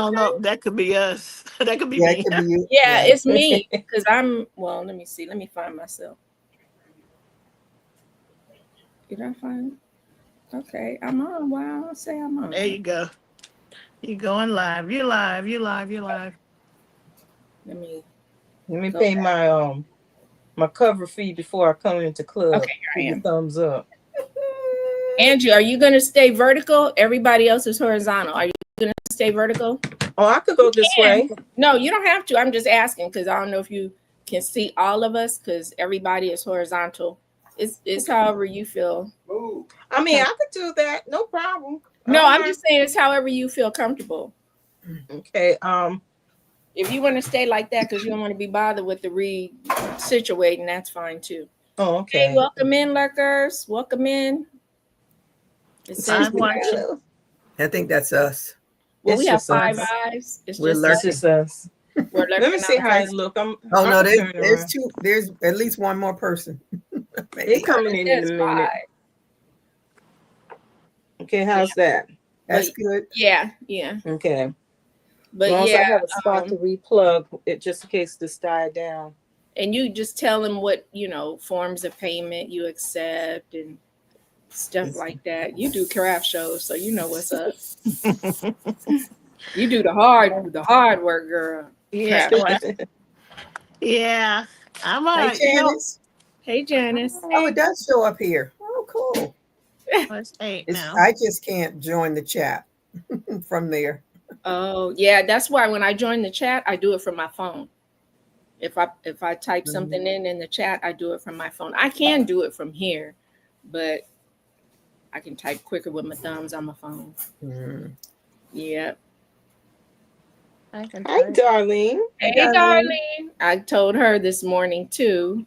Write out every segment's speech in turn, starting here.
don't know. That could be us. That could be Yeah, it me. could be you. Yeah, Yeah. it's me because well, let me see. Let me find myself. Did I find? Okay, I'm on. Wow, I'll say I'm on. There you go. You going live. You live. You live. You live. Let me Let me go pay back. my cover fee before I come into club. Okay, Give here I you am. thumbs up. Angie, are you going to stay vertical? Everybody else is horizontal. Are you going to stay vertical? Oh, I could go this way. No, you don't have to. I'm just asking because I don't know if you can see all of us because everybody is horizontal. It's however you feel. I mean, I could do that. No problem. No, I'm just saying it's however you feel comfortable. Okay. If you want to stay like that because you don't want to be bothered with the re-situating, that's fine too. Oh, okay. Hey, welcome in, lurkers. Welcome in. It says I'm watching. I think that's us. well, It's we have just 5 us. eyes. It's We're just lurking. It's just us. we're lurking. Let me see how outside. it look. Oh no, I'm turning there's around. two. There's at least one more person. They coming in It says a minute. 5. Okay, how's that? That's But- good. Yeah. Okay. But As long as I yeah, have a spot to replug it, just in case this died down. and you just tell them what forms of payment you accept and stuff like that. You do craft shows, so you know what's up. You do the hard work, girl. Yeah. Craft. Yeah. I'm Hey, Janice. Hey, Janice. Oh, it does show up here. Oh, cool. It's 8 now. I just can't join the chat from there. Oh, yeah. That's why when I join the chat, I do it from my phone. If I type something in the chat, I do it from my phone. I can do it from here, but I can type quicker with my thumbs on my phone. Mm. Yep. I can Hi, type. Darlene. Hey, darling. I told her this morning too.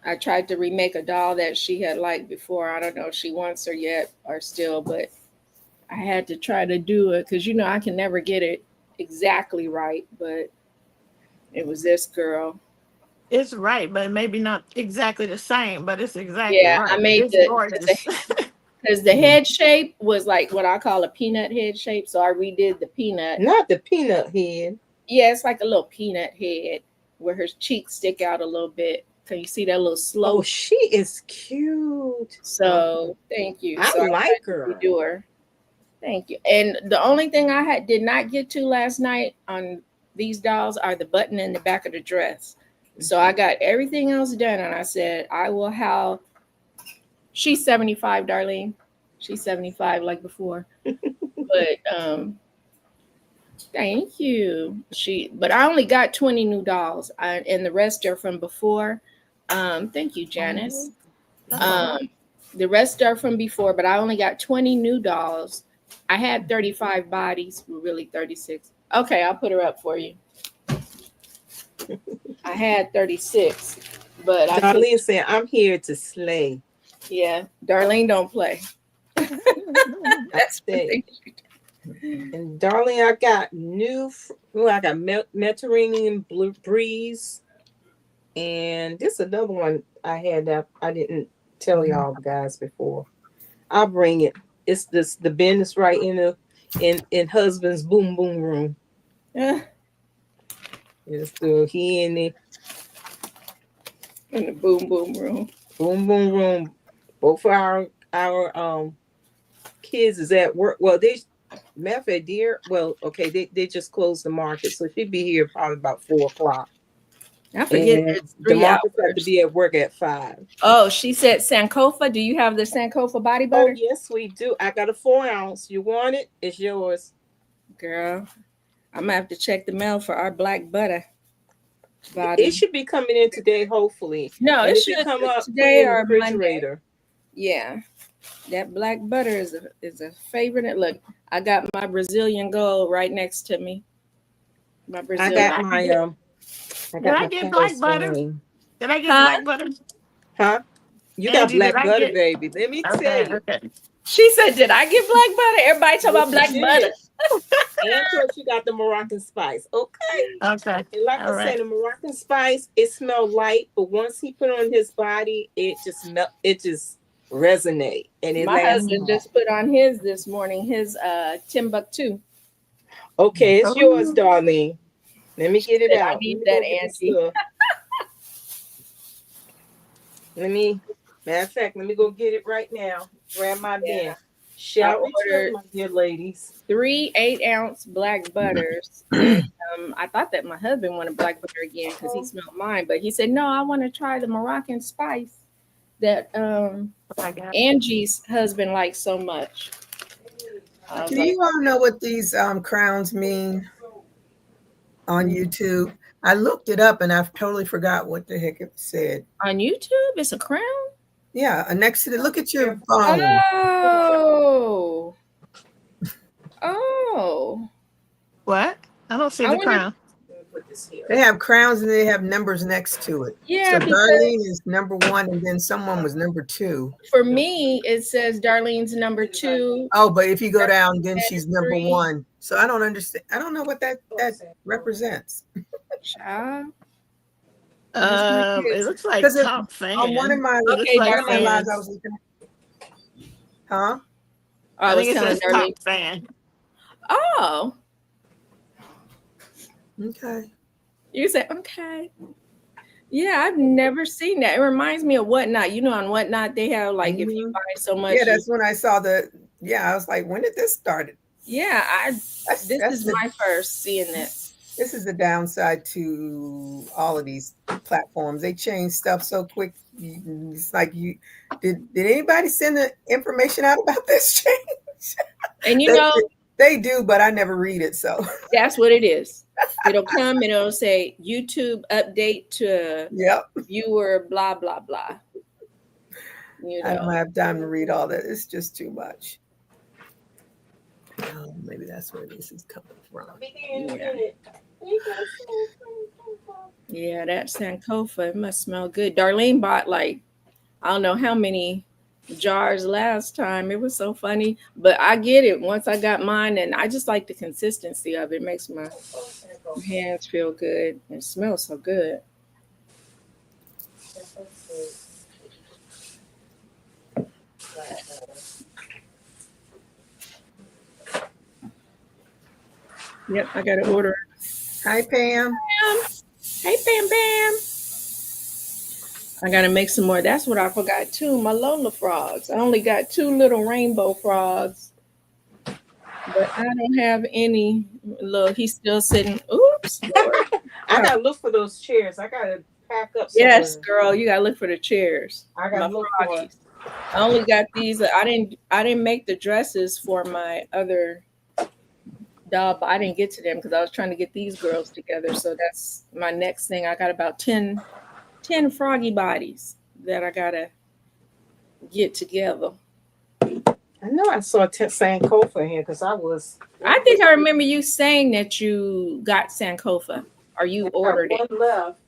I tried to remake a doll that she had liked before. I don't know if she wants her yet or still, but I had to try to do it because I can never get it exactly right. But it was this girl. It's right, but maybe not exactly the same, but it's exactly Yeah, right. I made It's gorgeous. because the head shape was like what I call a peanut head shape. So I redid the peanut. Not the peanut head. Yeah, it's like a little peanut head where her cheeks stick out a little bit. Can you see that little slope? Oh, she is cute. So thank you. I So like her. Do her. Thank you. And the only thing I did not get to last night on these dolls are the button in the back of the dress. So I got everything else done, and I said I will have. She's 75, Darlene. She's 75 like before. But thank you. But I only got 20 new dolls, and the rest are from before. Thank you, Janice. The rest are from before, but I only got 20 new dolls. I had 35 bodies, really 36. Okay, I'll put her up for you. I had 36, but Darlene said, "I'm here to slay." Yeah, Darlene don't play. That's it. And Darlene, I got I got Mediterranean Blue Breeze, and this is another one I had that I didn't tell y'all guys before. I'll bring it. It's the bin is right in husband's boom boom room. Yeah. It's he in the boom boom room. Boom boom room. Both of our kids is at work. Well, they just closed the market, so she'd be here probably about 4:00. I forget it's 3 the market hours. had to be at work at 5. Oh, she said Sankofa. Do you have the Sankofa body butter? Oh, yes, we do. I got a 4-ounce. You want it? It's yours. Girl, I'm gonna have to check the mail for our black butter body. It should be coming in today, hopefully. No, and it should should come up today in the or refrigerator. Monday. Yeah. That black butter is a favorite. Look, I got my Brazilian gold right next to me. My Brazilian. Did I get black butter? Did I get black butter? Huh? You Angie, got black butter, baby. Let me tell you. Okay. She said, "Did I get black butter?" Everybody talk about black butter. And of course, you got the Moroccan spice. Okay. Okay. And like I said, the Moroccan spice, it smelled light, but once he put it on his body, it just resonate. And it My lasts. husband just put on his this morning, his Timbuktu. Okay, it's yours, Darlene. Let me get it I out. need Let me that, go get this Angie. stuff. Matter of fact, let me go get it right now. Grab my bin. Shout out to my dear ladies. 3 8-ounce black butters. And I thought that my husband wanted black butter again because he smelled mine, but he said, no, I want to try the Moroccan spice that Angie's husband likes so much. Do you all know what these crowns mean on YouTube? I looked it up and I've totally forgot what the heck it said. On YouTube, it's a crown? Yeah, next to the, look at your phone. Oh. Oh. What? I don't see the crown. They have crowns and they have numbers next to it. Yeah, so Darlene is number 1 and then someone was number 2. For me, it says Darlene's number 2. Oh, but if you go down, then she's number 1. So I don't understand. I don't know what that represents. Child. It looks like top fan. On one of my lives, I was looking at. Huh? I think it says top fan. Oh. Okay. You said okay. Yeah, I've never seen that. It reminds me of Whatnot. You know, on Whatnot they have like if you buy so much. Yeah, that's when I saw the. Yeah, I was like, when did this start? Yeah, this is my first seeing it. This is the downside to all of these platforms. They change stuff so quick. It's like did anybody send the information out about this change? And you know they do, but I never read it. So that's what it is. It'll come and it'll say YouTube update to viewer blah blah blah. You know. I don't have time to read all that. It's just too much. Oh, maybe that's where this is coming from. Yeah, that Sankofa, it must smell good. Darlene bought like, I don't know how many jars last time. It was so funny, but I get it once I got mine, and I just like the consistency of it. It makes my hands feel good. It smells so good. Yep, I got to order. Hi, Pam. Hey, Pam, Pam. I got to make some more. That's what I forgot, too. My Lola frogs. I only got 2 little rainbow frogs. But I don't have any. Look, he's still sitting. Oops. I got to look for those chairs. I got to pack up somewhere. Yes, girl. You got to look for the chairs. I got to look for it. I only got these. I didn't make the dresses for my other doll, but I didn't get to them because I was trying to get these girls together. So that's my next thing. I got about 10 froggy bodies that I gotta get together. I know I saw Sankofa here because I think I remember you saying that you got Sankofa or you ordered it. One left.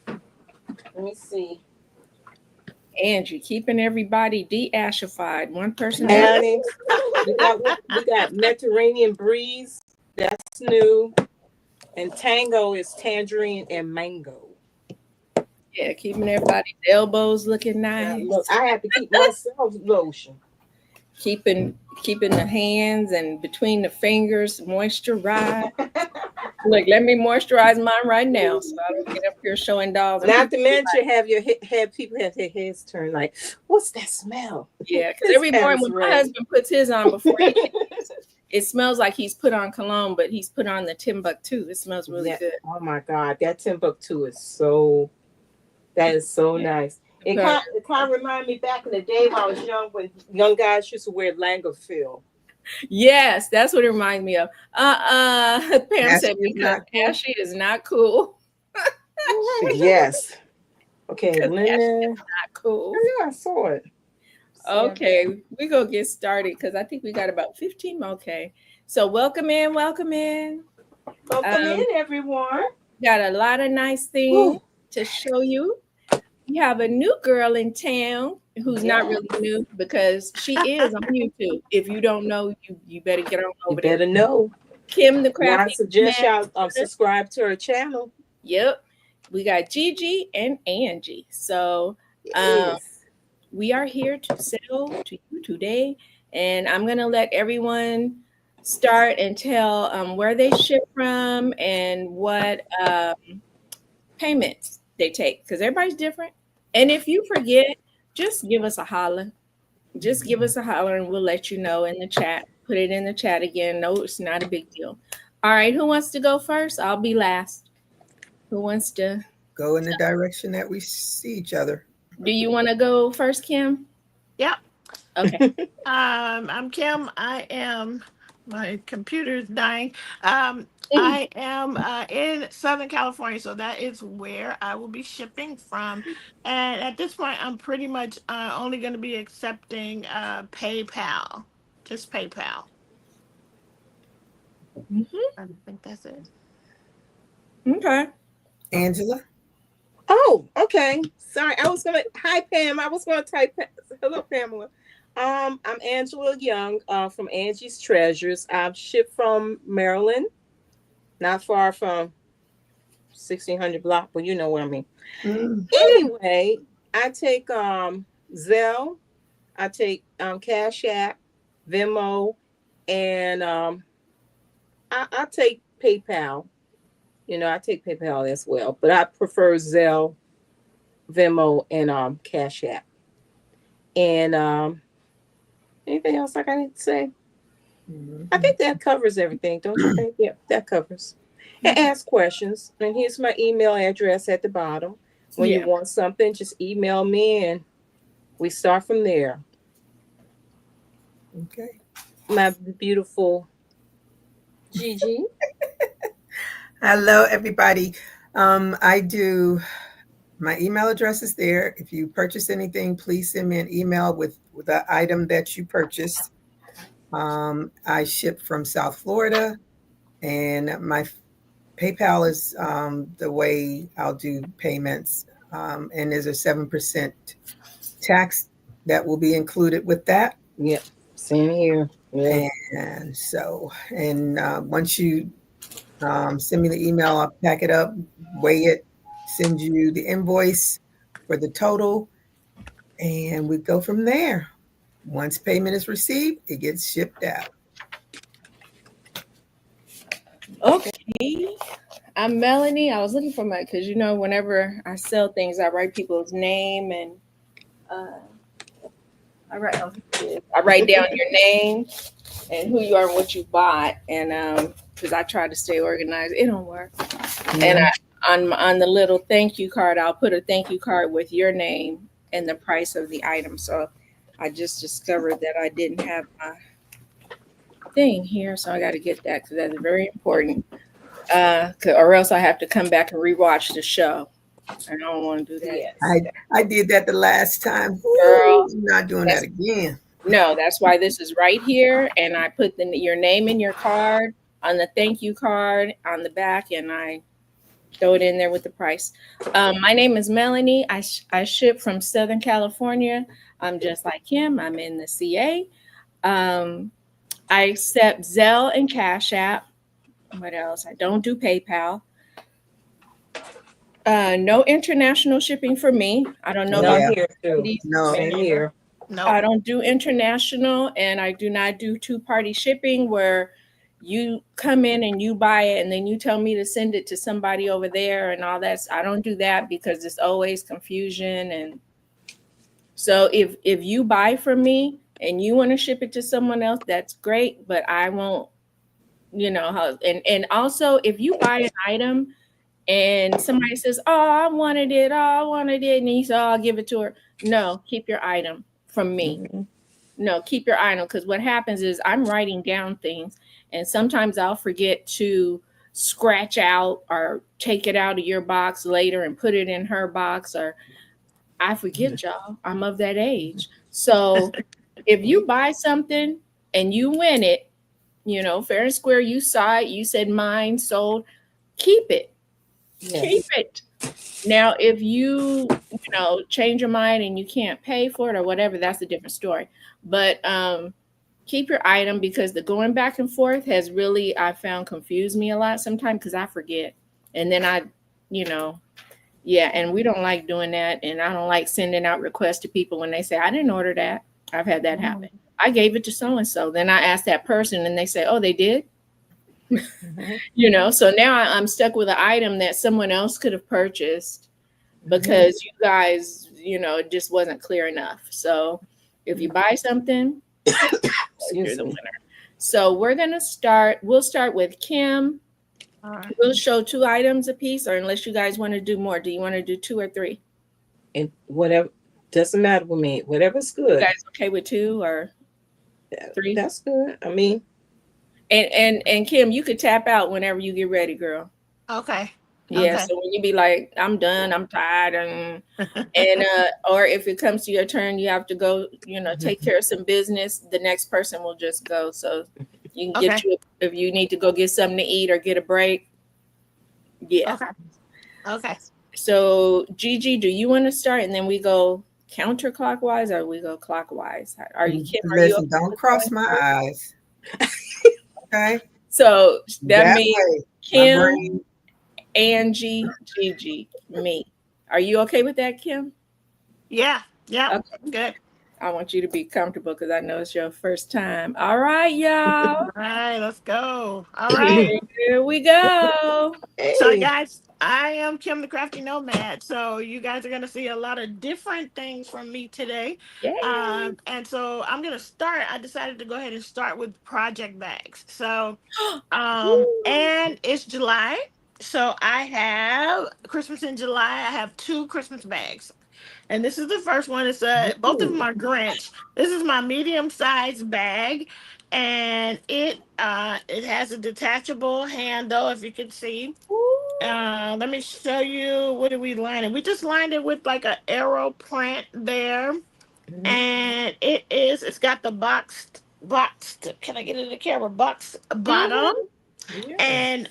Let me see. Angie, keeping everybody de-ashified. One person. Annie, we got Mediterranean Breeze. That's new. And Tango is tangerine and mango. Yeah, keeping everybody's elbows looking nice. Yeah, look, I have to keep myself lotion. Keeping the hands and between the fingers moisturized. Look, let me moisturize mine right now so I don't get up here showing dolls. Not to mention have people have their heads turned like, what's that smell? Yeah, because every morning when my husband puts his on before he eats, it smells like he's put on cologne, but he's put on the Timbuktu. It smells really good. Oh my God, that Timbuktu is so nice. It kind of reminded me back in the day when I was young, when young guys used to wear Langerfield. Yes, that's what it reminds me of. Pam said because Ashley is not cool. Yes. Okay, Lynn. Not cool. Yeah, I saw it. Okay, we gonna get started because I think we got about 15. Okay, so welcome in. Welcome in, everyone. Got a lot of nice things to show you. We have a new girl in town who's not really new because she is on YouTube. If you don't know, you better get on over there. You better know. Kim the Crafty. I suggest y'all subscribe to her channel. Yep. We got Gigi and Angie. So we are here to sell to you today. And I'm going to let everyone start and tell where they ship from and what payments they take, because everybody's different. And if you forget, just give us a holler. Just give us a holler and we'll let you know in the chat. Put it in the chat again. No, it's not a big deal. All right, who wants to go first? I'll be last. Who wants to go in the direction that we see each other? Do you want to go first, Kim? Yep. Okay. I'm Kim. My computer's dying. I am in Southern California, so that is where I will be shipping from. And at this point, I'm pretty much only going to be accepting PayPal, just PayPal. I think that's it. Okay. Angela? Oh, okay. Sorry, hi Pam. I was gonna type hello Pamela. I'm Angela Young from Angie's Treasures. I've shipped from Maryland, not far from 1600 block, but you know what I mean. Anyway, I take Zelle, I take Cash App, Venmo, and I take PayPal. You know, I take PayPal as well, but I prefer Zelle, Venmo, and Cash App. And anything else like I need to say? I think that covers everything, don't you think? Yeah, that covers. And ask questions. And here's my email address at the bottom. When you want something, just email me and we start from there. Okay. My beautiful Gigi. Hello, everybody. My email address is there. If you purchase anything, please send me an email with the item that you purchased. I ship from South Florida, and my PayPal is the way I'll do payments. And there's a 7% tax that will be included with that. Yeah, same here. Yeah. And so, once you send me the email, I'll pack it up, weigh it, send you the invoice for the total, and we go from there. Once payment is received, it gets shipped out. Okay. I'm Melanie. I was looking for because whenever I sell things, I write people's name and I write down your name and who you are and what you bought, and because I try to stay organized, it don't work. Yeah. And on the little thank you card, I'll put a thank you card with your name and the price of the item. So I just discovered that I didn't have my thing here, so I got to get that because that's very important. Or else I have to come back and rewatch the show. I don't want to do that. Yes. I did that the last time. Girl, I'm not doing that again. No, that's why this is right here, and I put your name in your card on the thank you card on the back, and I throw it in there with the price. My name is Melanie. I ship from Southern California. I'm just like Kim. I'm in the CA. I accept Zelle and Cash App. What else? I don't do PayPal. No international shipping for me. I don't know about here too. No, same here. No, I don't do international, and I do not do two-party shipping where you come in and you buy it and then you tell me to send it to somebody over there and all that. I don't do that because it's always confusion. And so if you buy from me and you want to ship it to someone else, that's great, but I won't, and also if you buy an item and somebody says, oh, I wanted it, and you say, oh, I'll give it to her. No, keep your item from me. Mm-hmm. No, keep your item, because what happens is I'm writing down things, and sometimes I'll forget to scratch out or take it out of your box later and put it in her box, or I forget, y'all. I'm of that age. So if you buy something and you win it, fair and square, you saw it, you said mine, sold, keep it. Yes. Keep it. Now, if you change your mind and you can't pay for it or whatever, that's a different story. But keep your item, because the going back and forth has really, I found, confused me a lot sometimes because I forget. And then Yeah, and we don't like doing that. And I don't like sending out requests to people when they say, I didn't order that. I've had that happen. I gave it to so and so. Then I asked that person and they say, oh, they did? So now I'm stuck with an item that someone else could have purchased because you guys, it just wasn't clear enough. So if you buy something, you're the winner. So we'll start with Kim. Right. We'll show 2 items a piece, or unless you guys want to do more. Do you want to do 2 or 3? And whatever, doesn't matter with me. Whatever's good. You guys okay with 2 or 3? That's good. I mean, and Kim, you could tap out whenever you get ready, girl. Okay. Yeah. Okay. So when you be like, I'm done, I'm tired, and or if it comes to your turn, you have to go, take care of some business. The next person will just go. So you can get you if you need to go get something to eat or get a break. Yeah. Okay. So Gigi, do you want to start, and then we go counterclockwise, or we go clockwise? Are you, Kim? Are Listen, you don't cross my eyes. Okay. So that means way, Kim, Angie, Gigi, me. Are you okay with that, Kim? Yeah. Yeah. Okay. Good. I want you to be comfortable because I know it's your first time. All right, y'all. All right. Let's go. All right. Here we go. So, guys, I am Kim the Crafty Nomad. So, you guys are going to see a lot of different things from me today. Yay. And so, I'm going to start. I decided to go ahead and start with project bags. So, and it's July. So, I have Christmas in July. I have 2 Christmas bags. And this is the first one. It's both of them are Grinch. This is my medium-sized bag, and it has a detachable handle, if you can see. Let me show you. What did we line it? We just lined it with like an arrow print there, and it's got the boxed. Can I get it in the camera? Box bottom. Yes. And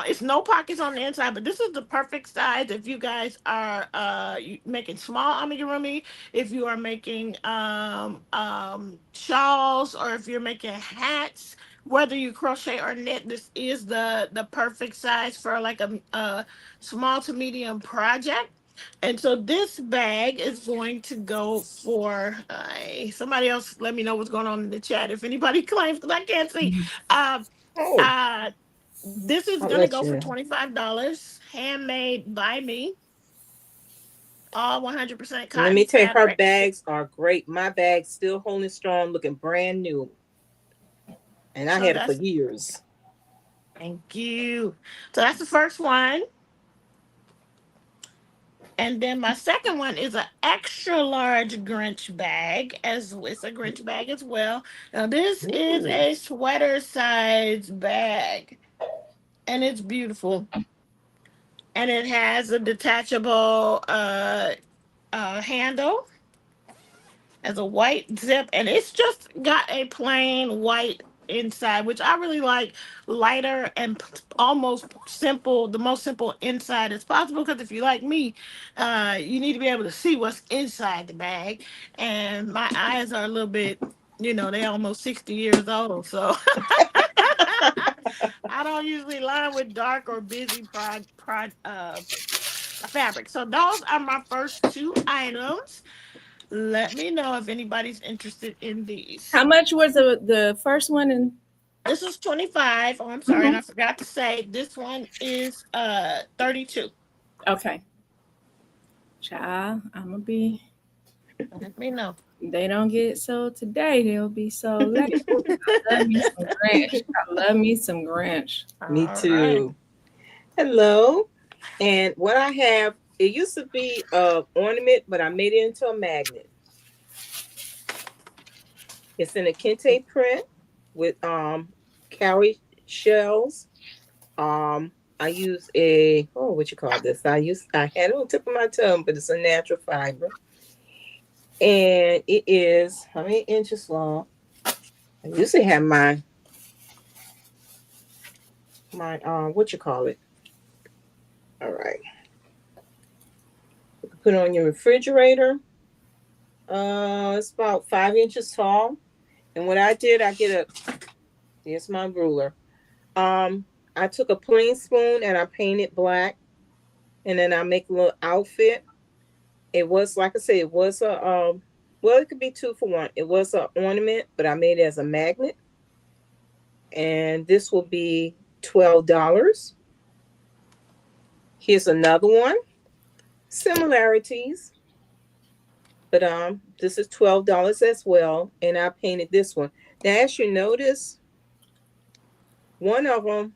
it's no pockets on the inside, but this is the perfect size if you guys are making small amigurumi, if you are making shawls, or if you're making hats, whether you crochet or knit. This is the perfect size for like a small to medium project. And so this bag is going to go for somebody else. Let me know what's going on in the chat if anybody claims, because I can't see. This is gonna go for $25, handmade by me, all 100% cotton. Let me tell you, her fabric. bags are great. My bag's still holding strong, looking brand new, and I had it for years. Thank you. So that's the first one. And then my second one is an extra large Grinch bag, as it's a Grinch bag as well. Now this is a sweater size bag, and it's beautiful. And it has a detachable handle, as a white zip, and it's just got a plain white inside, which I really like, lighter and almost simple, the most simple inside as possible, because if you like me, you need to be able to see what's inside the bag, and my eyes are a little bit, they almost 60 years old, so I don't usually line with dark or busy fabric. So those are my first 2 items. Let me know if anybody's interested in these. How much was the first one? And this is 25. Oh, I'm sorry, and I forgot to say this one is 32. Okay. Child, I'm gonna be. Let me know. They don't get sold today. They'll be sold later. I love me some Grinch. I love me some Grinch. Me too. Right. Hello. And what I have, it used to be an ornament, but I made it into a magnet. It's in a kente print with cowrie shells. I use what you call this? I had it on the tip of my tongue, but it's a natural fiber. And it is how many inches long? I usually have my what you call it? All right. You can put it on your refrigerator. It's about 5 inches tall. And what I did, here's my ruler. I took a plain spoon and I painted black. and then I make a little outfit. It was, like I said, it was a well, it could be 2 for 1. It was an ornament, but I made it as a magnet, and this will be $12. Here's another one, similarities, but this is $12 as well, and I painted this one. Now, as you notice, one of them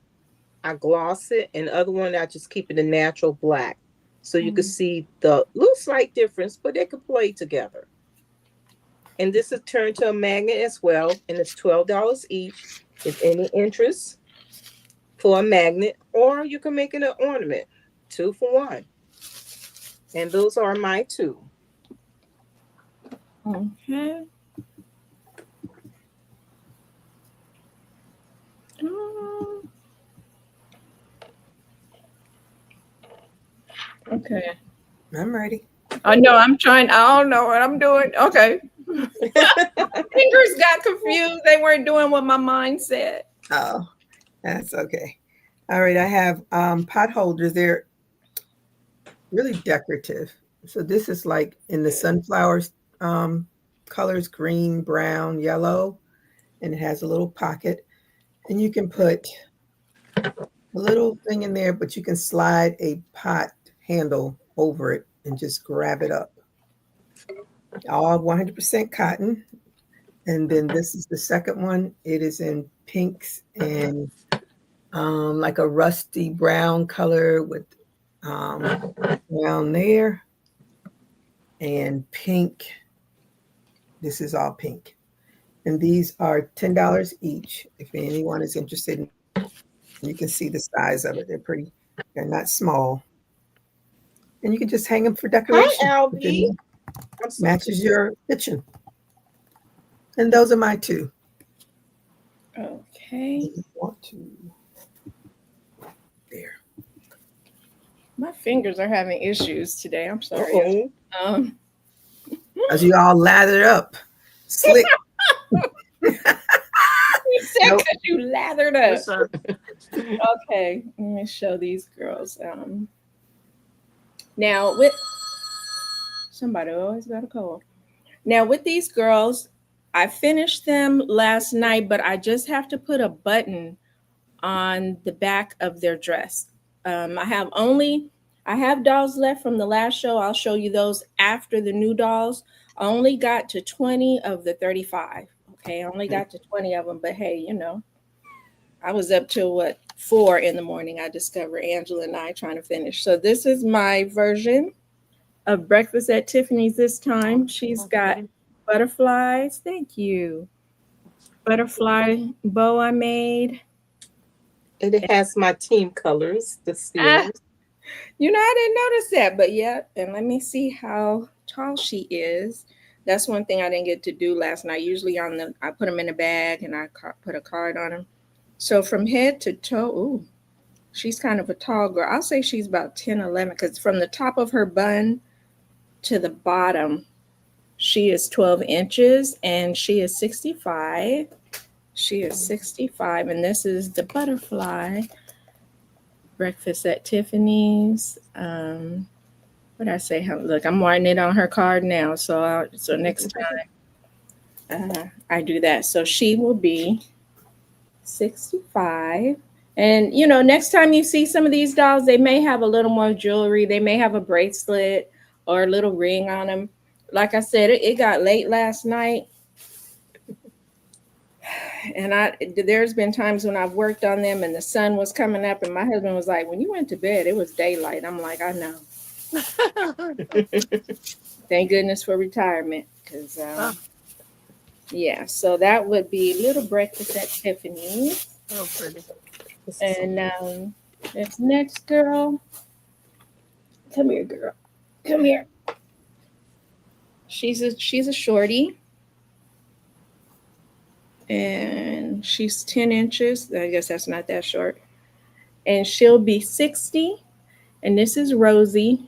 I gloss it, and the other one I just keep it a natural black, so you can see the little slight difference, but they could play together. And this is turned to a magnet as well, and it's $12 each. If any interest for a magnet, or you can make it an ornament, 2 for 1. And those are my 2. Okay. Okay. I'm ready. I know I'm trying. I don't know what I'm doing. Okay. Fingers got confused. They weren't doing what my mind said. Oh, that's okay. All right, I have pot holders. They're really decorative. So this is like in the sunflowers colors, green, brown, yellow, and it has a little pocket. And you can put a little thing in there, but you can slide a pot handle over it and just grab it up. All 100% cotton. And then this is the second one. It is in pinks and like a rusty brown color with brown there and pink. This is all pink. And these are $10 each. If anyone is interested, you can see the size of it. They're not small. And you can just hang them for decoration. Hi, Albie. Matches your kitchen. And those are my 2. Okay. Want to. There. My fingers are having issues today. I'm sorry. As you all lathered up. Slick. You said Nope. because you lathered up. What's up? Okay, let me show these girls. Now with somebody always got a cold. Now with these girls, I finished them last night, but I just have to put a button on the back of their dress. I have dolls left from the last show. I'll show you those after the new dolls. I only got to 20 of the 35. Okay, I only got to 20 of them, but hey, I was up till 4 in the morning. I discovered Angela and I trying to finish. So this is my version of Breakfast at Tiffany's this time. She's got butterflies. Thank you. Butterfly bow I made. And it has my team colors, the Steelers. I didn't notice that, but yeah. And let me see how tall she is. That's one thing I didn't get to do last night. Usually I put them in a bag and I put a card on them. So from head to toe, she's kind of a tall girl. I'll say she's about 10, 11, because from the top of her bun to the bottom, she is 12 inches and she is 65. She is 65, and this is the butterfly. Breakfast at Tiffany's. What did I say? Look, I'm writing it on her card now. So next time I do that. So she will be 65. And, next time you see some of these dolls, they may have a little more jewelry. They may have a bracelet or a little ring on them. Like I said, it got late last night. And there's been times when I've worked on them and the sun was coming up and my husband was like, when you went to bed, it was daylight. I'm like, I know. Thank goodness for retirement. Because, yeah, so that would be Little Breakfast at Tiffany's. Oh, pretty. And this next girl. Come here, girl. Come here. She's a shorty. And she's 10 inches. I guess that's not that short. And she'll be 60. And this is Rosie.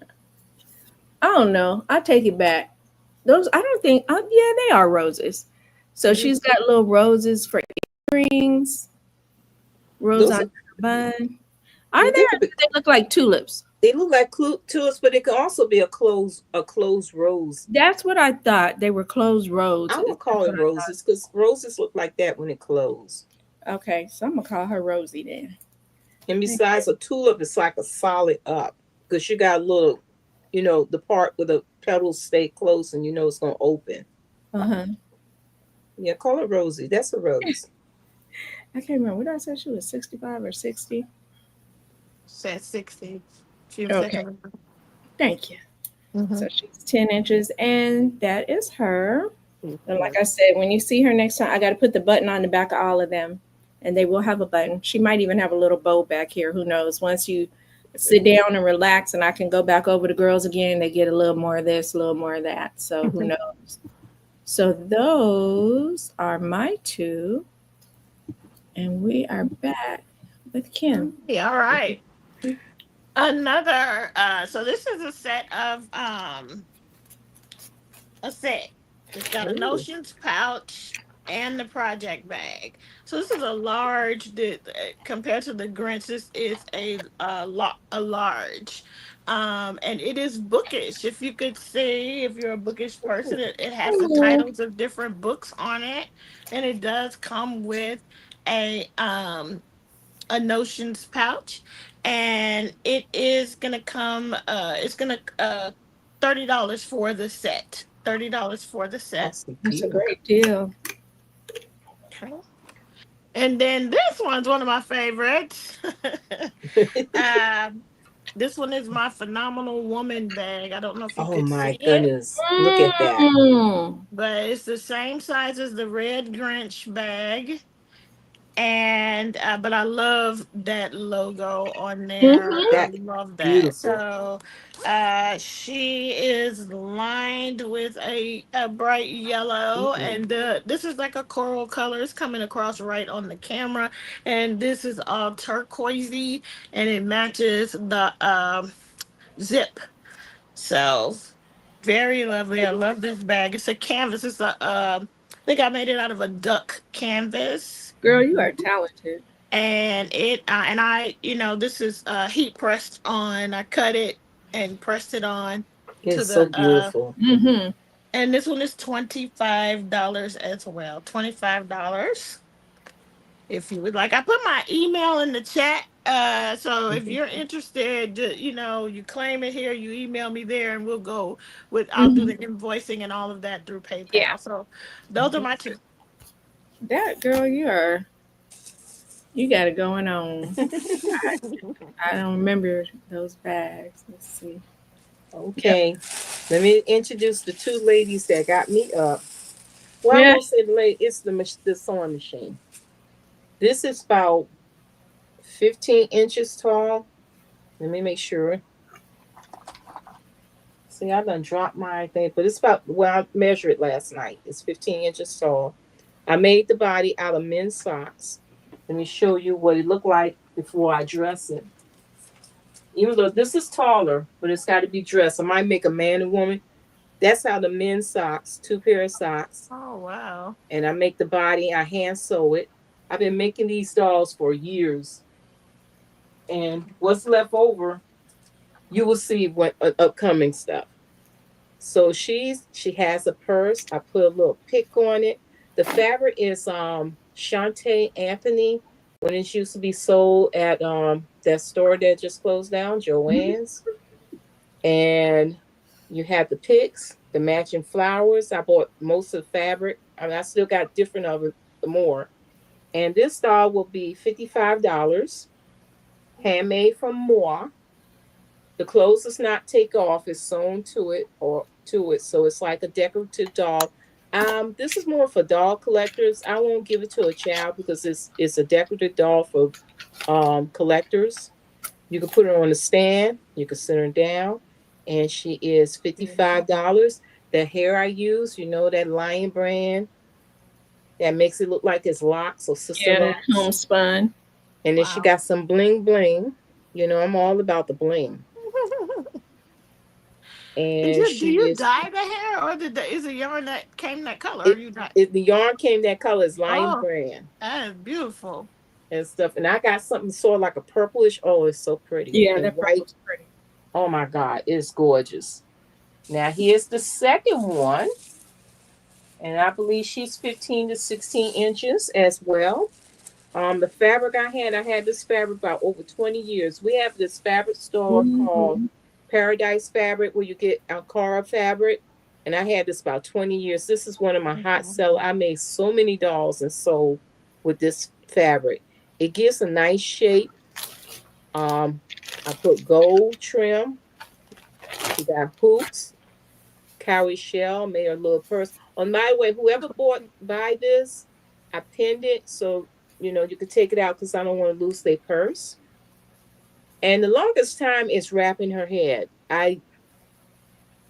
I don't know. I take it back. Those, I don't think, yeah, they are roses. So she's got little roses for earrings. Rose on her bun. Are they? Or do they look like tulips? They look like tulips, but it could also be a closed rose. That's what I thought. They were closed roads. I would That's call it what I roses because roses look like that when it closed. thought. Okay, so I'm gonna call her Rosie then. And besides, a tulip is like a solid up because you got a little, the part where the petals stay close and it's gonna open. Uh-huh. Yeah, call it rosy. That's a rose. I can't remember. What did I say? She was 65 or 60? Said 60. She was Okay. second. Thank you. Mm-hmm. So she's 10 inches, and that is her. And like Mhm. I said, when you see her next time, I got to put the button on the back of all of them, and they will have a button. She might even have a little bow back here. Who knows? Once you sit down and relax, and I can go back over the girls again, they get a little more of this, a little more of that. So who knows? So those are my two, and we are back with Kim. Yeah, all right. Another so this is a set. It's got a Ooh. notions pouch and the project bag. So this is a large. Compared to the Grinch, this is a large, and it is bookish. If you could see, if you're a bookish person, it has the Ooh. titles of different books on it, and it does come with a notions pouch, and it is gonna come. It's gonna $30 for the set. $30 for the set. That's a That's a deal. great deal. Okay. And then this one's one of my favorites. um, this one is my phenomenal woman bag. I don't know if you Oh could my see it, goodness. Look at that. but it's the same size as the red Grinch bag. And but I love that logo on there. Mm-hmm. I That love that. beautiful. So she is lined with a bright yellow, Mm-mm. and this is like a coral colors coming across right on the camera, and this is all turquoisey, and it matches the zip. So very lovely. I love this bag. It's a canvas. It's I think I made it out of a duck canvas, Girl, you are talented. and this is heat pressed on. I cut it and pressed it on to It's so the beautiful. Mm-hmm. and this one is $25 as well. $25 if you would like. I put my email in the chat. So if you're interested, you claim it here, you email me there, and I'll do Mm-hmm. the invoicing and all of that through Yeah. PayPal. So those are my two. That girl, you got it going on. I don't remember those bags. Let's see. Yep. Okay. Let me introduce the two ladies that got me up. Well, I Yeah. won't say the lady. It's the sewing machine. This is about 15 inches tall. Let me make sure. See, I done dropped my thing, but it's about, well, I measured it last night. It's 15 inches tall. I made the body out of men's socks. Let me show you what it looked like before I dress it. Even though this is taller, but it's got to be dressed. I might make a man and woman. That's how the men's socks, two pair of socks, Oh wow. and I make the body. I hand sew it. I've been making these dolls for years, and what's left over, you will see what upcoming stuff. So she has a purse. I put a little pick on it. The fabric is Shantae Anthony when it used to be sold at that store that just closed down, Joann's. And you have the picks, the matching flowers. I bought most of the fabric. I mean, I still got different of it more. And this doll will be $55, handmade from moi. The clothes does not take off; it's sewn to it, so it's like a decorative doll. This is more for doll collectors. I won't give it to a child because it's a decorative doll for collectors. You can put her on a stand. You can sit her down, and she is $55. The hair I use, that Lion brand that makes it look like it's locks or sister Yeah, locks, homespun. and then she Wow. got some bling bling. I'm all about the bling. And Do she you is dye the hair, or is it yarn that came that color? Or it, you dye? the yarn came that color is Lion Oh, brand that is beautiful. and stuff. And I got something sort of like a purplish. Oh, it's so pretty Yeah, and that white. purple's pretty. Oh my God, it's gorgeous. Now here's the second one, and I believe she's 15 to 16 inches as well. The fabric I had this fabric about over 20 years. We have this fabric store called Mhm. Paradise Fabric where you get Ankara fabric. And I had this about 20 years. This is one of my hot sellers. I made so many dolls and sold with this fabric. It gives a nice shape. Um, I put gold trim. You got hoops, cowrie shell, made a little purse. On my way, whoever buy this, I pinned it so you could take it out because I don't want to lose their purse. And the longest time is wrapping her head. I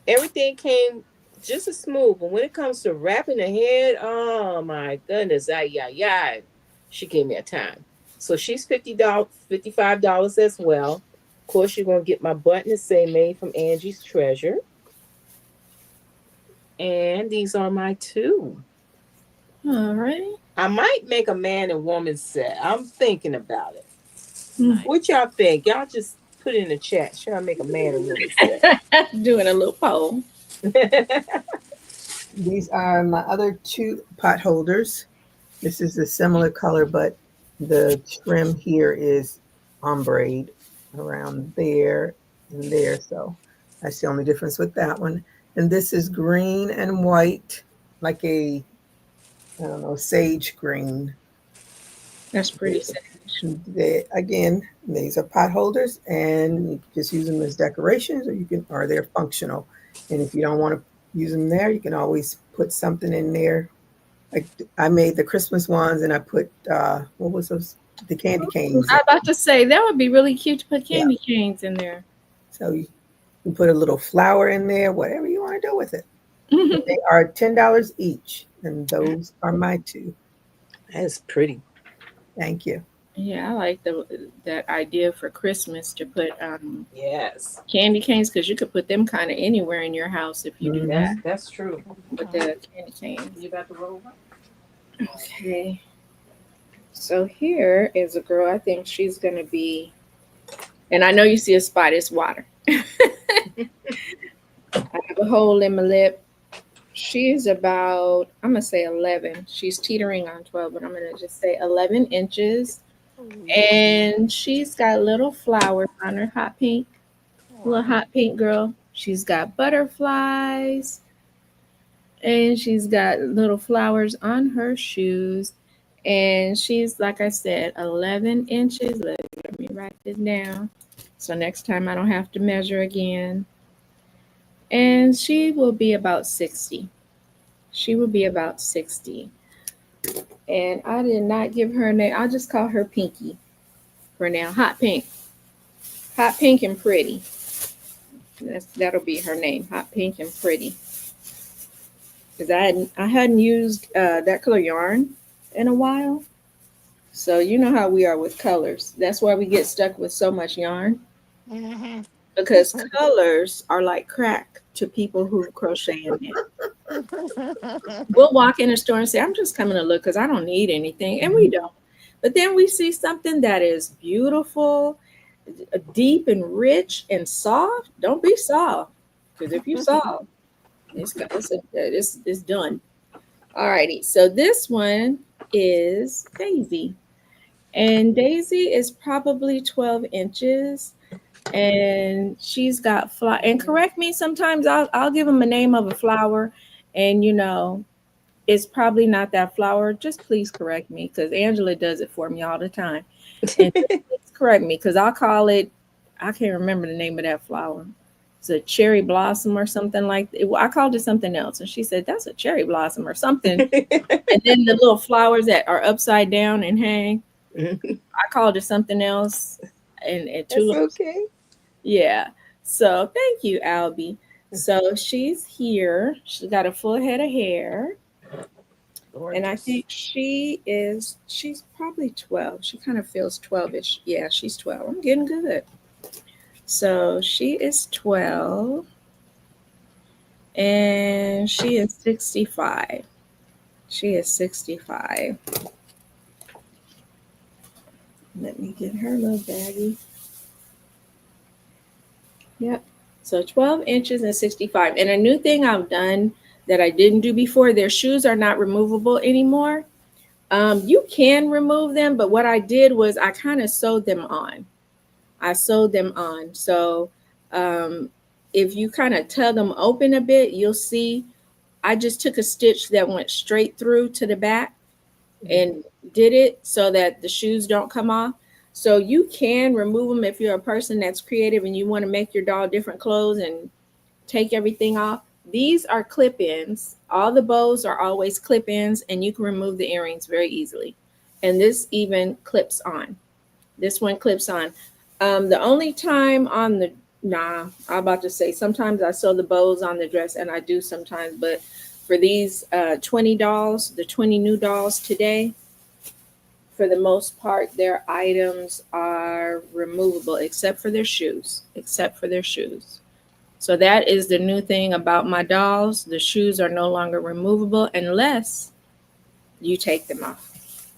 Everything came just as smooth, but when it comes to wrapping the head, oh my goodness, ay. She gave me a time. So she's $50, $55 as well. Of course, you're gonna get my button to say made from Angie's Treasure. And these are my two. All right. I might make a man and woman set. I'm thinking about it. Nice. What y'all think? Y'all just put it in the chat. Should I make a man and woman set? Doing a little poll. These are my other two pot holders. This is a similar color, but the trim here is ombre around there and there. So that's the only difference with that one. And this is green and white, like a, I don't know, sage green. That's pretty. Again, these are pot holders, and you can just use them as decorations, or they're functional. And if you don't want to use them there, you can always put something in there. Like I made the Christmas ones, and I put what was those? The candy canes. I was about to say that would be really cute to put Yeah. candy canes in there. So you can put a little flower in there, whatever you want to do with it. They are $10 each, and those are my two. That's pretty. Thank you. Yeah, I like that idea for Christmas to put Yes. candy canes because you could put them kind of anywhere in your house if you do that That's true. with the candy canes. You got the roll? Okay. So here is a girl. I think she's gonna be, and I know you see a spot. It's water. I have a hole in my lip. She's about, I'm gonna say 11. She's teetering on 12, but I'm gonna just say 11 inches. And she's got little flowers on her, hot pink, little hot pink girl. She's got butterflies, and she's got little flowers on her shoes. And she's, like I said, 11 inches. Let me write this down. So next time I don't have to measure again. And she will be about 60. She will be about 60. And I did not give her a name. I'll just call her Pinky for now. Hot pink. Hot pink and pretty. That'll be her name. Hot pink and pretty. Because I hadn't used that color yarn in a while. So you know how we are with colors. That's why we get stuck with so much yarn. Mhm. Because colors are like crack to people who crochet in it. We'll walk in a store and say, I'm just coming to look because I don't need anything. And we don't. But then we see something that is beautiful, deep and rich and soft. Don't be soft. Because if you soft, it's done. All righty. So this one is Daisy. And Daisy is probably 12 inches. And she's got flower. And correct me, sometimes I'll give them a name of a flower. And it's probably not that flower. Just please correct me because Angela does it for me all the time. And please correct me because I'll call it, I can't remember the name of that flower. It's a cherry blossom or something like that. I called it something else. And she said, that's a cherry blossom or something. And then the little flowers that are upside down and hang, I called it something else. And tulips. Okay. Yeah. So thank you, Albie. So she's here. She's got a full head of hair. Gorgeous. And I think she's probably 12. She kind of feels 12-ish. Yeah, she's 12. I'm getting good. So she is 12. And she is 65. She is 65. Let me get her little baggie. Yep. So 12 inches and 65. And a new thing I've done that I didn't do before, their shoes are not removable anymore. You can remove them, but what I did was I kind of sewed them on. I sewed them on. So um, if you kind of tug them open a bit, you'll see I just took a stitch that went straight through to the back and did it so that the shoes don't come off. So you can remove them if you're a person that's creative and you want to make your doll different clothes and take everything off. These are clip-ins. All the bows are always clip-ins, and you can remove the earrings very easily. And this even clips on. This one clips on. The only time on the I'm about to say sometimes I sew the bows on the dress, and I do sometimes, but for these 20 dolls, the 20 new dolls today, for the most part, their items are removable except for their shoes. Except for their shoes. So that is the new thing about my dolls. The shoes are no longer removable unless you take them off.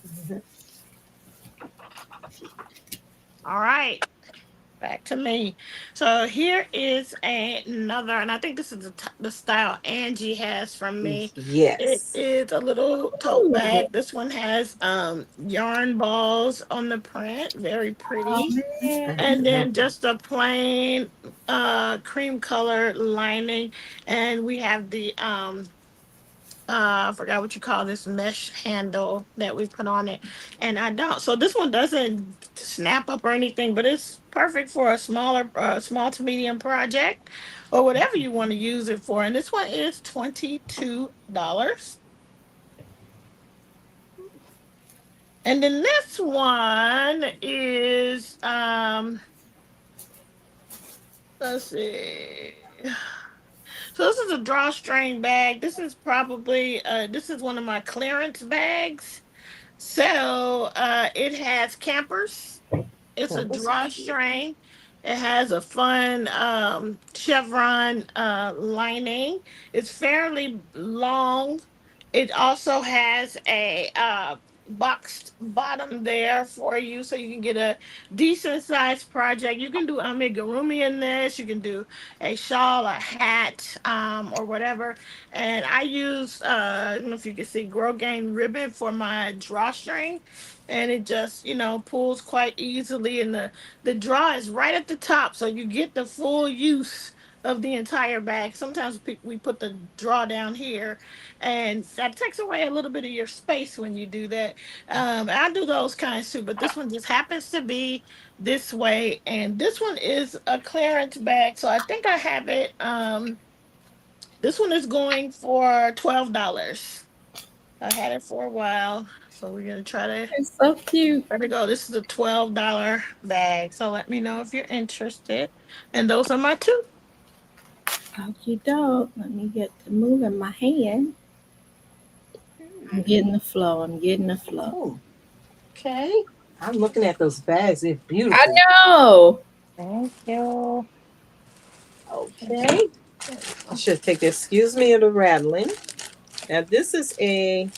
All right. Back to me. So here is another, and I think this is the style Angie has from me. It Yes. is a little tote Ooh. bag. This one has yarn balls on the print, very Oh pretty. man. And then just a plain cream color lining. And we have the I forgot what you call this mesh handle that we put on it. And I don't, so this one doesn't snap up or anything, but it's perfect for a smaller small to medium project or whatever you want to use it for. And this one is $22. And then this one is let's see, so this is a drawstring bag. This is probably this is one of my clearance bags. So it has campers. It's a Campus. drawstring. It has a fun chevron lining. It's fairly long. It also has a boxed bottom there for you, so you can get a decent sized project. You can do amigurumi in this. You can do a shawl, a hat, or whatever. And I use I don't know if you can see Grosgrain ribbon for my drawstring, and it just pulls quite easily, and the draw is right at the top, so you get the full use of the entire bag. Sometimes we put the draw down here, and that takes away a little bit of your space when you do that. I do those kinds too, but this one just happens to be this way, and this one is a clearance bag, so I think I have it. This one is going for $12. I had it for a while, so we're gonna try to. It's so cute. There we go. This is a $12 bag. So let me know if you're interested. And those are my two. Okie doke. Let me get to moving my hand. I'm getting the flow. I'm getting the flow. Oh, okay. I'm looking at those bags. They're beautiful. I know. Thank you. Okay. I should take, excuse me, of the rattling. Now, this is a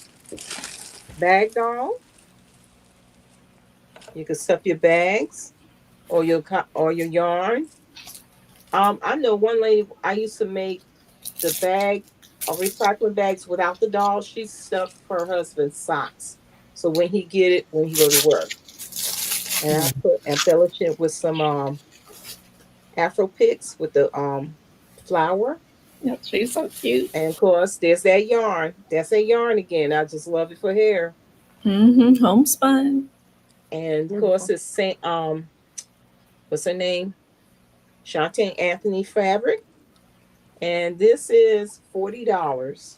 bag doll. You can stuff your bags or your yarn. I know one lady, I used to make the bag or recycling bags without the doll. She stuffed her husband's socks. So when he when he go to work. And I embellish it with some Afro picks with the flower. Yep, she's so cute. And of course, there's that yarn. That's that yarn again. I just love it for hair. Homespun. And of course, it's Saint what's her name? Shantae Anthony fabric. And this is $40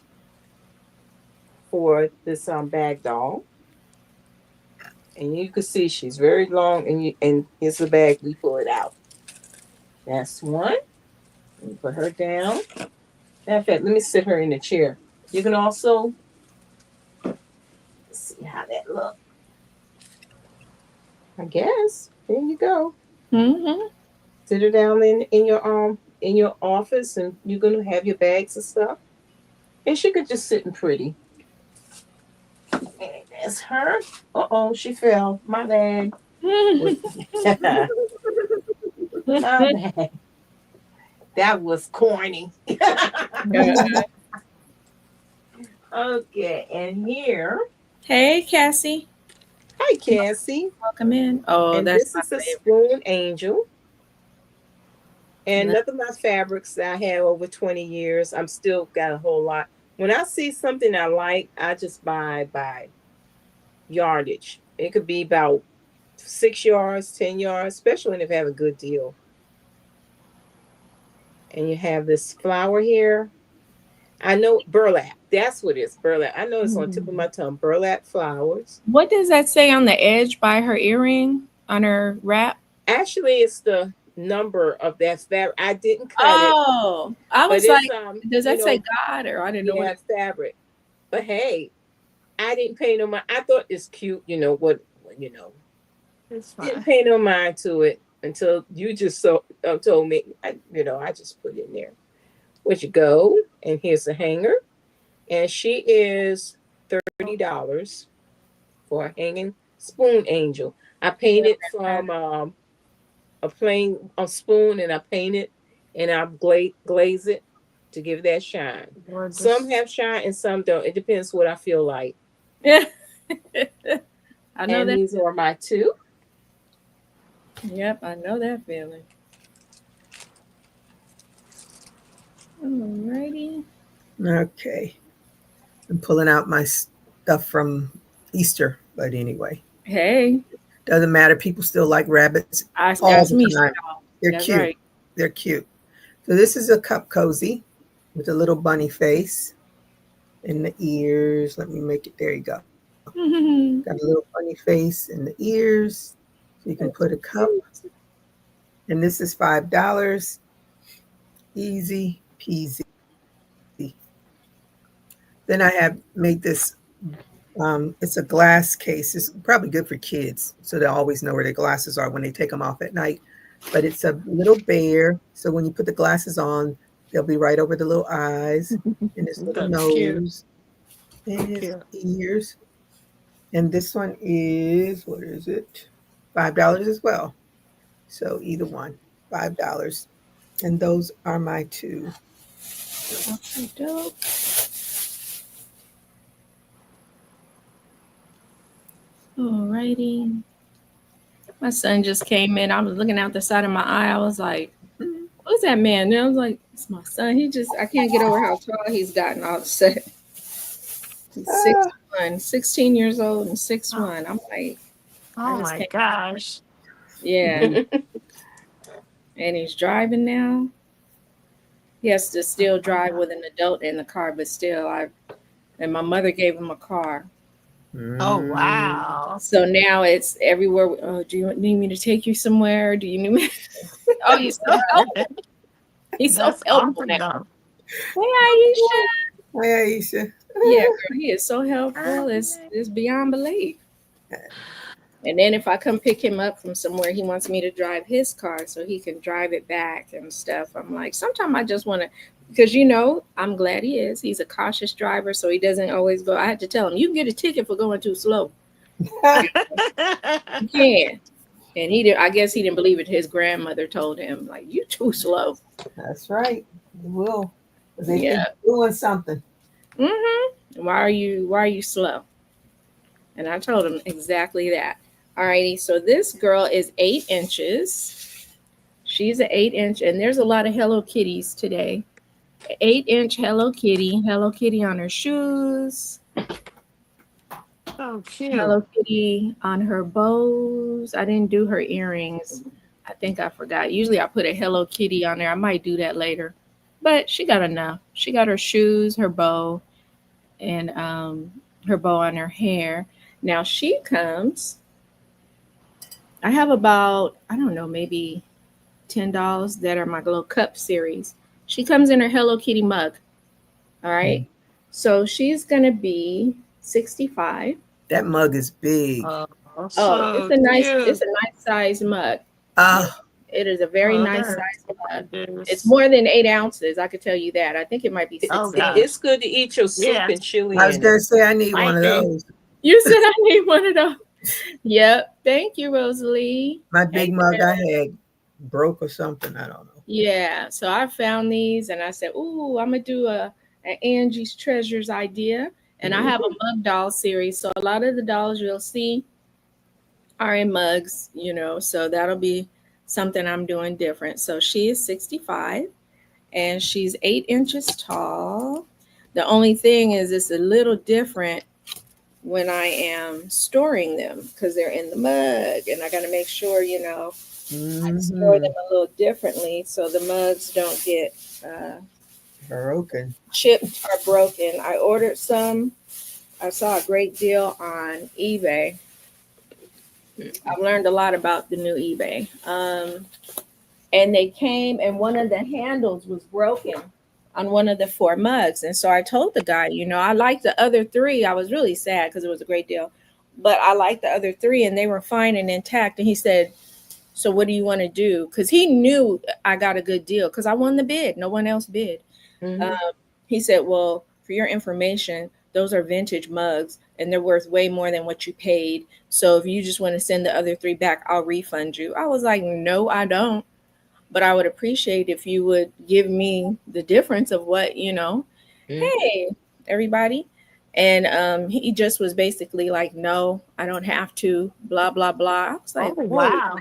for this bag doll. And you can see she's very long, and here's the bag. We pull it out. That's one. Let me put her down. In fact, let me sit her in the chair. You can also see how that looks. I guess. There you go. Sit her down in your office, and you're gonna have your bags and stuff. And she could just sit in pretty. And that's her. She fell. My bad. My bad. That was corny. Uh, Okay, and here, hey, Cassie, hi Cassie, welcome in. Oh, and that's this my is a favorite. spoon angel. And Look, nothing of my fabrics that I have over 20 years. I'm still got a whole lot. When I see something I like, I just buy by yardage. It could be about 6 yards, 10 yards, especially if I have a good deal. And you have this flower here. I know burlap. That's what it is. Burlap. I know it's on the tip of my tongue. Burlap flowers. what does that say on the edge by her earring on her wrap? Actually, it's the number of that fabric. I didn't cut it, Oh, I but was it's like, does you that say know, God or I didn't know what yeah, it. fabric. But hey, I didn't pay no mind. I thought it's cute, you know. It's Didn't fine. pay no mind to it until you just told me. I just put it in there. Which you go, and here's a hanger, and she is $30 for a hanging spoon angel. I painted from a spoon, and I paint it, and I glaze it to give that shine. Some Gorgeous. have shine and some don't. It depends what I feel like. Yeah. I know And that. these are my two. Yep, I know that feeling. Alrighty. Okay. I'm pulling out my stuff from Easter, but anyway, Hey, doesn't matter. People still like rabbits all ask the me, time. y'all. They're That's cute. right. They're cute. So this is a cup cozy with a little bunny face and the ears. Let me make it. There you go. Got a little funny face and the ears. So you can That's put a cup. cute. And this is $5. Easy peasy. Then I have made this. It's a glass case. It's probably good for kids, so they always know where their glasses are when they take them off at night. But it's a little bear, so when you put the glasses on, they'll be right over the little eyes and his little That's cute. nose and his Cute. ears. And this one is, what is it? $5 as well. So either one, $5. And those are my two. Okay, dope. Alrighty. My son just came in. I was looking out the side of my eye. I was like, who's that man? And I was like, it's my son. I can't get over how tall he's gotten all of a sudden. He's Ah, 6'1", 16 years old and Oh, 6'1". I'm like, I oh just my can't. gosh. Yeah. And he's driving now. He has to still drive with an adult in the car, but still, and my mother gave him a car. Oh mm, wow. So now it's everywhere. Oh, do you need me to take you somewhere? Do you need me? Oh, he's so helpful. He's so That's helpful awesome now. though. Hey, Aisha. Hi, Aisha. Yeah, girl, he is so helpful. It's beyond belief. And then if I come pick him up from somewhere, he wants me to drive his car so he can drive it back and stuff. I'm like, sometimes I just want to, because I'm glad he is. He's a cautious driver, so he doesn't always go. I had to tell him, you can get a ticket for going too slow. You can. And he did. I guess he didn't believe it. His grandmother told him, like, you too slow. That's right. You will. 'Cause they think Yeah. you're doing something. Why are you slow? And I told him exactly that. Alrighty, so this girl is 8 inches. She's an 8 inch, and there's a lot of Hello Kitties today. 8 inch Hello Kitty on her shoes, So cute. Hello Kitty on her bows. I didn't do her earrings. I think I forgot. Usually I put a Hello Kitty on there. I might do that later. But she got enough. She got her shoes, her bow, and her bow on her hair. Now she comes. I have about, I don't know, maybe $10 that are my little cup series. She comes in her Hello Kitty mug. All right. So she's gonna be 65. That mug is big. Oh, Oh, so it's cute. a nice size mug. Ah, It is a very Oh, nice that's size mug. It's gorgeous. more than 8 ounces. I could tell you that. I think it might be Oh 16. gosh. It's good to eat your soup Yeah. and chili I was in going it. to say I need one Might of be. those. You said I need one of those. Yep. Thank you, Rosalie. My big mug Amen. I had broke or something. I don't know. Yeah, so I found these and I said, "Ooh, I'm gonna do an Angie's Treasures idea." And I have a mug doll series, so a lot of the dolls you'll see are in mugs, so that'll be something I'm doing different. So she is 65 and she's 8 inches tall. The only thing is, it's a little different when I am storing them because they're in the mug, and I got to make sure, I store them a little differently so the mugs don't get Broken. chipped or broken. I ordered some. I saw a great deal on eBay. I've learned a lot about the new eBay. And they came, and one of the handles was broken on one of the 4 mugs. And so I told the guy, I liked the other 3. I was really sad because it was a great deal, but I liked the other 3 and they were fine and intact. And he said, "So what do you want to do?" Because he knew I got a good deal because I won the bid. No one else bid. He said, "Well, for your information, those are vintage mugs and they're worth way more than what you paid. So if you just want to send the other 3 back, I'll refund you." I was like, "No, I don't. But I would appreciate if you would give me the difference of what, hey, everybody." And he just was basically like, "No, I don't have to, blah, blah, blah." I was Oh, like, "Whoa, wow.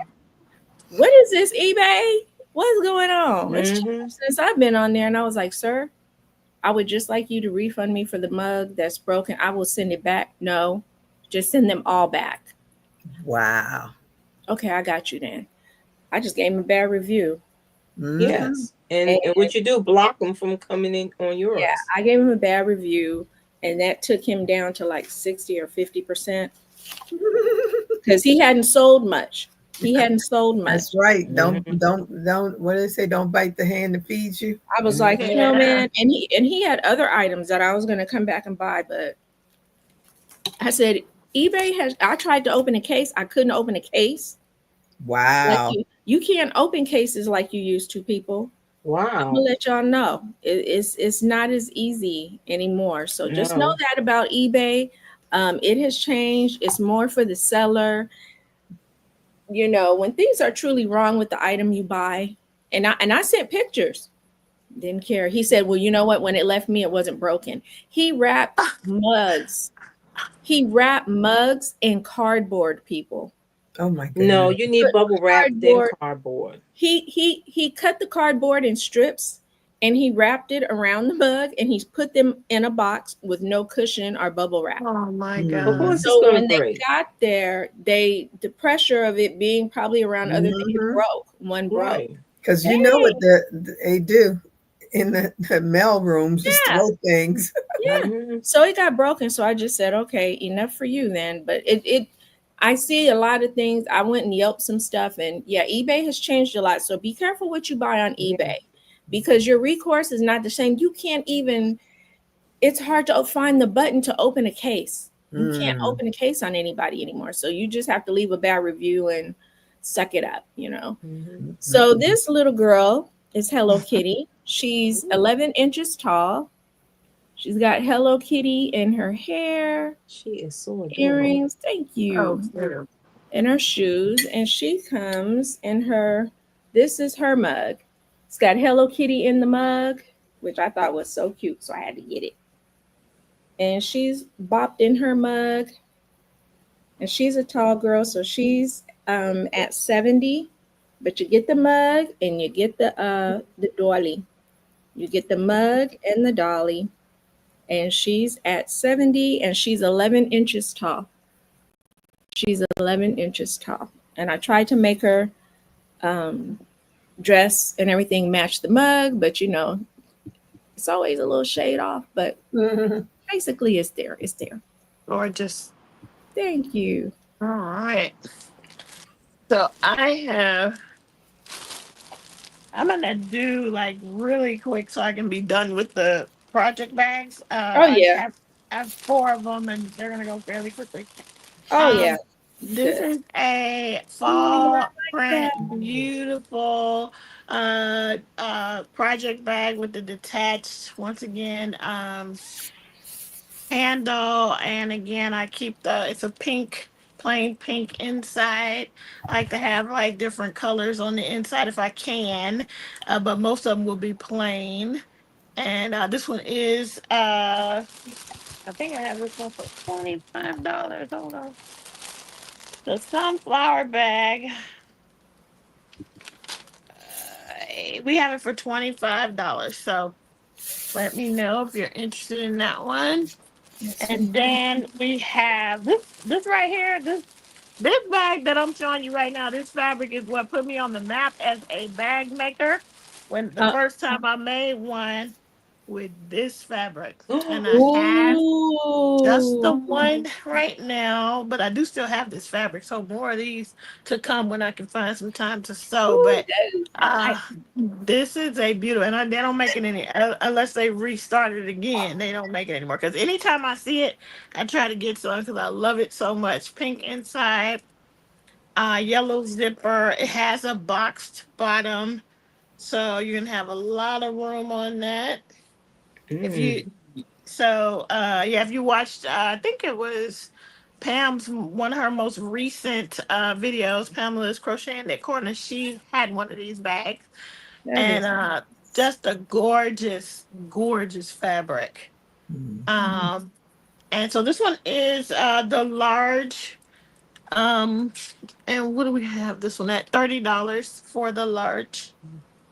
what is this eBay? What's going on?" It's changed since I've been on there. And I was like, "Sir, I would just like you to refund me for the mug that's broken. I will send it back." "No, just send them all back." Wow. "Okay, I got you then." I just gave him a bad review. Yes. And And what you do, block them from coming in on yours. yeah, I gave him a bad review, and that took him down to like 60 or 50% because he hadn't sold much. That's right. Don't what do they say? Don't bite the hand that feeds you. I was like, Yeah. man, and he had other items that I was gonna come back and buy, but I said, I tried to open a case, I couldn't open a case. Wow. Like you can't open cases like you used to, people. I'm Wow. gonna let y'all know it's not as easy anymore. So just know No. that about eBay. It has changed. It's more for the seller. When things are truly wrong with the item you buy, and I sent pictures. Didn't care. He said, "Well, you know what? When it left me, it wasn't broken." He wrapped mugs. He wrapped mugs in cardboard, people. Oh my No, goodness. you need bubble wrap, then cardboard. He cut the cardboard in strips and he wrapped it around the mug and he's put them in a box with no cushion or bubble wrap. Oh, my Mm. Of God. course, it's So gonna when they break. got there, the pressure of it being probably around other things broke. One broke. Right. Because you know what they do in the mail rooms, just Yeah. throw things. Yeah. So it got broken. So I just said, "Okay, enough for you then." But I see a lot of things. I went and Yelped some stuff, and yeah, eBay has changed a lot. So be careful what you buy on eBay because your recourse is not the same. You can't even. It's hard to find the button to open a case. You can't open a case on anybody anymore. So you just have to leave a bad review and suck it up. So this little girl is Hello Kitty. She's 11 inches tall. She's got Hello Kitty in her hair, She is so adorable. earrings, thank Oh, you, dear. and her shoes. And she comes in this is her mug. It's got Hello Kitty in the mug, which I thought was so cute, so I had to get it. And she's bopped in her mug. And she's a tall girl, so she's at 70. But you get the mug and you get the dolly. You get the mug and the dolly. And she's at 70 and she's 11 inches tall. She's 11 inches tall. And I tried to make her dress and everything match the mug, but it's always a little shade off. But basically, it's there. It's there. Gorgeous. Thank you. All right. So I'm going to do like really quick so I can be done with the project bags. Oh, yeah. I have 4 of them and they're going to go fairly quickly. Oh, yeah. This Good. is a I fall like print, that. beautiful project bag with the detached, once again, handle. And again, I keep it's a pink plain pink inside. I like to have like different colors on the inside if I can, but most of them will be plain. And this one is I think I have this one for $25. Hold on. The sunflower bag. We have it for $25. So let me know if you're interested in that one. And then we have this right here. This bag that I'm showing you right now. This fabric is what put me on the map as a bag maker. When the first time I made one with this fabric, and I have just the Ooh. one right now, but I do still have this fabric, so more of these to come when I can find some time to sew. Ooh, But that is nice. this is a beautiful, and they don't make it any unless they restart it again. They don't make it anymore because anytime I see it, I try to get some because I love it so much. Pink inside, yellow zipper. It has a boxed bottom, so you can have a lot of room on that. If you so yeah, if you watched, I think it was Pam's one of her most recent videos. Pamela's Crochet in that corner. She had one of these bags, That and is just a gorgeous, gorgeous fabric. Mhm. And so this one is the large. Um, and what do we have this one at? $30 for the large.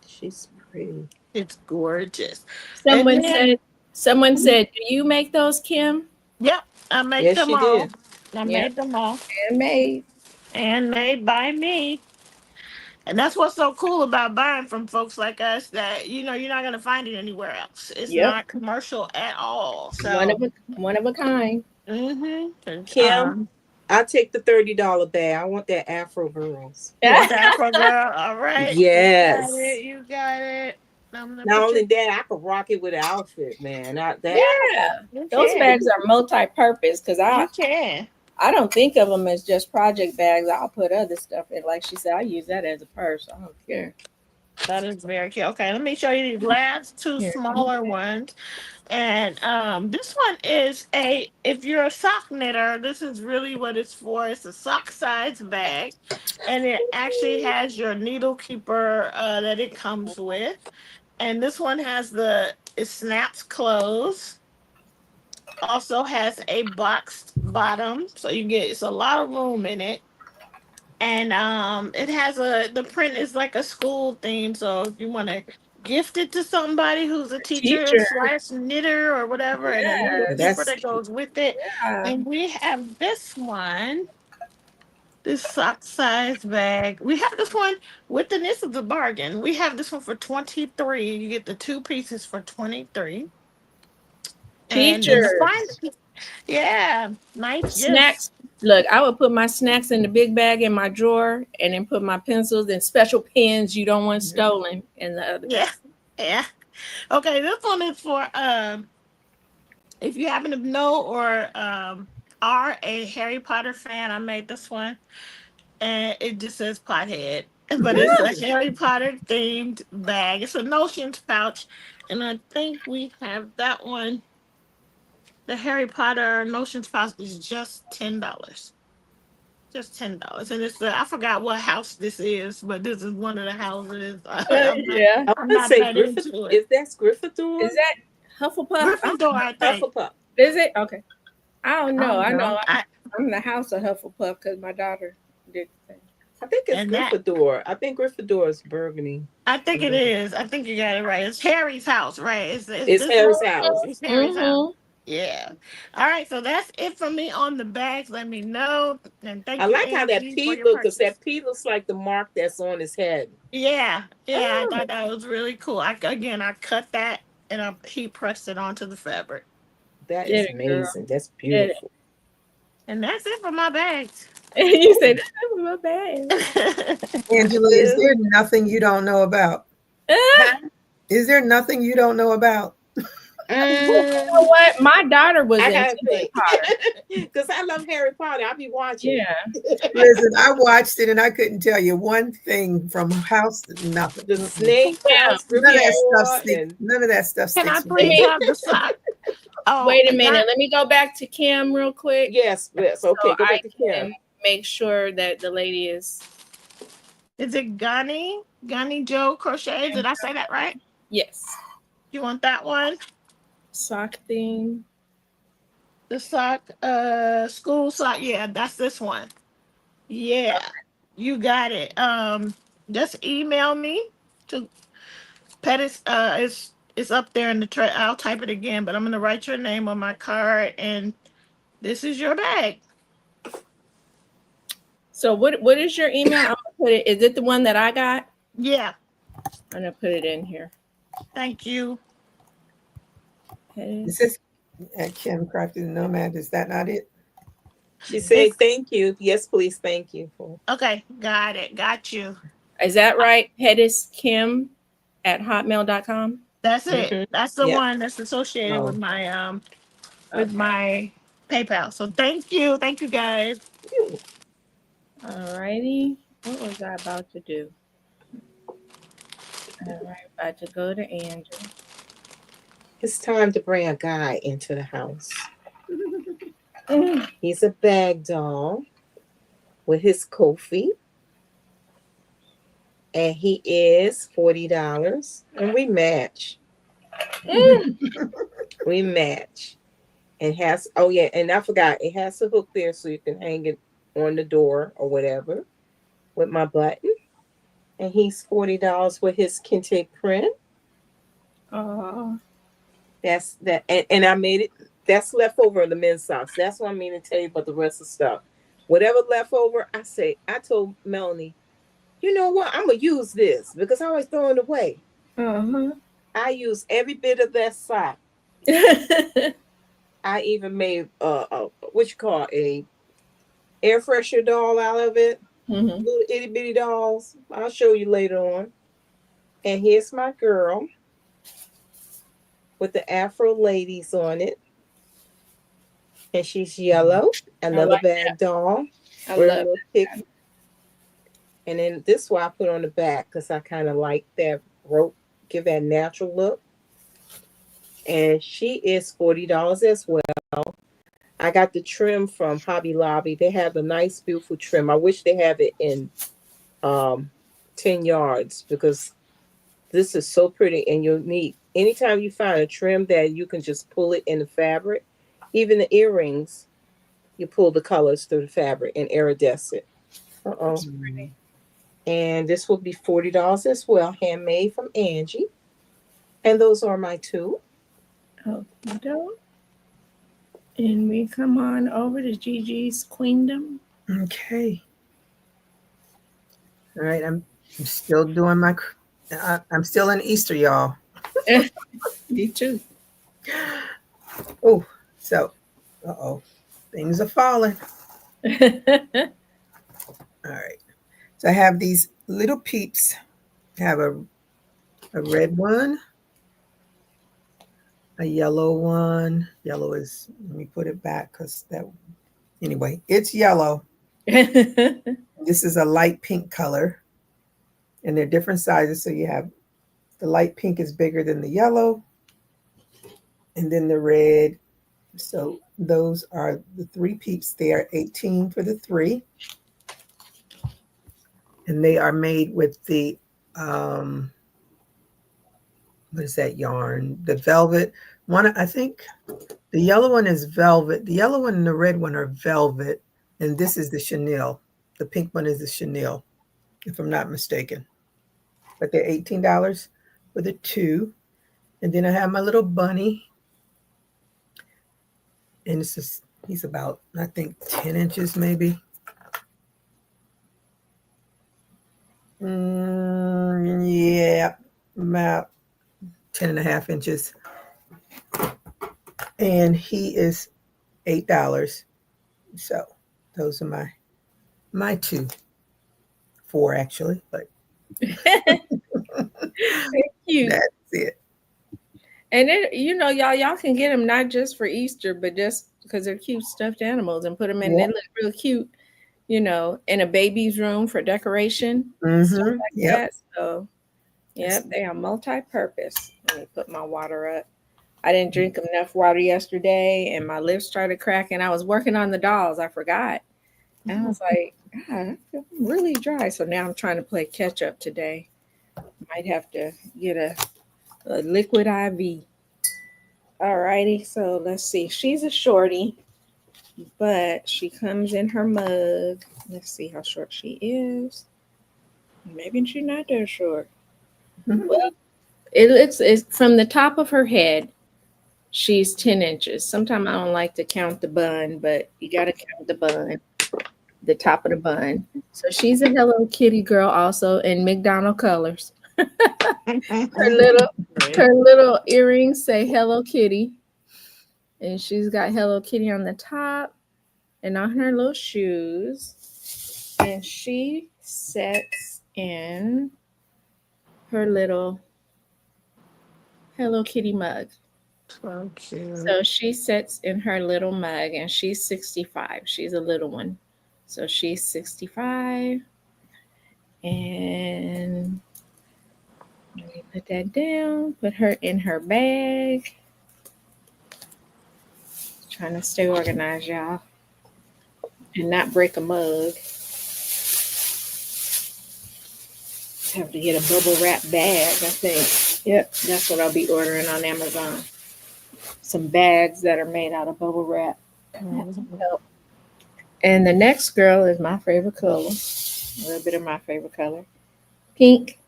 She's pretty. It's gorgeous. And someone then, said someone said, do you make those, Kim? yep, I make Yes, them she all. did. I Yeah, made them all. handmade. And made by me. And that's what's so cool about buying from folks like us that you're not gonna find it anywhere else. It's Yep. not commercial at all. One So of a kind. Kim, I'll take the $30 bag. I want that Afro girls. You want that for girl? All right. You got Yes. it. You got it. I'm gonna Not put only you. that, I could rock it with an outfit, man. Yeah. You Those can. bags are multi-purpose because You can. I don't think of them as just project bags. I'll put other stuff in. Like she said, I use that as a purse. I don't care. That is very cute. Okay, let me show you these last two Here. smaller ones. And this one is if you're a sock knitter, this is really what it's for. It's a sock size bag. And it actually has your needle keeper that it comes with. And this one has it snaps closed. Also has a boxed bottom. So it's a lot of room in it. And it has the print is like a school theme. So if you want to gift it to somebody who's a teacher Teacher. slash knitter or whatever, and a needle Yes. keeper That's that goes with it. Yeah. And we have this one, this sock size bag. We have this one with this is a bargain. We have this one for 23. You get the two pieces for 23. And Teachers. it's fine. Yeah, nice gifts. Snacks. Look, I would put my snacks in the big bag in my drawer and then put my pencils and special pens you don't want stolen in the other Yeah, bag. yeah. Okay, this one is for if you happen to know or are a Harry Potter fan. I made this one, and it just says pothead, but it's a Harry Potter themed bag. It's a notions pouch, and I think we have that one. The Harry Potter notions pouch is just $10. Just $10, and it's I forgot what house this is, but this is one of the houses. Yeah. I I'm would not say that into it. Is that Gryffindor? Is that Hufflepuff? Gryffindor, I think. Hufflepuff. Is it? Okay. I don't know. I I don't know know. I'm in the house of Hufflepuff because my daughter did the thing. I think it's And that- Gryffindor. I think Gryffindor is burgundy. I think it is. I think you got it right. It's Harry's house, right? It's It's this Harry's one? house. It's Harry's house. Mhm. Yeah. All right. So that's it for me on the bags. Let me know. And thank I you. like how that Angie, P for your looks, because purchase. that P looks like the mark that's on his head. Yeah. Yeah. I Oh. thought that was really cool. I cut that and I heat pressed it onto the fabric. That Get is it, girl. amazing. That's Get it. beautiful. And that's it for my bags. You said that was my bag. Angela, is there nothing you don't know about? Is there nothing you don't know about? You know what? My daughter was I in gotta Harry Potter. because I love Harry Potter. I'll be watching. Yeah. Listen, I watched it and I couldn't tell you one thing from house to nothing. The snake house, None of that stuff Gryffindor, sticks. and None of that stuff Can I sticks. with me. please have the sock? Oh, Wait a minute. Let me go back to Kim real quick. yes. Okay, So go I back to Kim. can make sure that the lady is. Is it Gani Joe Crochet? Did I say that right? Yes. You want that one? Sock thing. The sock, school sock. Yeah, that's this one. Yeah, you got it. Just email me to Pettis. It's up there in the tray. I'll type it again, but I'm gonna write your name on my card, and this is your bag. So what is your email? I'm gonna put it. Is it the one that I got? Yeah, I'm gonna put it in here. thank you. This is Kim Crafty Nomad. Is that not it? She said, "Thank you. Yes, please. Thank you." Okay, got it. Got you. Is that right? Pettis Kim at hotmail.com. That's it. Mhm. That's the Yeah. one that's associated Oh. with my PayPal. So thank you. Thank you guys. All righty. What was I about to do? All right, about to go to Angie. It's time to bring a guy into the house. Mm. He's a bag doll with his Kofi. And he is $40. And we match. We match. And has, oh yeah, and I forgot, it has a hook there so you can hang it on the door or whatever with my button. And he's $40 with his kente print. Oh. That's that, and I made it. That's leftover of the men's socks. That's what I mean to tell you about the rest of the stuff. Whatever leftover, I told Melanie, you know what? I'm gonna use this because I always throw it away. Uh-huh. I use every bit of that sock. I even made what you call a air freshener doll out of it. Mm-hmm. Little itty bitty dolls. I'll show you later on. And here's my girl with the Afro ladies on it. And she's yellow. Another like bag doll. I We're a love little thick. And then this one I put on the back because I kind of like that rope, give that natural look. And she is $40 as well. I got the trim from Hobby Lobby. They have a nice, beautiful trim. I wish they have it in 10 yards because this is so pretty and unique. Anytime you find a trim that you can just pull it in the fabric, even the earrings, you pull the colors through the fabric and iridescent. That's pretty. And this will be $40 as well, handmade from Angie. And those are my two. Oh, and we come on over to Gigi's Queendom. Okay. All right. I'm still doing my. I'm still in Easter, y'all. Me too. Oh, so, things are falling. All right. So I have these little peeps. I have a red one, a yellow one. Yellow is, let me put it back because that, anyway, it's yellow. This is a light pink color. And they're different sizes. So you have the light pink is bigger than the yellow. And then the red. So those are the three peeps. They are 18 for the three. And they are made with the, what is that yarn? The velvet one. I think the yellow one is velvet. The yellow one and the red one are velvet. And this is the chenille. The pink one is the chenille, if I'm not mistaken. But they're $18 for the two. And then I have my little bunny. And it's just, he's about, I think, 10 inches maybe. Yeah, about 10 and a half inches. And he is $8. So those are my two. Four actually, but Cute. that's it. And then, y'all can get them not just for Easter, but just because they're cute stuffed animals and put them in. Yeah. They look real cute, in a baby's room for decoration. Mm-hmm. Stuff like Yep. that. So, yep, they are multi-purpose. Let me put my water up. I didn't drink enough water yesterday, and my lips started cracking. I was working on the dolls. I forgot. And I was like, God, I feel really dry. So now I'm trying to play catch up today. Might have to get a liquid IV. Alrighty, so let's see. She's a shorty, but she comes in her mug. Let's see how short she is. Maybe she's not that short. Well, it's from the top of her head. She's 10 inches. Sometimes I don't like to count the bun, but you got to count the bun, the top of the bun. So she's a Hello Kitty girl also in McDonald colors. Her little her little earrings say Hello Kitty. And she's got Hello Kitty on the top and on her little shoes. And she sits in her little Hello Kitty mug. So cute. So she sits in her little mug and she's 65. She's a little one. So she's 65. And let me put that down, put her in her bag. Trying to stay organized, y'all, and not break a mug. Have to get a bubble wrap bag, I think. Yep, that's what I'll be ordering on Amazon. Some bags that are made out of bubble wrap. And the next girl is my favorite color. A little bit of my favorite color. Pink.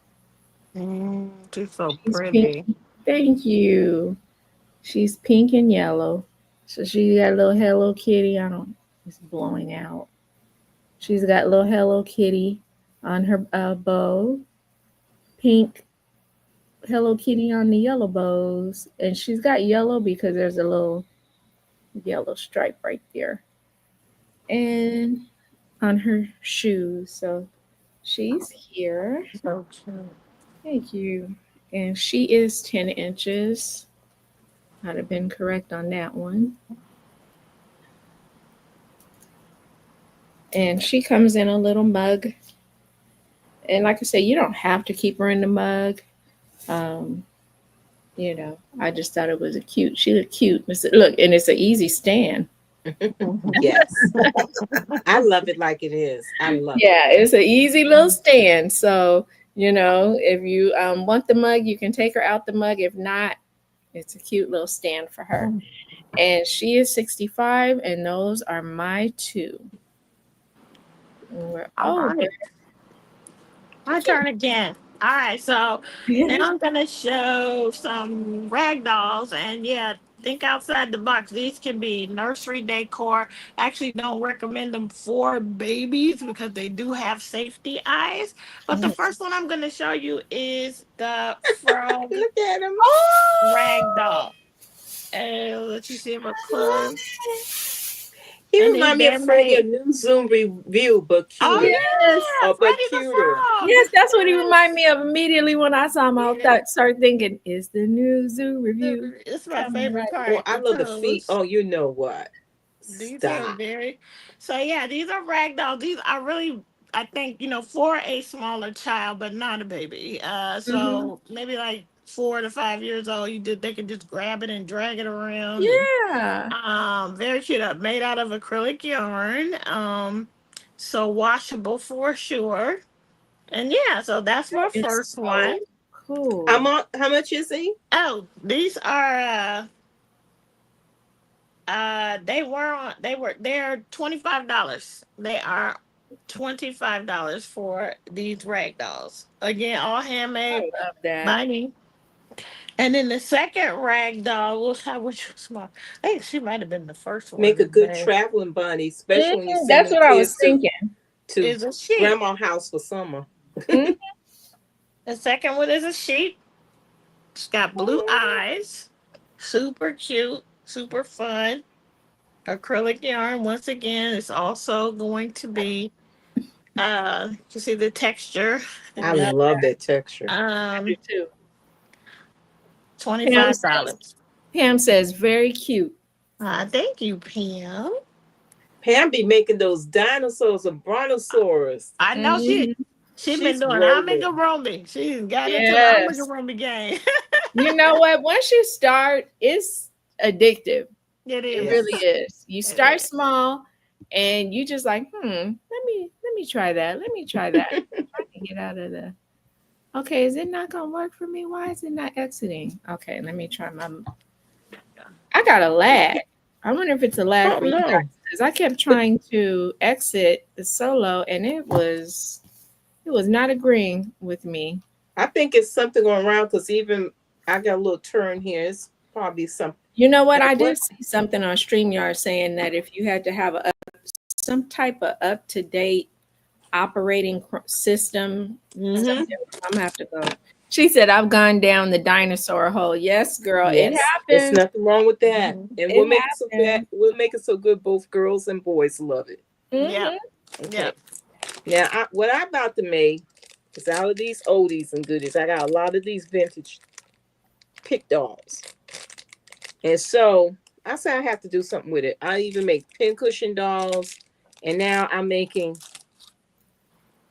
She's so She's pretty. pink. Thank you. She's pink and yellow. So she got a little Hello Kitty. It's blowing out. She's got a little Hello Kitty on her bow. Pink Hello Kitty on the yellow bows. And she's got yellow because there's a little yellow stripe right there. And on her shoes. So she's here. So cute. Thank you. And she is 10 inches. I'd have been correct on that one. And she comes in a little mug. And like I said, you don't have to keep her in the mug. I just thought it was cute. She looked cute. Look, and it's an easy stand. Yes. I love it like it is. I love it. Yeah, it's an easy little stand. So, if you want the mug, you can take her out the mug. If not, it's a cute little stand for her. And she is 65, and those are my two. All right. My turn again. All right, so now I'm gonna show some rag dolls, and yeah, think outside the box. These can be nursery decor. Actually, don't recommend them for babies because they do have safety eyes. But the first one I'm gonna show you is the frog Look at him. rag doll. And let you see him up close. He And reminds me then of Freddie, they- a new Zoom review, but cuter. Oh yes, but Freddie the cuter. Frog. Yes, that's what he reminded me of immediately when I saw him. I started thinking, is the new zoo review? It's my Coming favorite right. part. Oh, I love the feet. Oh, you know what? These are Stop. very so yeah, these are rag dolls. These are really I think, for a smaller child, but not a baby. So maybe like 4 to 5 years old, they can just grab it and drag it around. Yeah. And, very cute. Made out of acrylic yarn. So washable for sure. And yeah, so that's my It's first so one. cool. How much is he? Oh, these are they're $25. They are $25 for these rag dolls. Again, all I handmade love that. by me. And then the second rag doll which was my I think she might have been the first one. Make a good made, traveling bunny, especially when you send That's them what I was kids thinking. to is a sheep. grandma's house for summer. The second one is a sheep. It's got blue eyes. Super cute, super fun. Acrylic yarn once again is also going to be you see the texture. I love that texture. Me too. $25. Pam says, very cute. Thank you, Pam. Pam be making those dinosaurs and brontosaurus. I know she's She's been doing rolling. amigurumi. She's got into the Yes. amigurumi game. You know what? Once you start, it's addictive. It It is. really is. You start is. small and you just like, let me try that. Let me try that. I can get out of the. Okay, is it not gonna work for me? Why is it not exiting? Okay, let me try my. I got a lag. I wonder if it's a lag Oh for you no. guys because I kept trying to exit the solo and it was not agreeing with me. I think it's something going around because even I got a little turn here. It's probably something. You know what? I What? did see something on StreamYard saying that if you had to have some type of up to date operating system, Mm-hmm. I'm gonna have to go. She said, "I've gone down the dinosaur hole." Yes, girl, it Yes, there's happens. nothing wrong with that. Mhm. And It we'll make it so bad. happens. We'll make it so good both girls and boys love it. Yeah. Mm-hmm. Okay. Yeah. Now, what I'm about to make is out of these oldies and goodies. I got a lot of these vintage pick dolls, and so I said I have to do something with it. I even make pincushion dolls, and now I'm making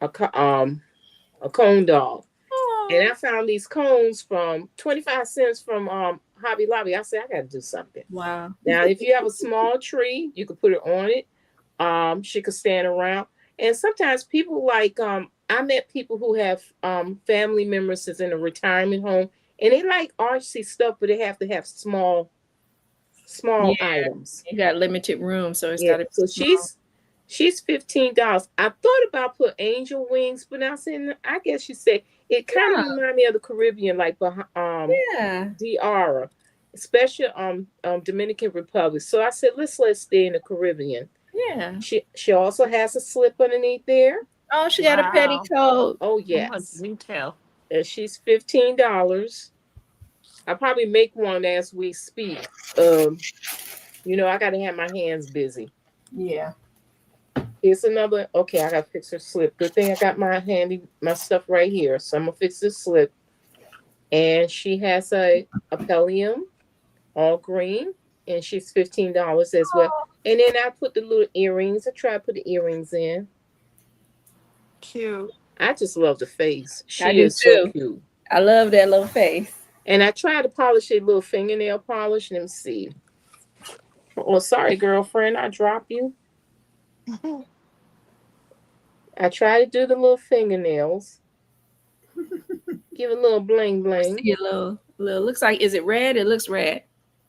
a cone doll. And I found these cones from 25 cents from Hobby Lobby. I said I got to do something. Wow. Now, if you have a small tree, you could put it on it. She could stand around. And sometimes people like I met people who have family members that's in a retirement home and they like artsy stuff, but they have to have small Yeah, items. you got limited room, so it's Yeah. got to be So small. she's $15. I thought about put angel wings, but I said I guess you say it kind of Yeah, reminds me of the Caribbean, like yeah, DR, especially Dominican Republic. So I said, let's stay in the Caribbean. yeah. She also has a slip underneath there. Oh, she got a Wow. petticoat. Oh So much yes, detail. and she's $15. I'll probably make one as we speak. Um, I got to have my hands busy. Yeah. Here's another. Okay, I got to fix her slip. Good thing I got my stuff right here. So I'm gonna fix this slip. And she has a Pelium, all green, and she's $15 as well. And then I put the little earrings. I try to put the earrings in. Cute. I just love the face. I She do is so too. cute. I love that little face. And I try to polish a little fingernail polish. Let me see. Oh, sorry, girlfriend. I dropped you. I try to do the little fingernails. Give it a little bling bling. See a little. Looks like, is it red? It looks red.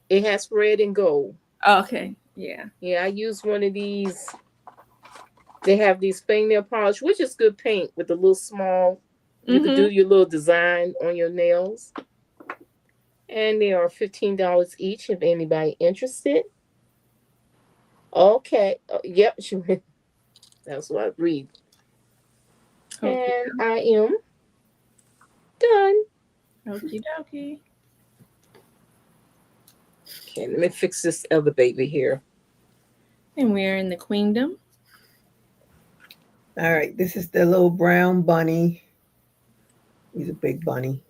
It has red and gold. Oh, okay. Yeah. Yeah, I use one of these. They have these fingernail polish, which is good paint with a little small. You could do your little design on your nails. And they are $15 each if anybody interested. Okay. Yep. That's what I read. Okay. And I am done. Okie dokie. Okay, let me fix this other baby here. And we're in the queendom. All right, this is the little brown bunny. He's a big bunny.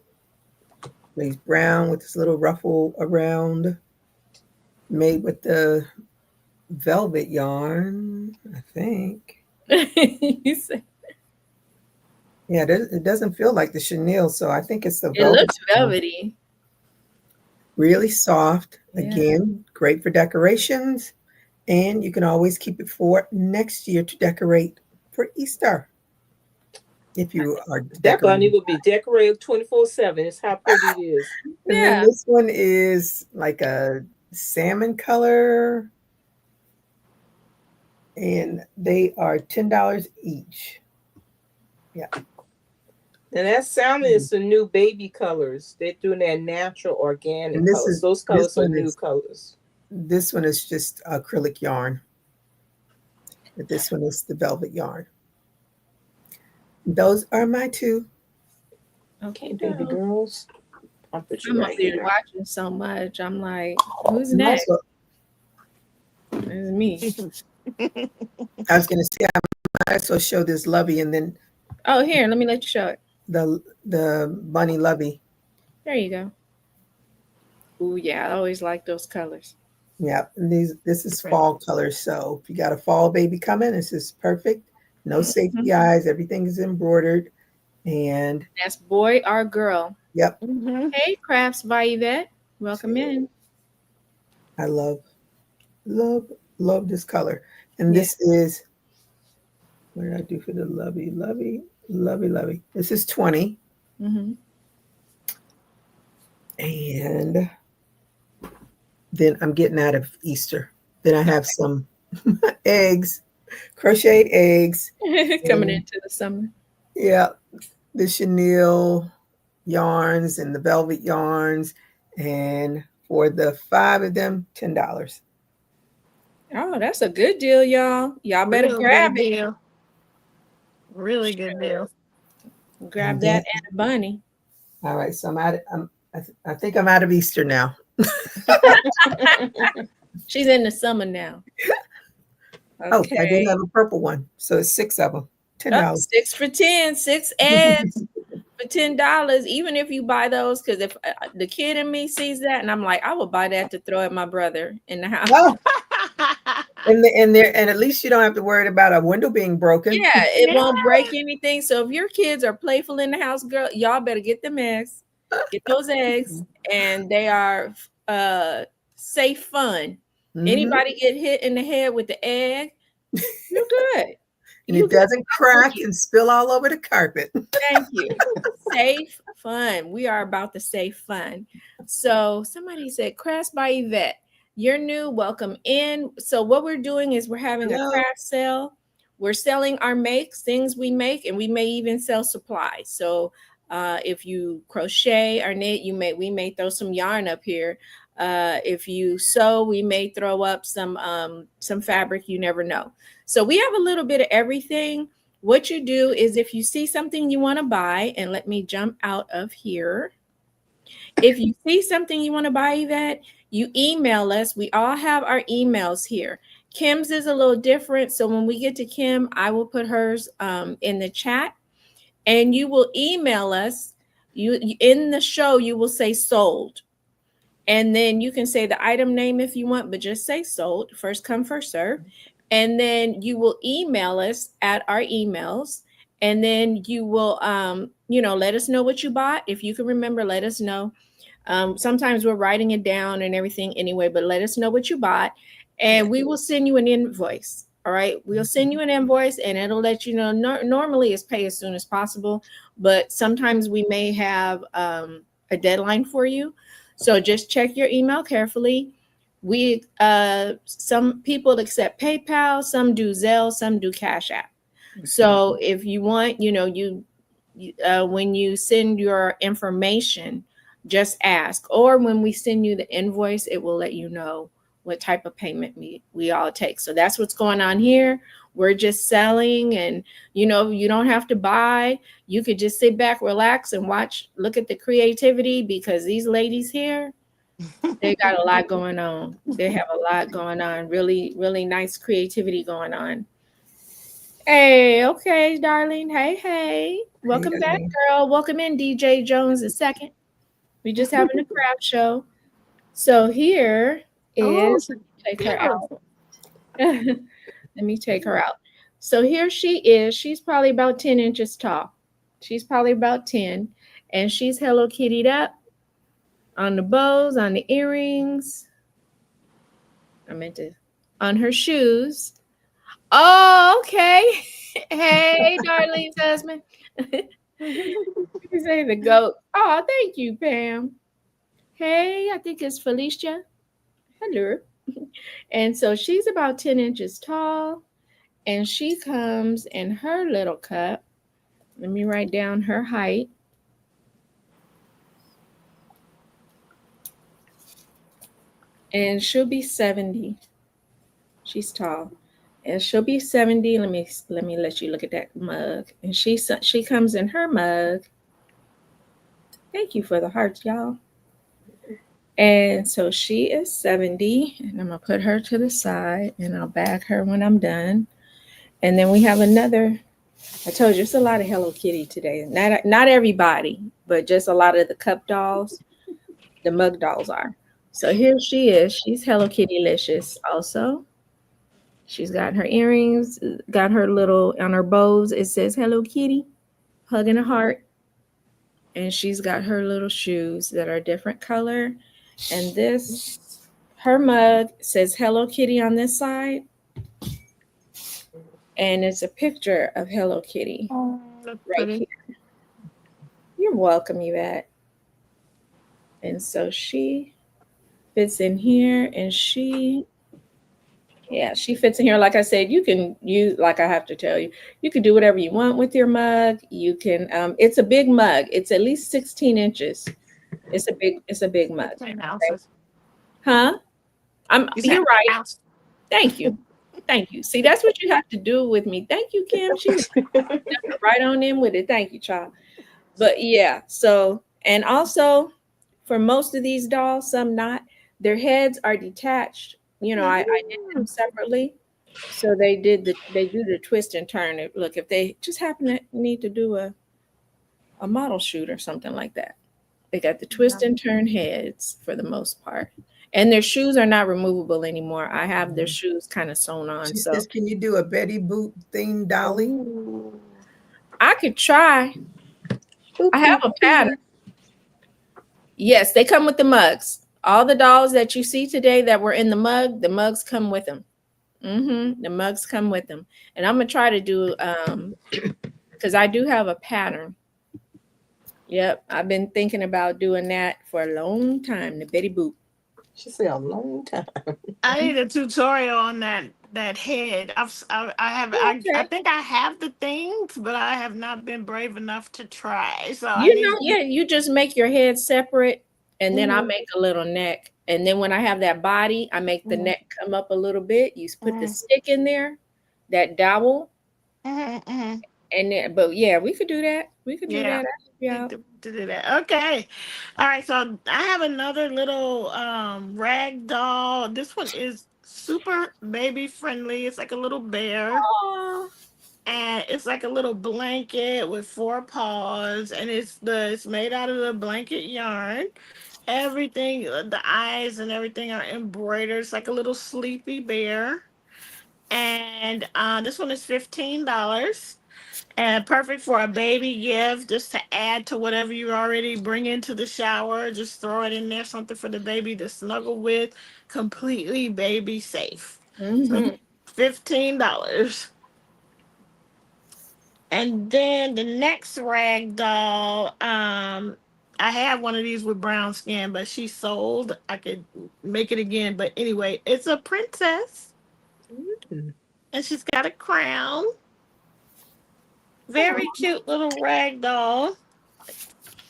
He's brown with this little ruffle around, made with the velvet yarn, I think. You say Yeah, it doesn't feel like the chenille, so I think it's the it velvet. looks velvety. Really soft. Yeah. Again, great for decorations. And you can always keep it for next year to decorate for Easter. If you are That bunny decorating. will be decorated 24/7. It's how pretty it is. And Yeah. then this one is like a salmon color. And they are $10 each. Yeah. And that salmon is the new baby colors. They're doing their natural organic And this colors. is- Those colors this are one new is- colors. This one is just acrylic yarn. But this one is the velvet yarn. Those are my two. Okay, Baby doke. girls. I'll put you I'm up right there here. watching so much. I'm like, who's And next? also, It's me. I was going to say, I might also show this Lovey and then Oh, here, let me let you show it. the bunny Lovey. There you go. Ooh, yeah, I always like those colors. Yeah, and this is fall colors. So if you got a fall baby coming, this is perfect. No safety eyes. Everything is embroidered. And That's boy or girl. yep, Mhm. Hey, Crafts by Yvette. Welcome in. I love this color. And Yeah. this is, what did I do for the lovey? This is 20. Mm-hmm. And then I'm getting out of Easter. Then I have some eggs, crocheted eggs. Coming And into the summer. yeah, the chenille yarns and the velvet yarns. And for the 5 of them, $10. Oh, that's a good deal, y'all. Y'all better Real grab good it. deal. Really good deal. Grab And then, that and a bunny. all right, so I think I'm out of Easter now. She's in the summer now. Oh, I do Okay. have a purple one. So it's 6 of them, Up $10. 6 for 10, 6 eggs for $10. Even if you buy those, because if the kid in me sees that, and I'm like, I would buy that to throw at my brother in the house. Oh, and at least you don't have to worry about a window being broken. Yeah, it Yeah. won't break anything. So if your kids are playful in the house, girl, y'all better get them eggs, get those eggs, and they are safe fun. Mhm. Anybody get hit in the head with the egg, you're good. And You it good. doesn't crack and spill all over the carpet. Thank you. Safe fun. We are about the safe fun. So somebody said, Crafts by Yvette, you're new. Welcome in. So what we're doing is we're having a Hello. craft sale. We're selling our makes, things we make, and we may even sell supplies. So if you crochet or knit, we may throw some yarn up here. If you sew, we may throw up some fabric. You never know. So we have a little bit of everything. What you do is if you see something you want to buy, and let me jump out of here. If you see something you want to buy, Yvette, you email us. We all have our emails here. Kim's is a little different. So when we get to Kim, I will put hers in the chat, and you will email us. You in the show, you will say sold. And then you can say the item name if you want, but just say sold. First come, first serve. And then you will email us at our emails. And then you will, let us know what you bought. If you can remember, let us know. Sometimes we're writing it down and everything anyway, but let us know what you bought. And we will send you an invoice. All right. We'll send you an invoice and it'll let you know. Normally it's pay as soon as possible, but sometimes we may have a deadline for you. So just check your email carefully. We some people accept PayPal, some do Zelle, some do Cash App. So if you want, when you send your information, just ask. Or when we send you the invoice, it will let you know what type of payment we all take. So that's what's going on here. We're just selling, and you don't have to buy. You could just sit back, relax, and look at the creativity, because these ladies here, they got a lot going on. They have a lot going on. Really, really nice creativity going on. Hey, okay, darling. Hey. Welcome back, girl. Welcome in, DJ Jones II. We just having a craft show. So here Oh, is, take her out. Let me take her out. So here she is. She's probably about 10 inches tall. She's probably about 10. And she's Hello Kitty'd up on the bows, on the earrings. On her shoes. Oh, okay. Hey, Darlene's husband. You say the goat. Oh, thank you, Pam. Hey, I think it's Felicia. Hello. And so she's about 10 inches tall, and she comes in her little cup. Let me write down her height. And she'll be 70. She's tall. And she'll be 70. Let me let you look at that mug. And she comes in her mug. Thank you for the hearts, y'all. And so she is 70, and I'm gonna put her to the side, and I'll bag her when I'm done. And then we have another. I told you it's a lot of Hello Kitty today. Not everybody, but just a lot of the cup dolls, the mug dolls are. So here she is. She's Hello Kitty-licious also. She's got her earrings, got her little, on her bows, it says Hello Kitty, hugging a heart. And she's got her little shoes that are different color. And her mug says Hello Kitty on this side. And it's a picture of Hello Kitty Oh, that's right pretty. here. You're welcome, Yvette. And so she fits in here, and she fits in here. Like I said, like I have to tell you, you can do whatever you want with your mug. You can, it's a big mug. It's at least 16 inches. It's a big mug. 15 Okay. ounces. Huh? You said You're right. ounce. Thank you. Thank you. See, that's what you have to do with me. Thank you, Kim. She jumped right on in with it. Thank you, child. But yeah, so, and also for most of these dolls, some not, their heads are detached. I did them separately. So they do the twist and turn. Look, if they just happen to need to do a model shoot or something like that, they got the twist and turn heads for the most part. And their shoes are not removable anymore. I have their shoes kind of sewn on. She So says, can you do a Betty Boop theme dolly? Ooh. I could try. Boop, I have boop, a pattern. Yes, they come with the mugs. All the dolls that you see today that were in the mugs come with them. The mugs come with them. And I'm gonna try to do because I do have a pattern. Yep, I've been thinking about doing that for a long time. The Betty Boop. She said a long time. I need a tutorial on that head. I Okay. think I have the things, but I have not been brave enough to try. So I You need. know, yeah, you just make your head separate, and then I Mhm, make a little neck. And then when I have that body, I make the mhm, neck come up a little bit. You put the mhm, stick in there, that dowel, mhm. and then, but yeah, we could do that. We could do Yeah, that. Yeah. need to do that. Okay, all right. So I have another little rag doll. This one is super baby friendly. It's like a little bear. Oh, And it's like a little blanket with four paws, and it's made out of the blanket yarn. Everything, the eyes and everything are embroidered. It's like a little sleepy bear. And this one is $15, and perfect for a baby gift, just to add to whatever you already bring into the shower. Just throw it in there, something for the baby to snuggle with. Completely baby safe. So mm-hmm. $15. And then the next rag doll, I had one of these with brown skin, but she sold. I could make it again, but anyway, it's a princess, Mm. and she's got a crown. Very cute little rag doll.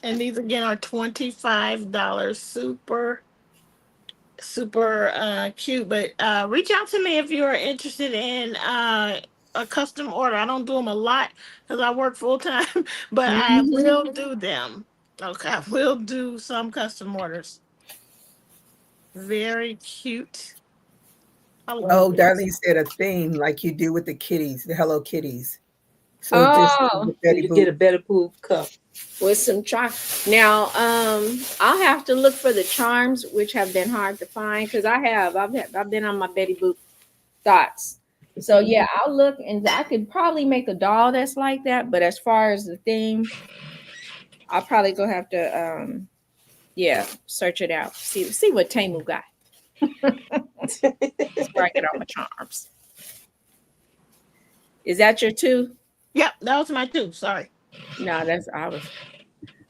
And these again are $25. Super, super cute. But reach out to me if you're interested in a custom order. I don't do them a lot because I work full time, but I Mm-hmm. will do them. Okay, I will do some custom orders. Very cute. I love Oh, this. Darlene said a theme like you do with the kitties, the Hello Kitties. So just Oh, the So Betty you get Boop. a better pool cup. with some charm. Now, I'll have to look for the charms, which have been hard to find because I've been on my Betty Boop thoughts. So yeah, I'll look, and I could probably make a doll that's like that. But as far as the theme, I'll probably go have to yeah, search it out. See what Tamu got. That's where I get all my charms. Is that your two? Yep, that was my two. Sorry. No,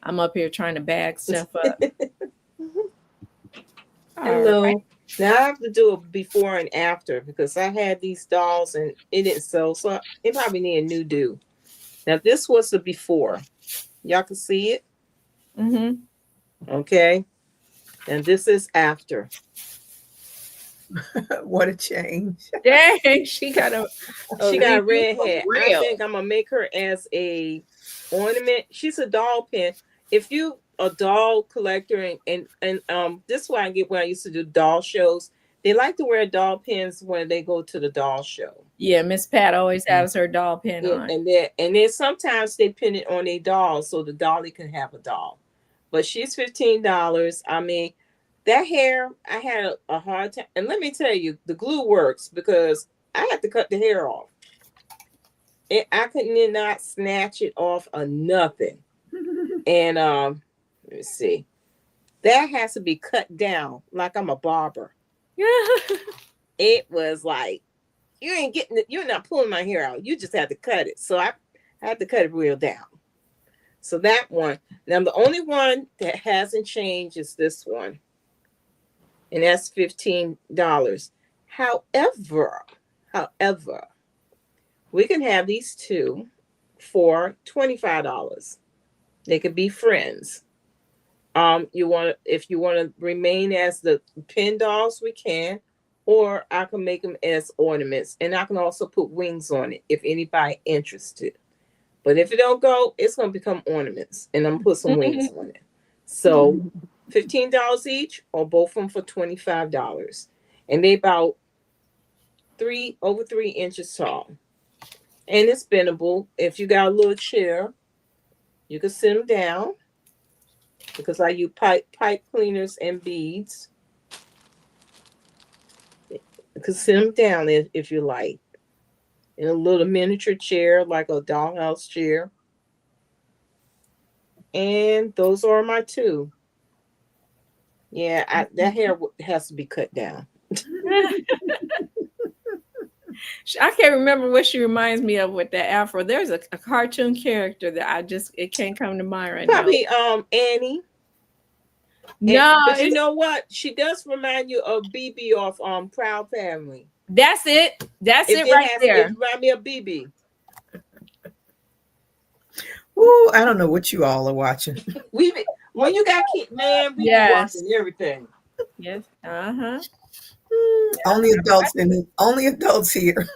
I'm up here trying to bag stuff up. Mhm. All right. Hello. Now I have to do a before and after because I had these dolls and it didn't sell, so it probably need a new do. Now this was the before. Y'all can see it, Mm-hmm. okay? And this is after. What a change. Dang, she got a She got a redo red for head. I real. think I'm gonna make her as a ornament. She's a doll pin. If you a doll collector and this is why I get when I used to do doll shows. They like to wear doll pins when they go to the doll show. Yeah, Miss Pat always has her doll pin Yeah, on. and then sometimes they pin it on a doll so the dolly can have a doll. But she's $15. I mean, that hair, I had a hard time. And let me tell you, the glue works because I had to cut the hair off. I could not snatch it off or nothing. And let me see. That has to be cut down like I'm a barber. Yeah. It was like you ain't getting it. You're not pulling my hair out. You just have to cut it. So I had to cut it real down. So that one. Now the only one that hasn't changed is this one, and that's $15. However, we can have these two for $25. They could be friends. If you want to remain as the pin dolls, we can, or I can make them as ornaments, and I can also put wings on it if anybody interested. But if it don't go, it's gonna become ornaments, and I'm gonna put some wings on it. So $15 each, or both of them for $25, and they about over 3 inches tall, and it's bendable. If you got a little chair, you can sit them down, because I use pipe cleaners and beads. You can sit them down if you like, in a little miniature chair, like a dollhouse chair. And those are my two. Yeah, that hair has to be cut down. I can't remember what she reminds me of with that afro. There's a cartoon character that it can't come to mind right Probably now. Annie. No, but you know what? She does remind you of BB off Proud Family. That's it. That's it right there. It reminds me of BB. Ooh, I don't know what you all are watching. When you got kids, man, we be watching everything. Yes. Only adults here.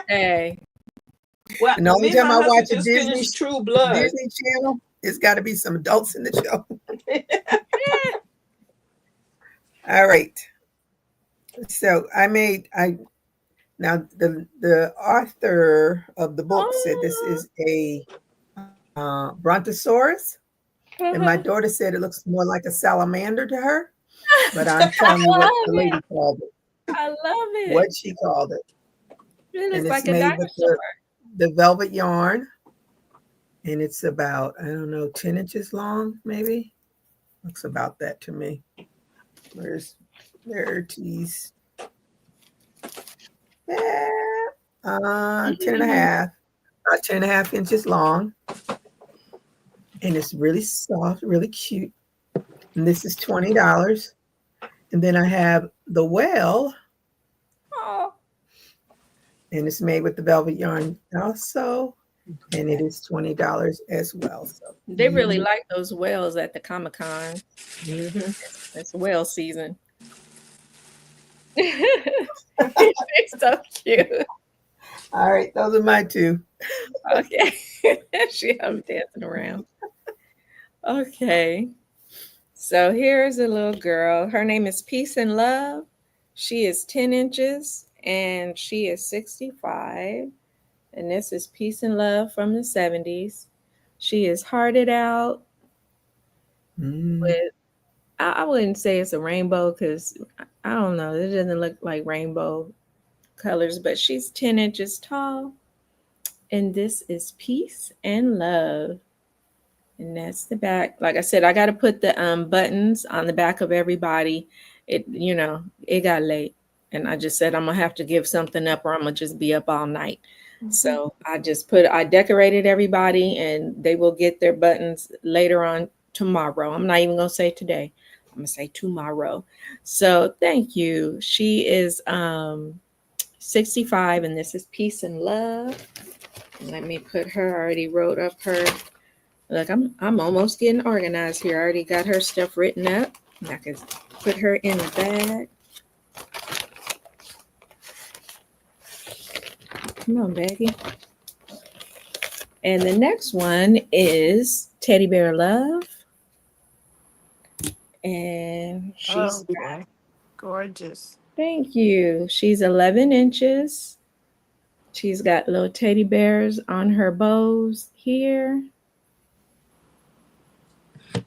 Hey. Well, and the only time I watch a Disney True Blood Disney Channel, it's got to be some adults in the show. All right. So now the author of the book said this is a brontosaurus, and my daughter said it looks more like a salamander to her, but I'm telling you what the lady called it. I love it. What she called it. It looks and like it's a made dinosaur. with the velvet yarn, and it's about, I don't know, 10 inches long, maybe. Looks about that to me. There tees. Yeah, 10 and a half, about 10 and a half inches long. And it's really soft, really cute. And this is $20. And then I have the whale. Oh. And it's made with the velvet yarn also. And it is $20 as well. So they really like those whales at the Comic-Con. It's whale season. It's so cute. All right, those are my two. Okay. She have dancing around. Okay. So here's a little girl. Her name is Peace and Love. She is 10 inches and she is 65. And this is Peace and Love from the 70s. She is hearted out with, I wouldn't say it's a rainbow because I don't know. It doesn't look like rainbow colors, but she's 10 inches tall. And this is Peace and Love. And that's the back. Like I said, I got to put the buttons on the back of everybody. It got late. And I just said, I'm going to have to give something up or I'm going to just be up all night. So I decorated everybody and they will get their buttons later on tomorrow. I'm not even going to say today. I'm going to say tomorrow. So thank you. She is 65 and this is Peace and Love. Let me put her, I already wrote up her. Look, I'm almost getting organized here. I already got her stuff written up. I can put her in the bag. Come on, baggy. And the next one is Teddy Bear Love. And she's gorgeous. Thank you. She's 11 inches. She's got little teddy bears on her bows here.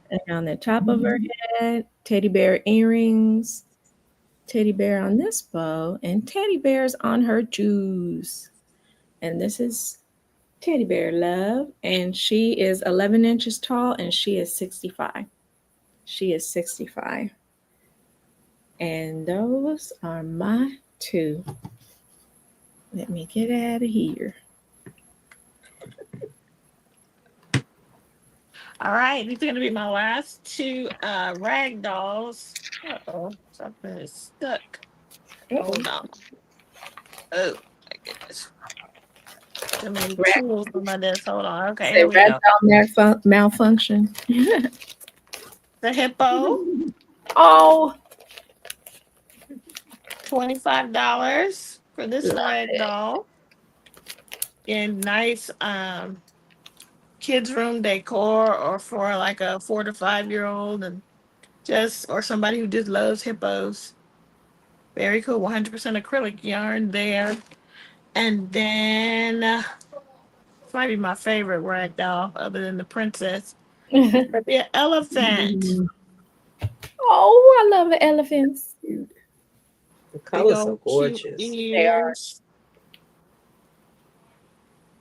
And on the top of her head, teddy bear earrings, teddy bear on this bow, and teddy bears on her shoes. And this is Teddy Bear Love. And she is 11 inches tall and she is 65. She is 65. And those are my two. Let me get out of here. All right, these are gonna be my last two rag dolls. Uh-oh, something is stuck. Hold on. Oh my goodness. Too many Rag, tools on my desk. Hold on. Okay, say here we go. malfunction. The hippo, Oh, $25 for this love rag it. doll. In nice kids room decor, or for like a 4 to 5 year old, and just or somebody who just loves hippos. Very cool. 100% acrylic yarn there. And then this might be my favorite rag doll other than the princess. But the elephant. Oh, I love elephants. Cute. The Big colors are old cute gorgeous. They are. ears.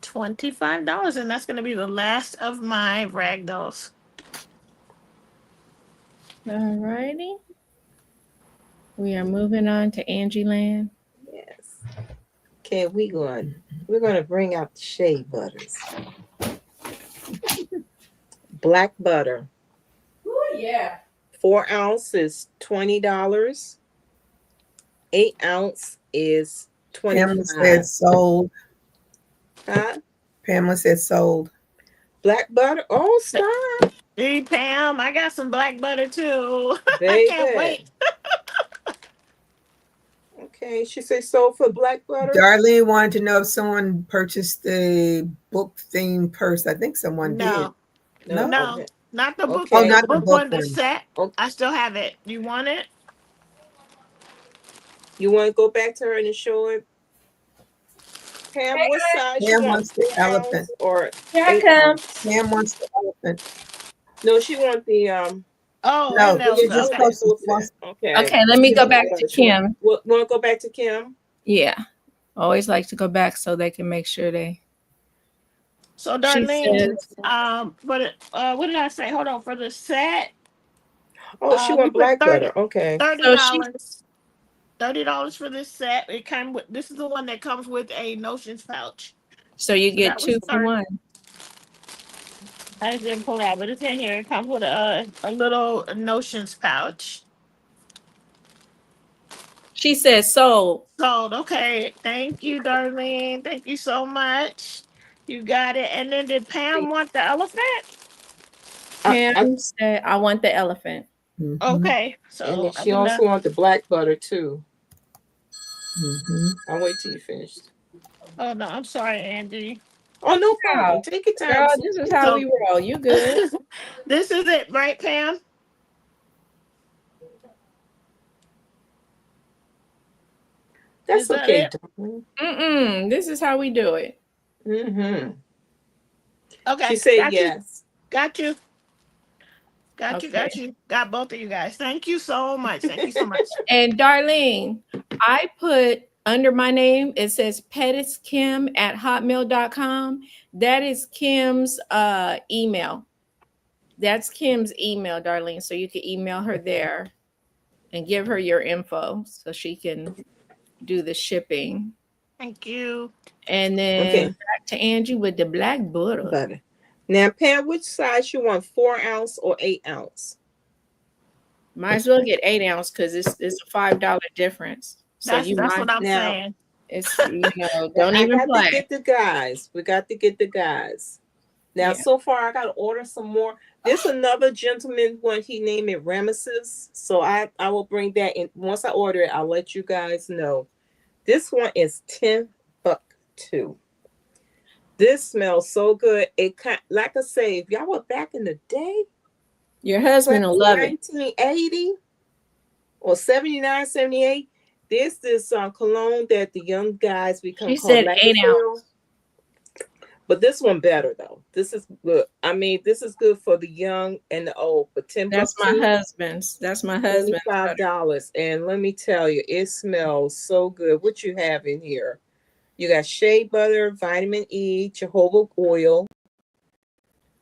$25. And that's gonna be the last of my rag dolls. All righty. We are moving on to Angie Land. Yes. Okay, we're gonna bring out the shea butters. Black butter. Oh yeah. 4 ounce is $20. 8 ounce is Pamela 25. said sold. Huh? Pamela said sold. Black butter. Oh, stop. Hey Pam, I got some black butter too. I can't Baby. wait. Okay, she said sold for black butter. Darlene wanted to know if someone purchased the book themed purse. I think someone did. No, No? no, Okay. not the book Oh, one. Okay. The not the book book one, the one. set. Okay. I still have it. You want it? You want to go back to her and show it? Pam, what size you Pam want? wants the 4 ounce elephant. or Here I 8 ounce? come. Pam wants the elephant. No, she wants the Oh, No, and Well, Elsa. you're just just Okay. the supposed to full want. set. Okay. Okay, let me go back to You Kim. want to go back to Kim? Yeah. Always like to go back so they can make sure they. So She Darlene, says what did I say? Hold on. For the set, Oh, she we want put black butter. Okay. $30. so. She $30 for this set. It came with this is the one that comes with a notions pouch. so you So get that was 2 for 30. 1. I just didn't pull it out, but it's in here. It comes with a little notions pouch. She says sold. Sold. Okay. Thank you, Darlene. Thank you so much. You got it. And then did Pam want the elephant? I, Pam said, "I want the elephant." Mhm. Okay. and then So she also want the black butter too. Mhm. I'll wait till you finish. oh no, I'm sorry, Angie. Oh, no Wow. problem. Take your time. Girl, this is how So we roll. You good? this is it, right, Pam? That's Is that okay, it? darling. This is how we do it. Mm-hmm. Okay. She said Got you. yes. Got you. Got you. Okay. Got you. Got both of you guys. Thank you so much. Thank you so much. And Darlene, I put under my name, it says pettiskim@hotmail.com. That is Kim's email. That's Kim's email, Darlene. So you can email her there and give her your info so she can do the shipping. Thank you. And then Okay. back to Angie with the black butter. Butter. Now, Pam, which size you want? 4 ounce or 8 ounce? Might as well get 8 ounce because it's a $5 difference. So That's you that's might what I'm Now- saying. it's Now, don't even I got play. to get the guys. We got to get the guys. Now, Yeah. so far, I got to order some more. There's another gentleman one. He named it Ramesses. So I will bring that in. Once I order it, I'll let you guys know. This one is $10 too. This smells so good. It like I say, if y'all were back in the day, Your husband will love it. 1980 or 79, 78. This is cologne that the young guys become She called said 8 Lagerfeld. ounce. But this one better though. This is good. I mean, this is good for the young and the old. But $10 That's my too, husband's. That's my husband's. $25. And let me tell you, it smells so good. What you have in here? You got shea butter, vitamin E, jojoba oil,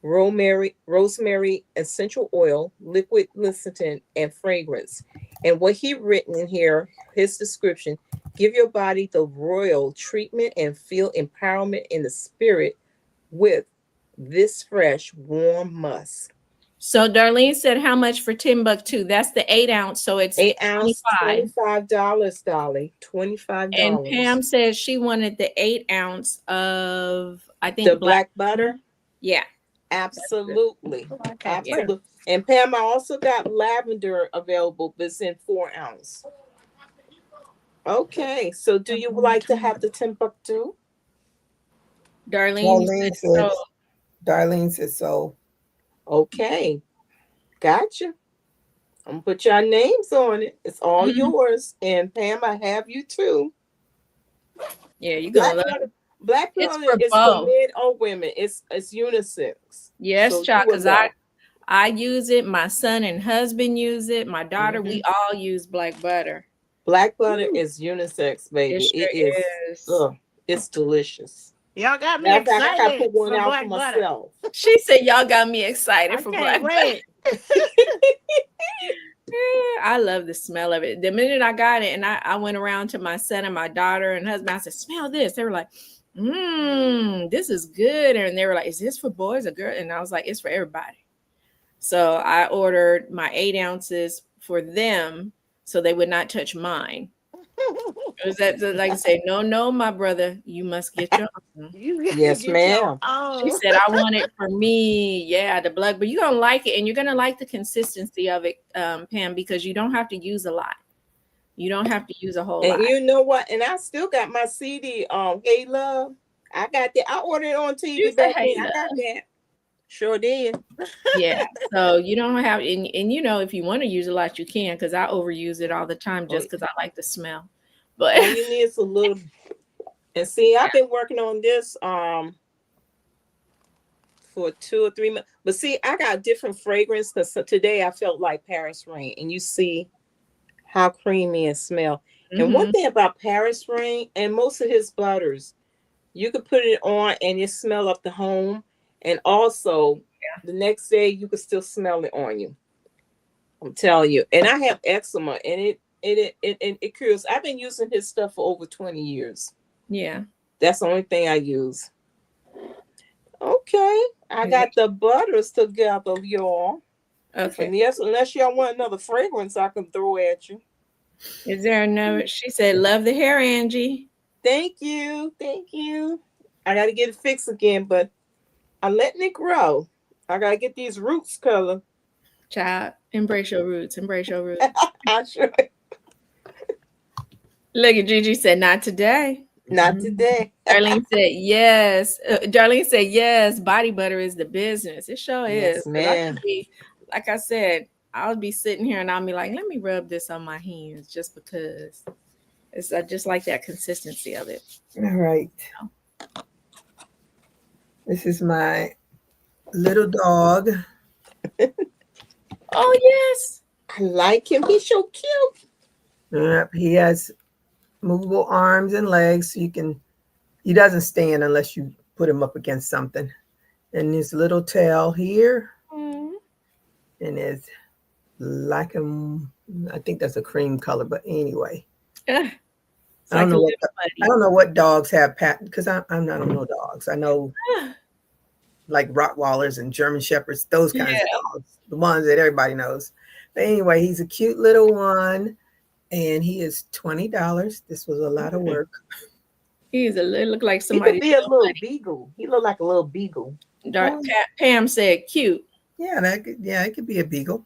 rosemary essential oil, liquid lecithin, and fragrance. And what he written in here, his description, Give your body the royal treatment and feel empowerment in the spirit with this fresh, warm musk. So Darlene said, how much for Timbuktu? That's the 8-ounce. So it's 8-ounce, 25. $25, Dolly. $25. And Pam said she wanted the 8-ounce of, I think, the black butter. Yeah. Absolutely. Okay, Absolutely. And Pam, I also got lavender available, but it's in 4-ounce. Okay. So do you like to have the Timbuktu? Darlene said so. Darlene said so. Okay. Gotcha. I'm gonna put your names on it. It's all yours. And Pam, I have you too. Yeah, you gonna love it. Black It's butter is for men or women. It's unisex. Yes, so child, because I use it. My son and husband use it. My daughter, we all use black butter. Black butter is unisex, baby. It is. It's delicious. Y'all got me excited. I gotta put one for out black for butter. myself. She said, y'all got me excited for black Wait. butter. I love the smell of it. The minute I got it and I went around to my son and my daughter and husband, I said, smell this. They were like, this is good. And they were like, is this for boys or girls? And I was like, it's for everybody. So I ordered my 8 ounces for them so they would not touch mine. It was that, like I say, no, my brother, you must get your own. Yes, ma'am. She said, I want it for me. Yeah, the black, but you're gonna like it, and you're gonna like the consistency of it, Pam, because you don't have to use a lot. You don't have to use a whole lot. And you know what? And I still got my CD. Hey Love, I got that. I ordered it on TV back then. I got that. Sure did. Yeah. So you don't have, and you know, if you want to use a lot, you can, because I overuse it all the time just because I like the smell. But all you need is a little. And see, I've been working on this for 2 or 3 months. But see, I got different fragrance because today I felt like Paris Rain, and you see how creamy it smell. And one thing about Paris Rain and most of his butters, you could put it on and it smell up the home, and also the next day you could still smell it on you. I'm telling you. And I have eczema, and it cures. I've been using his stuff for over 20 years. Yeah. That's the only thing I use. Okay. I got the butters together, y'all. Okay. And yes, unless y'all want another fragrance I can throw at you. Is there another? She said, love the hair, Angie. Thank you. Thank you. I got to get it fixed again, but I'm letting it grow. I got to get these roots colored. Child, embrace your roots. Embrace your roots. I sure. Look at Gigi said, not today. Not today. Darlene said, yes. Darlene said, yes, body butter is the business. It sure is. Man. Like I said, I'll be sitting here and I'll be like, let me rub this on my hands just because I just like that consistency of it. All right. This is my little dog. Oh, yes. I like him. He's so cute. Yep, he has movable arms and legs, so he doesn't stand unless you put him up against something. And his little tail here, and it's like I think that's a cream color, but anyway. I don't know what dogs have patent, because I'm not on no dogs. I know like Rottweilers and German Shepherds, those kinds of dogs, the ones that everybody knows. But anyway, he's a cute little one. And he is $20. This was a lot of work. He's look like somebody. He could be a little beagle. He looked like a little beagle. Pam said cute. Yeah, it could be a beagle.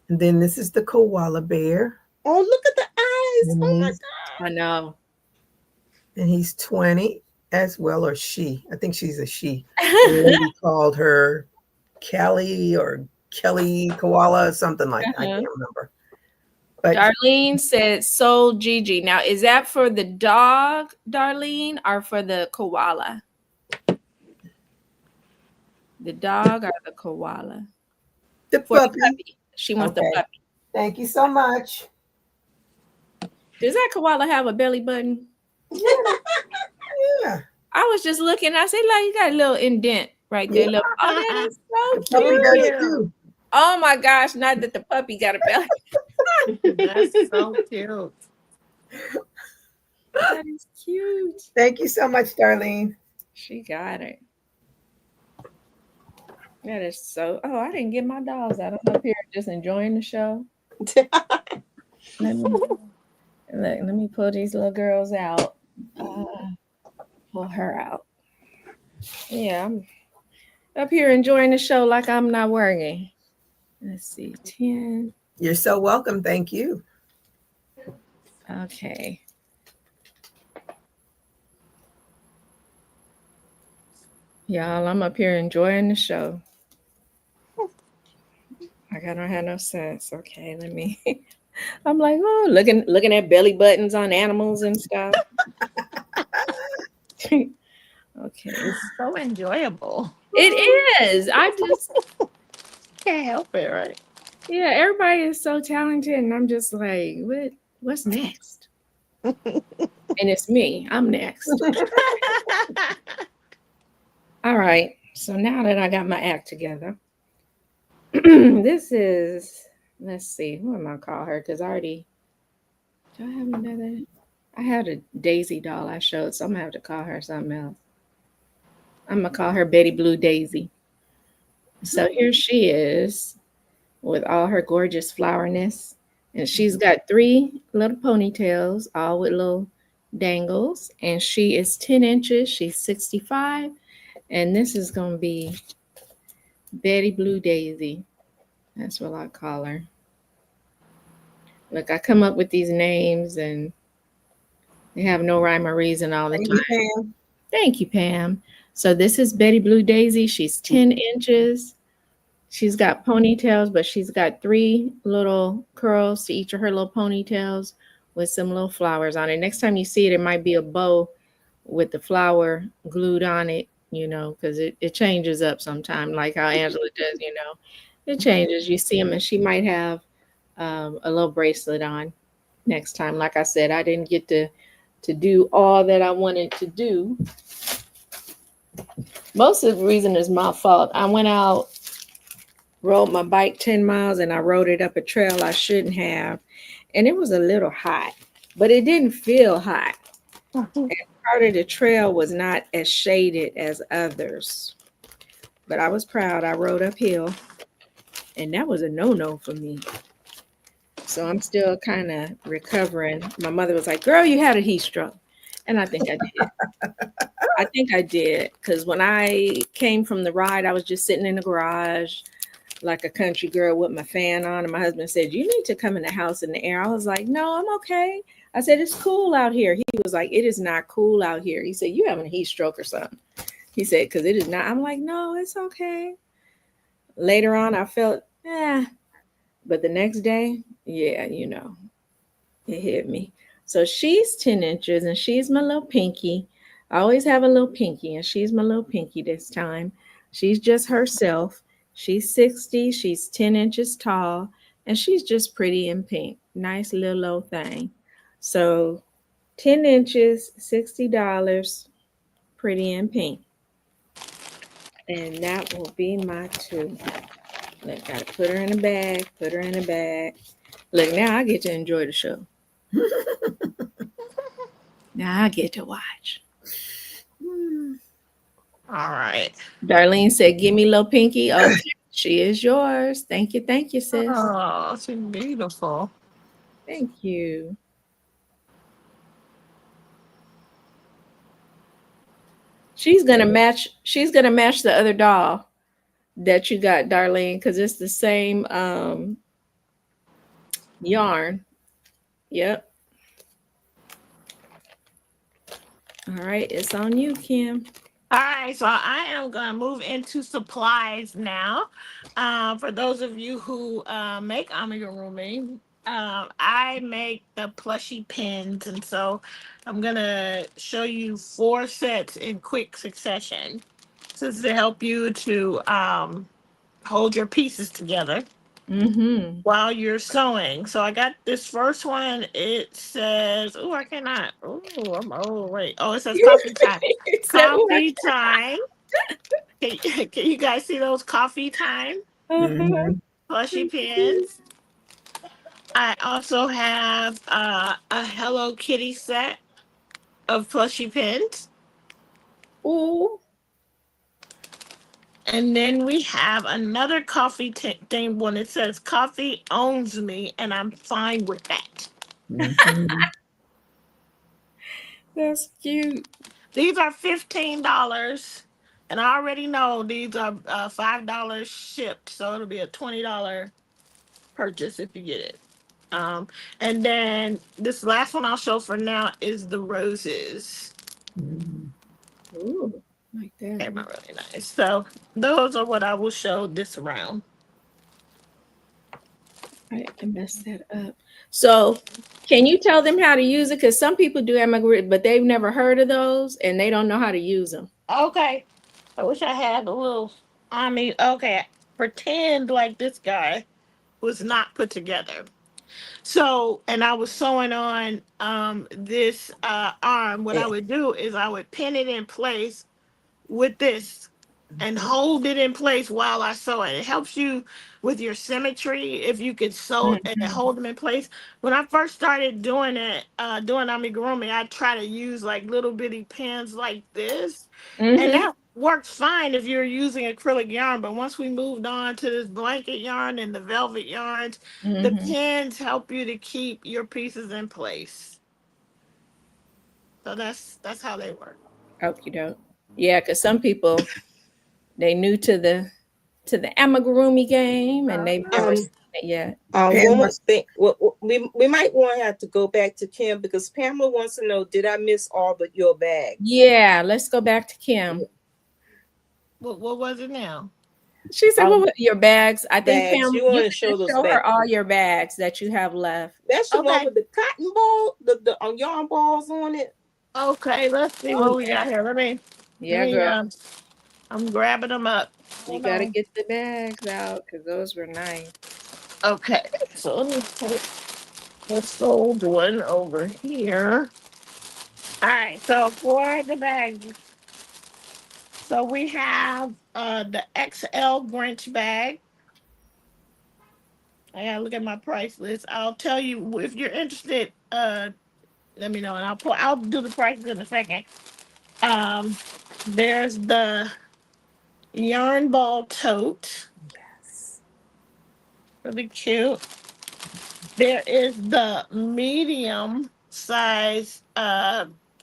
And then this is the koala bear. Oh, look at the eyes. And oh my God. I know. And he's 20 as well, or she. I think she's a she. The lady called her Kelly or Kelly Koala, something like that. I can't remember. But Darlene said sold Gigi. Now, is that for the dog, Darlene, or for the koala? The dog or the koala? The puppy. She wants the puppy. Thank you so much. Does that koala have a belly button? Yeah. I was just looking. I said, like, you got a little indent right there. Yeah. Oh, that is so The puppy cute. does it too. Oh my gosh! Not that the puppy got a belly. That's so cute. That is cute. Thank you so much, Darlene. She got it. That is so. Oh, I didn't get my dolls out. I'm up here just enjoying the show. Let me let me pull these little girls out. Pull her out. Yeah, I'm up here enjoying the show like I'm not working. Let's see, 10. You're so welcome. Thank you. Okay. Y'all, I'm up here enjoying the show. I don't have no sense. Okay, let me. I'm like, oh, looking at belly buttons on animals and stuff. Okay. It's so enjoyable. It is. I just, Can't help it, right? yeah, everybody is so talented, and I'm just like, what's next? And it's me. I'm next. All right. So now that I got my act together, this is, let's see, what am I call her? Because I already, do I have another? I had a Daisy doll I showed, so I'm gonna have to call her something else. I'm gonna call her Betty Blue Daisy. So here she is with all her gorgeous flowerness. And she's got 3 little ponytails, all with little dangles. And she is 10 inches. She's 65. And this is going to be Betty Blue Daisy. That's what I call her. Look, I come up with these names and they have no rhyme or reason all the Thank time. you, Pam. Thank you, Pam. So this is Betty Blue Daisy. She's 10 inches. She's got ponytails, but she's got 3 little curls to each of her little ponytails with some little flowers on it. Next time you see it, it might be a bow with the flower glued on it, because it changes up sometime, like how Angela does, It changes. You see them, and she might have a little bracelet on next time. Like I said, I didn't get to do all that I wanted to do. Most of the reason is my fault. I went out, rode my bike 10 miles, and I rode it up a trail I shouldn't have. And it was a little hot, but it didn't feel hot. And part of the trail was not as shaded as others. But I was proud. I rode uphill, and that was a no-no for me. So I'm still kind of recovering. My mother was like, girl, you had a heat stroke. And I think I did. Because when I came from the ride, I was just sitting in the garage like a country girl with my fan on. And my husband said, you need to come in the house in the air. I was like, no, I'm okay. I said, it's cool out here. He was like, it is not cool out here. He said, you having a heat stroke or something. He said, because it is not. I'm like, no, it's okay. Later on, I felt, But the next day, yeah, it hit me. So she's 10 inches and she's my little pinky. I always have a little pinky, and she's my little pinky this time. She's just herself. She's 60. She's 10 inches tall, and she's just pretty in pink. Nice little old thing. So 10 inches, $60, pretty in pink. And that will be my 2. Look, gotta put her in a bag, put her in a bag. Look, now I get to enjoy the show. Now I get to watch. All right. Darlene said, give me little pinky. Okay, she is yours. Thank you, sis. Oh, she's beautiful. Thank you. She's gonna match the other doll that you got, Darlene, because it's the same yarn. Yep. All right, it's on you, Kim. All right, so I am going to move into supplies now. For those of you who make amigurumi, I make the plushy pins, and so I'm going to show you 4 sets in quick succession. This is to help you to hold your pieces together while you're sewing. So I got this first one. It says, oh, I cannot. Wait. Oh, it says coffee time. Coffee time. Can you guys see those coffee time plushy pins? I also have a Hello Kitty set. of plushy pins. Ooh. And then we have another coffee thing one. It says coffee owns me and I'm fine with that. Mhm. That's cute. These are $15. And I already know these are $5 shipped. So it'll be a $20 purchase if you get it. Um, and then this last one I'll show for now is the roses. Mhm. Ooh, like that. Came out really nice. So those are what I will show this round. I messed that up. So, can you tell them how to use it? Because some people do emigrate, but they've never heard of those and they don't know how to use them. Okay. I wish I had a little. I mean, okay. Pretend like this guy was not put together. So, and I was sewing on this arm. What I Yeah. would do is I would pin it in place with this and hold it in place while I sew it. It helps you with your symmetry if you could sew and Mhm. hold them in place. When I first started doing it, doing amigurumi, I try to use like little bitty pins like this, and Mhm. that works fine if you're using acrylic yarn. But once we moved on to this blanket yarn and the velvet yarns, the Mhm. pins help you to keep your pieces in place. So that's how they work. Okie doke. Yeah, because some people they new to the amigurumi game and they've never Um, seen it yet. one Pam, more thing. Well, we might want to have to go back to Kim because Pamela wants to know: did I miss all but your bags? Yeah, let's go back to Kim. What was it now? She said, "What Um, were your bags?" I think bags. Pam, You you want to can show just those show bags? her all your bags that you have left. That's the one Okay. with the cotton ball, the yarn balls on it. Okay, let's see Oh what we got here. Let yeah, me girl. I'm grabbing them up. You Hold gotta on. get the bags out because those were nice. Okay, so let me put this old one over here. All right, so for the bag, so we have the XL Grinch bag. I gotta look at my price list. I'll tell you if you're interested. Let me know, and I'll do the prices in a second. Um, there's the yarn ball tote, Yes. really cute. There is the medium size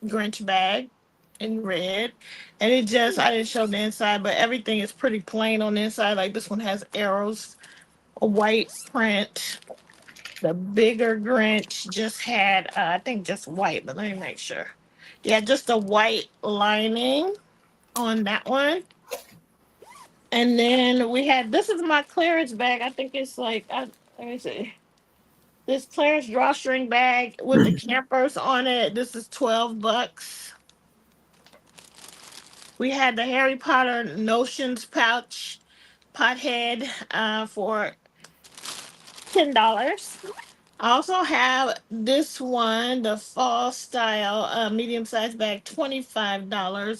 Grinch bag in red. And it just I didn't show the inside, but everything is pretty plain on the inside. Like this one has arrows, a white print. The bigger Grinch just had I think just white, but let me make sure. Yeah, just a white lining on that one. And then we had this is my clearance bag. I think it's like let me see. This clearance drawstring bag with the campers on it. This is $12. We had the Harry Potter Notions pouch pothead for $10. I also have this one, the fall style medium sized bag, $25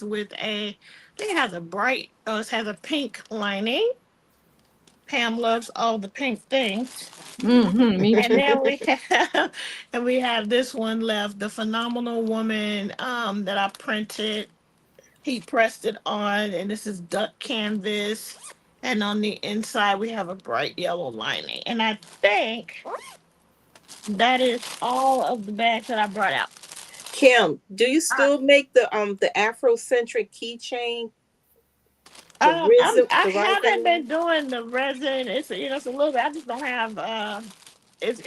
with a. I think it has a bright. Oh, it has a pink lining. Pam loves all the pink things. Mm-hmm, me And too. then we have and we have this one left, the phenomenal woman that I printed. He pressed it on, and this is duck canvas. And on the inside we have a bright yellow lining. And I think that is all of the bags that I brought out. Kim, do you Uh, still make the Afrocentric keychain, the I the haven't rising been one? doing the resin. It's it's a little bit. I just don't have. It's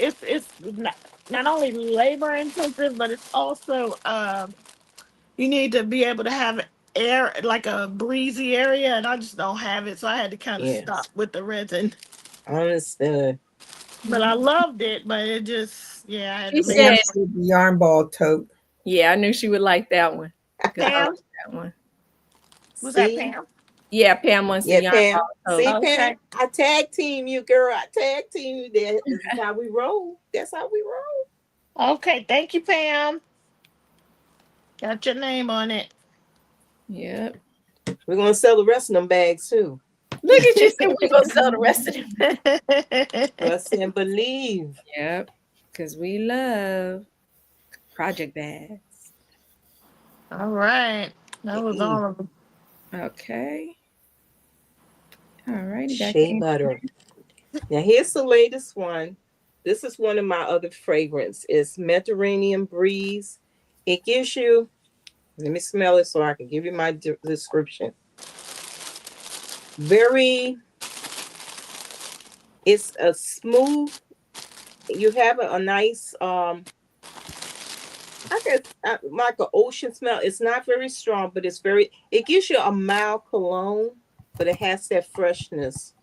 not only labor intensive, but it's also you need to be able to have air like a breezy area, and I just don't have it, so I had to kind of stop Yes, with the resin. understood. But I loved it, but it just yeah, I had She to make Pam said, it. said the yarn ball tote. "Yeah, I knew she would like that one because I Pam, like that one." was that See, Pam? Yeah, Pam wants the yeah, yarn Pam. ball tote. See, Pam, Okay, I tag team you, girl. I tag team you. This is how we roll. That's how we roll. okay, thank you, Pam. Got your name on it. Yep. We're gonna sell the rest of them bags too. Look at you. Said we're gonna sell the rest of them. Trust and believe. Yep. Because we love project bags. All right. That was all of them. Okay. All righty. Back to Shea Angie. butter. Now here's the latest one. This is one of my other fragrance. It's Mediterranean Breeze. It gives you, let me smell it so I can give you my description. Very, it's a smooth, you have a nice, I guess like an ocean smell. It's not very strong, but it's very, it gives you a mild cologne, but it has that freshness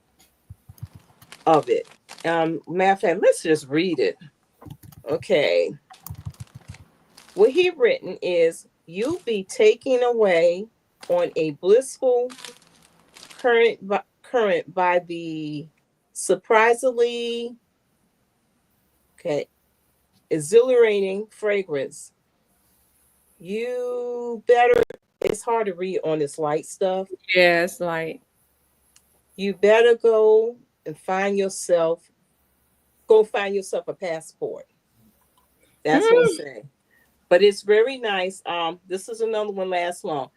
of it. Matter of fact, let's just read it. Okay. What he written is, you'll be taken away on a blissful current by the surprisingly exhilarating fragrance. You better, it's hard to read on this light stuff. Yeah, it's like, You better find yourself a passport. That's what I'm saying. But it's very nice. This is another one lasts long.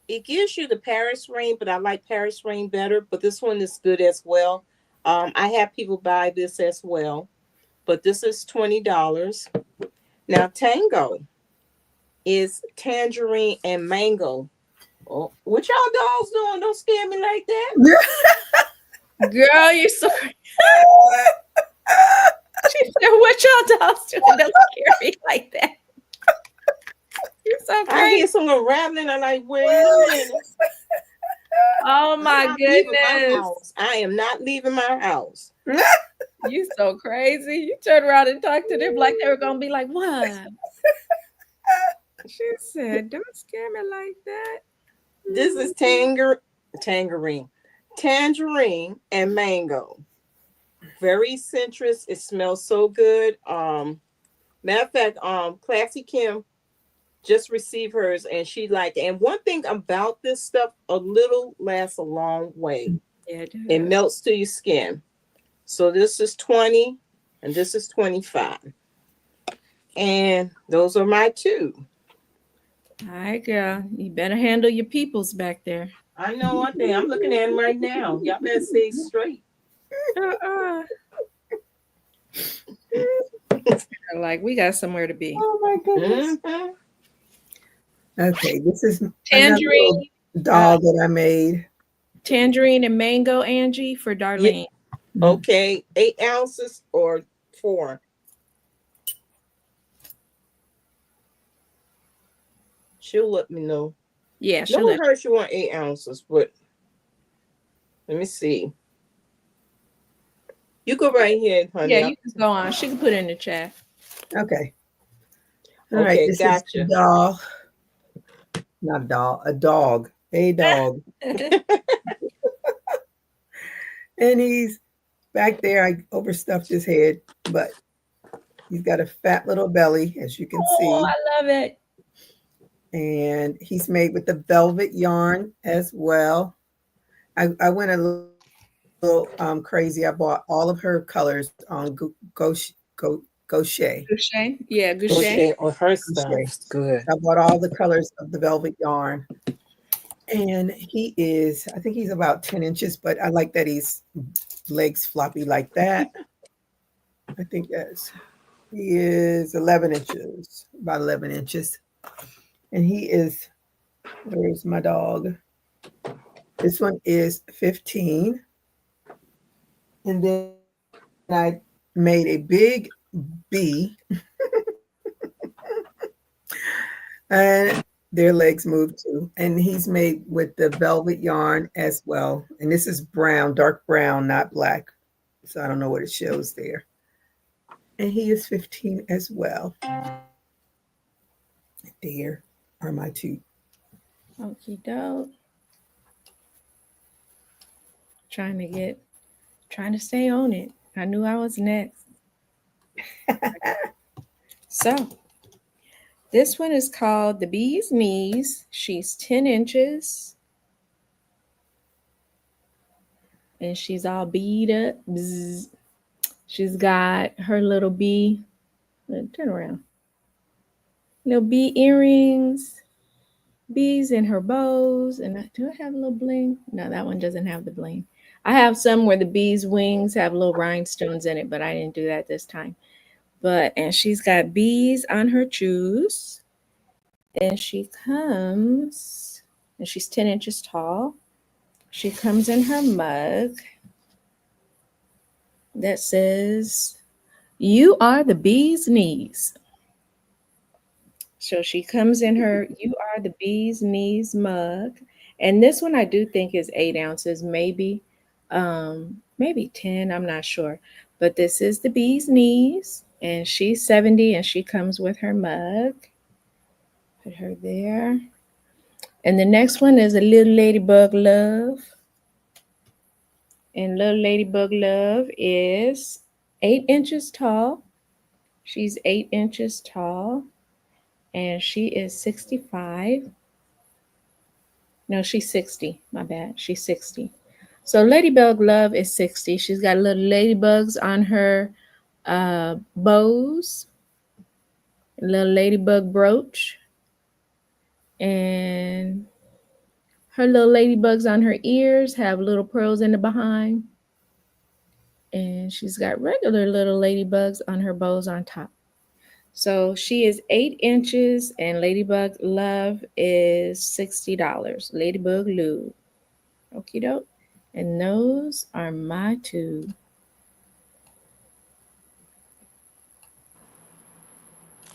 It gives you the Paris Rain, but I like Paris Rain better. But this one is good as well. I have people buy this as well. But this is $20. Now Tango is tangerine and mango. Oh, what y'all dolls doing? Don't scare me like that. girl, you're so. She said, "What y'all dolls doing? Don't scare me like that." You're so I crazy. hear someone rattling. I'm like, wait a minute. Oh my I'm not leaving my goodness. house. I am not leaving my house. You so crazy. You turn around and talk to them like they were gonna be like, what? She said, don't scare me like that. This is tangerine and mango. Very citrus. It smells so good. Matter of fact, Classy Kim just received hers and she liked it. And one thing about this stuff, a little lasts a long way. Yeah, it melts to your skin. So this is 20 and this is 25. And those are my two. All right, girl. You better handle your peoples back there. I know one thing. I'm looking at them right now. Y'all better stay straight. Like, we got somewhere to be. Oh my goodness. Mhm. Okay, this is Tangerine, doll that I made. tangerine and mango, Angie, for Darlene. Okay, 8 ounces or 4. She'll let me know. Yeah, No she'll one let heard she want 8 ounces, but let me see. You go right here, honey. Yeah, you can go on. She can put it in the chat. Okay. All right, Okay, this gotcha. is the doll. Not a doll, a dog. A dog. And he's back there. I overstuffed his head, but he's got a fat little belly, as you can see. Oh, I love it. And he's made with the velvet yarn as well. I went a little crazy. I bought all of her colors on Crochet. Goucher. Yeah, Goucher. Crochet on her stuff. Crochet. It's good. I bought all the colors of the velvet yarn. And he is, I think he's about 10 inches, but I like that he's legs floppy like that. I think he is 11 inches, about 11 inches. And he is, where's my dog? This one is 15. And then I made a big bee. And their legs move too. And he's made with the velvet yarn as well. And this is brown, dark brown, not black. So I don't know what it shows there. And he is 15 as well. There are my two. Okie doke. Trying to stay on it. I knew I was next. So this one is called the Bee's Knees. She's 10 inches. And she's all bead up. Bzz. She's got her little bee. Turn around. Little bee earrings, bees in her bows. And do I have a little bling? No, that one doesn't have the bling. I have some where the bees' wings have little rhinestones in it, but I didn't do that this time. And she's got bees on her shoes. And she comes, and she's 10 inches tall. She comes in her mug that says, "You are the bee's knees." So she comes in her "You are the bee's knees" mug. And this one I do think is 8 ounces, maybe 10, I'm not sure. But this is the bee's knees, and she's 70 and she comes with her mug. Put her there. And the next one is a little ladybug love. And little ladybug love is 8 inches tall. She's 8 inches tall. And she is 65. No, she's 60. My bad. She's 60. So Ladybug Love is 60. She's got little ladybugs on her bows, a little ladybug brooch, and her little ladybugs on her ears have little pearls in the behind. And she's got regular little ladybugs on her bows on top. So she is 8 inches, and Ladybug Love is $60. Ladybug Lube. Okie doke. And those are my two.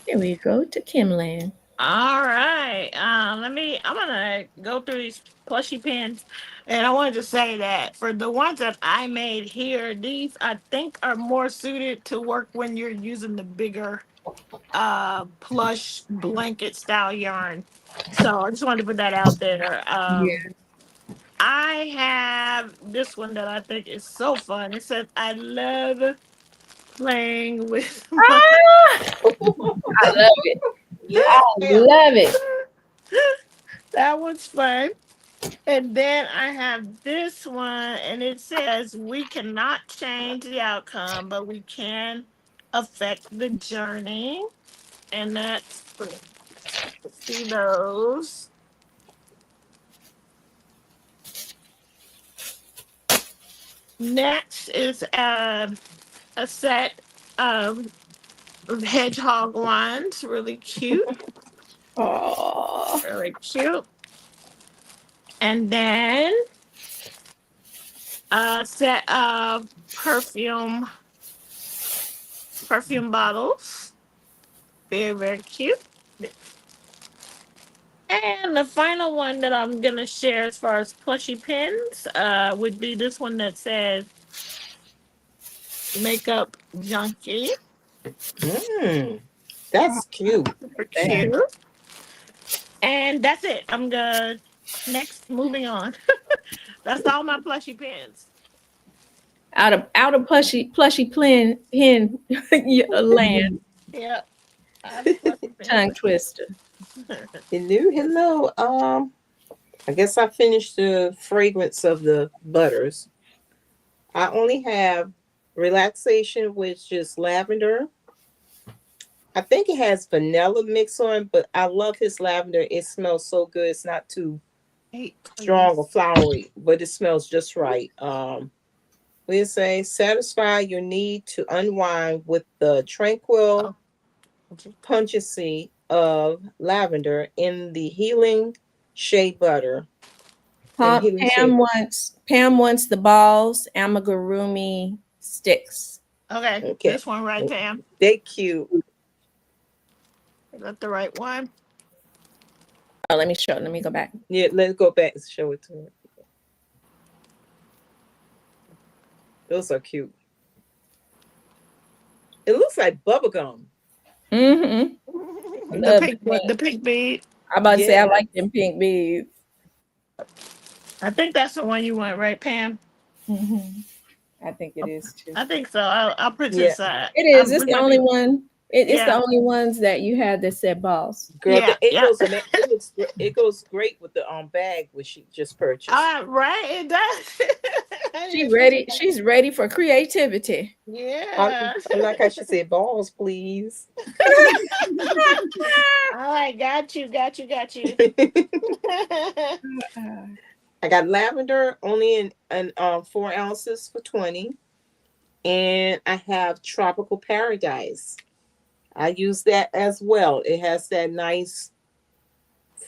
Here we go to Kimland. All right. I'm gonna go through these plushy pins, and I wanted to say that for the ones that I made here, these I think are more suited to work when you're using the bigger plush blanket style yarn. So I just wanted to put that out there. Yeah. I have this one that I think is so fun. It says, "I love playing with my." Ah, I love it. Yeah. I love it. That one's fun. And then I have this one, and it says, "We cannot change the outcome, but we can affect the journey." And that's see those. Next is a set of hedgehog ones, really cute, Oh, really cute. And then a set of perfume bottles, very very cute. And the final one that I'm gonna share as far as plushy pins would be this one that says "Makeup Junkie." That's cute. Super cute. And that's it. I'm good. Next, moving on. That's all my plushy pins. out of plushy pin land. Yeah. I have plushy pins. Tongue twister. Hello. I guess I finished the fragrance of the butters. I only have relaxation, which is lavender. I think it has vanilla mix on, but I love his lavender. It smells so good. It's not too strong or flowery, but it smells just right. We say satisfy your need to unwind with the tranquil pungency of lavender in the healing shea butter. Pam wants the balls amigurumi sticks. Okay. This one right, Pam. They cute. Is that the right one? Oh, let me go back. Yeah, let's go back and show it to her. Those are cute. It looks like bubble gum. Mm-hmm. The pink bead. I'm about to say I like them pink beads. I think that's the one you want, right, Pam? Mm-hmm. I think it is too. I think so. I'll put it aside. It is. It's the only one. It's the only ones that you had that said balls. Girl, it goes great with the bag which she just purchased. Right, it does. She ready. She's ready for creativity. Yeah. I like how she said balls, please. All right, got you, got you, got you. Uh, I got lavender only in 4 ounces for 20. And I have tropical paradise. I use that as well. It has that nice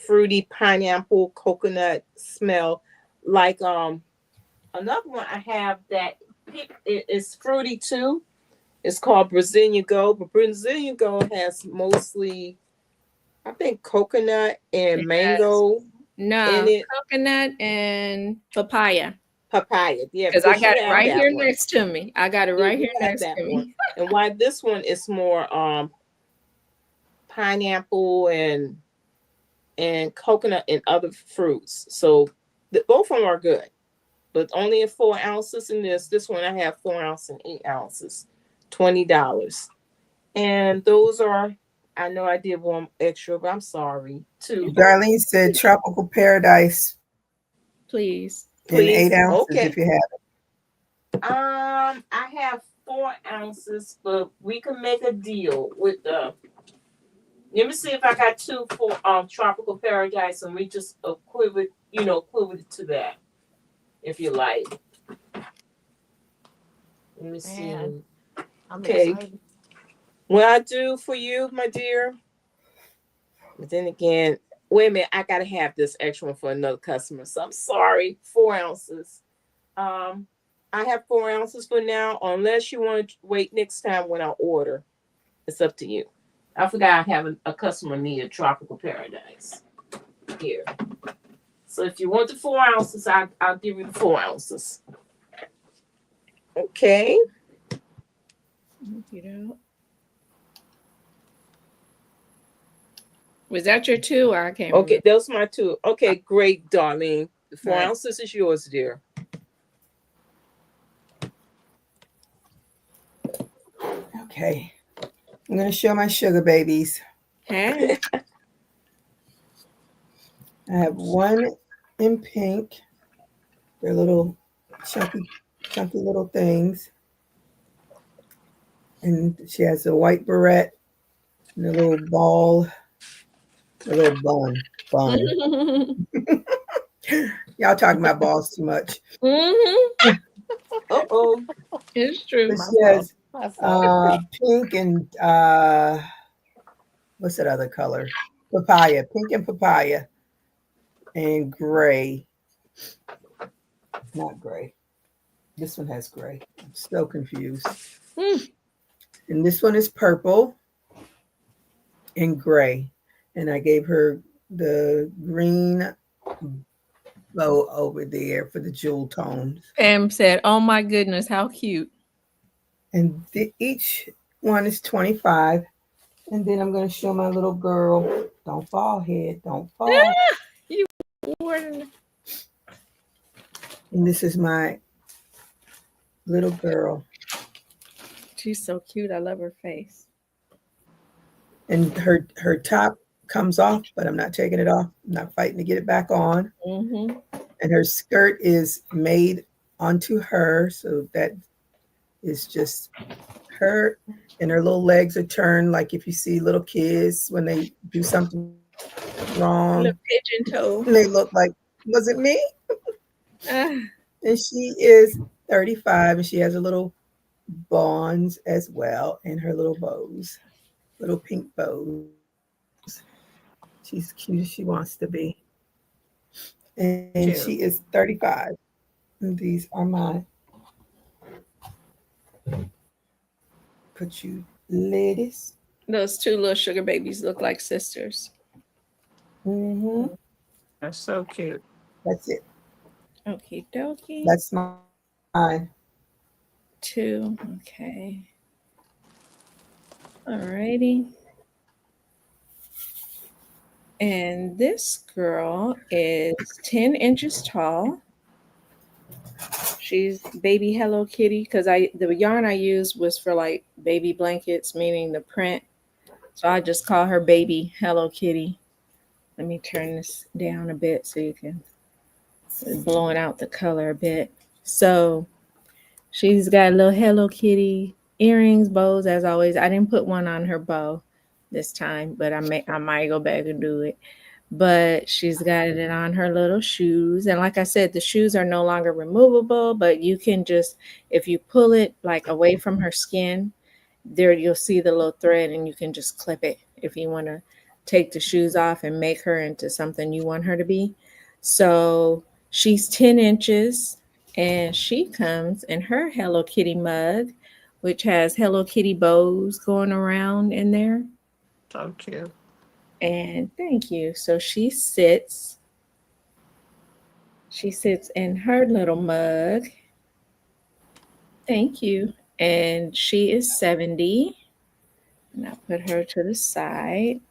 fruity pineapple coconut smell. Like another one I have that it is fruity too. It's called Brazilian Gold, but Brazilian Gold has mostly, I think, coconut and Yes. mango in No, it. coconut and papaya. Papaya, yeah, Because I because you got it have right here that one. next to me. I got it Yeah, right you here have next that to one. me. And why this one is more pineapple and coconut and other fruits. So both of them are good, but only in 4 ounces in this. This one I have 4 ounces and 8 ounces, $20. And those are, I know I did one extra, but I'm sorry. Two, Darlene said tropical paradise in Please. 8 please. ounces Okay. if you have it. I have 4 ounces, but we can make a deal with the. Let me see if I got two for tropical paradise, and we just equivalent, equivalent to that, if you like. Let me see. Man, I'm Okay, excited. what I do for you, my dear. But then again, wait a minute, I gotta have this extra one for another customer. So I'm sorry, 4 ounces. I have 4 ounces for now, unless you want to wait next time when I order. It's up to you. I forgot I have a customer near Tropical Paradise here. So if you want the 4 ounces, I'll give you the 4 ounces. Okay. You know. Was that your two? Or I can't Okay, remember. those are my two. Okay, great, darling. The 4 ounces Right. is yours, dear. Okay. I'm going to show my sugar babies. Hey. I have one in pink. They're little chunky little things. And she has a white barrette and a little ball, a little bun. Y'all talking about balls too much. Mm-hmm. Uh-oh. It's true. But My she fault. has My fault. pink and what's that other color? Papaya, pink and papaya, and gray. Not gray. This one has gray. I'm so confused. Mm. And this one is purple and gray. And I gave her the green bow over there for the jewel tones. Pam said, "Oh my goodness, how cute!" And each one is 25. And then I'm going to show my little girl. Don't fall, head. Don't fall. You were- And this is my little girl. She's so cute. I love her face. And her top comes off, but I'm not taking it off. I'm not fighting to get it back on. Mm-hmm. And her skirt is made onto her, so that is just her. And her little legs are turned like if you see little kids when they do something wrong, Little pigeon toe. and they look like, was it me? Ah, And she is 35, and she has her little bonds as well, and her little bows, little pink bows. She's cute as she wants to be. And Cute. she is 35. And these are my put you ladies. those two little sugar babies look like sisters. Mm-hmm. That's so cute. That's it. Okie dokie. That's mine. Two. Okay. Alrighty. And this girl is 10 inches tall. She's baby Hello Kitty because the yarn I used was for like baby blankets, meaning the print. So I just call her baby Hello Kitty. Let me turn this down a bit so you can blowing out the color a bit. So she's got little Hello Kitty earrings, bows, as always. I didn't put one on her bow this time, but I might go back and do it. But she's got it on her little shoes. And like I said, the shoes are no longer removable, but you can just, if you pull it like away from her skin, there you'll see the little thread and you can just clip it if you want to take the shoes off and make her into something you want her to be. So she's 10 inches and she comes in her Hello Kitty mug, which has Hello Kitty bows going around in there. So cute. And thank you. So she sits in her little mug. Thank you. And she is 70. And I'll put her to the side.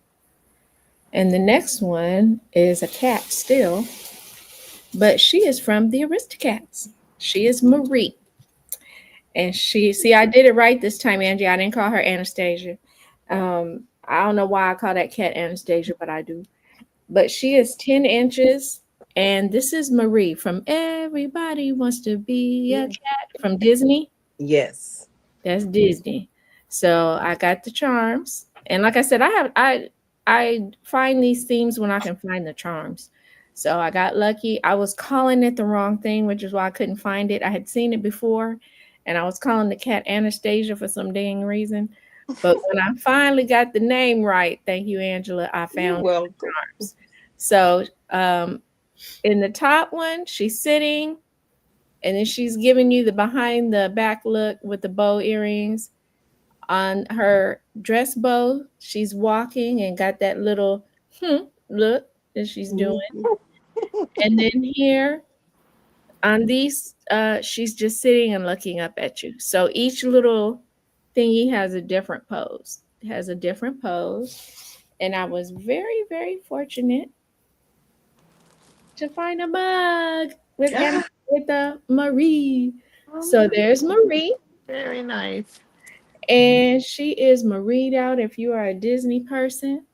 And the next one is a cat still, but she is from the Aristocats. She is Marie. And see, I did it right this time, Angie. I didn't call her Anastasia. I don't know why I call that cat Anastasia, but I do. But she is 10 inches. And this is Marie from Everybody Wants to Be a Cat from Disney. Yes. That's Disney. So I got the charms. And like I said, I find these themes when I can find the charms. So I got lucky. I was calling it the wrong thing, which is why I couldn't find it. I had seen it before and I was calling the cat Anastasia for some dang reason. But when I finally got the name right, thank you, Angela, I You're found welcome. charms. So in the top one, she's sitting and then she's giving you the behind the back look with the bow earrings. On her dress bow, she's walking and got that little look that she's doing. And then here on these, she's just sitting and looking up at you. So each little thingy has a different pose. It has a different pose. And I was very, very fortunate to find a mug with with the Marie. So there's Marie. Very nice. And she is Maried out if you are a Disney person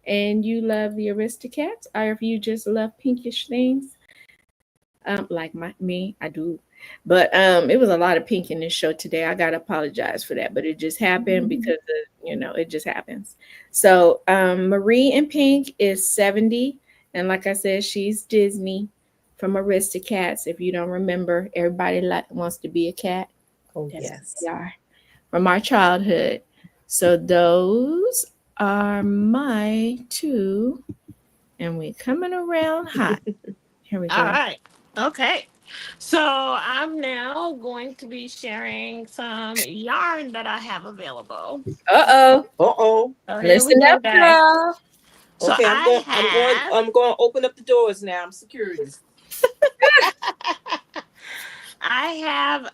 and you love the Aristocats, or if you just love pinkish things, like me, I do. But it was a lot of pink in this show today. I gotta apologize for that, but it just happened because it just happens. So Marie in pink is 70, and like I said, she's Disney from Aristocats. If you don't remember, everybody wants to be a cat. Oh, That's yes. what we are from our childhood. So those are my two, and we're coming around hot. Here we All go. right. Okay. So I'm now going to be sharing some yarn that I have available. Uh-oh. Uh-oh. So here we Listen go, up, guys. girl. So Okay, I'm going. I I'm going to open up the doors now. I'm security. I have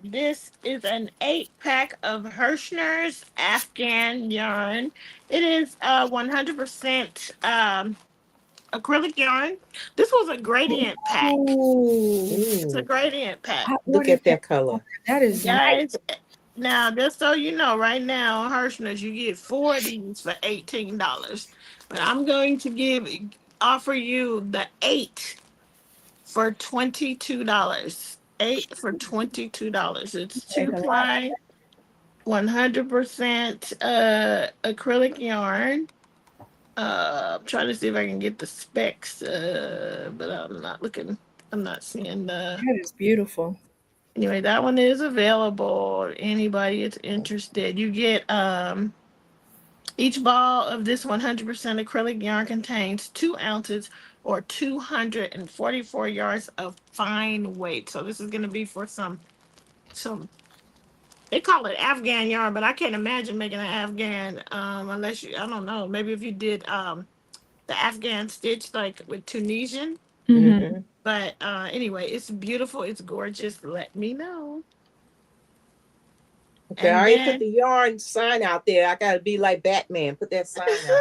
this is an 8-pack of Hirschner's Afghan yarn. It is 100% acrylic yarn. This was a gradient pack. It's a Ooh. gradient pack. I Look ordered at that color. that is nice. Guys, now just so you know, right now on Hirschner's you get 4 of these for $18. But I'm going to offer you the 8 for $22. 8 for $22. It's Take two a lot. ply, 100% acrylic yarn. I'm trying to see if I can get the specs, but I'm not looking. I'm not seeing the. That is beautiful. Anyway, that one is available. Anybody is interested, you get each ball of this 100% acrylic yarn contains 2 ounces or 244 yards of fine weight. So this is going to be for some. They call it Afghan yarn, but I can't imagine making an Afghan unless you. I don't know. Maybe if you did the Afghan stitch like with Tunisian. Mm-hmm. Mm-hmm. But anyway, it's beautiful. It's gorgeous. Let me know. Okay, I And already put then the yarn sign out there. I gotta be like Batman. Put that sign out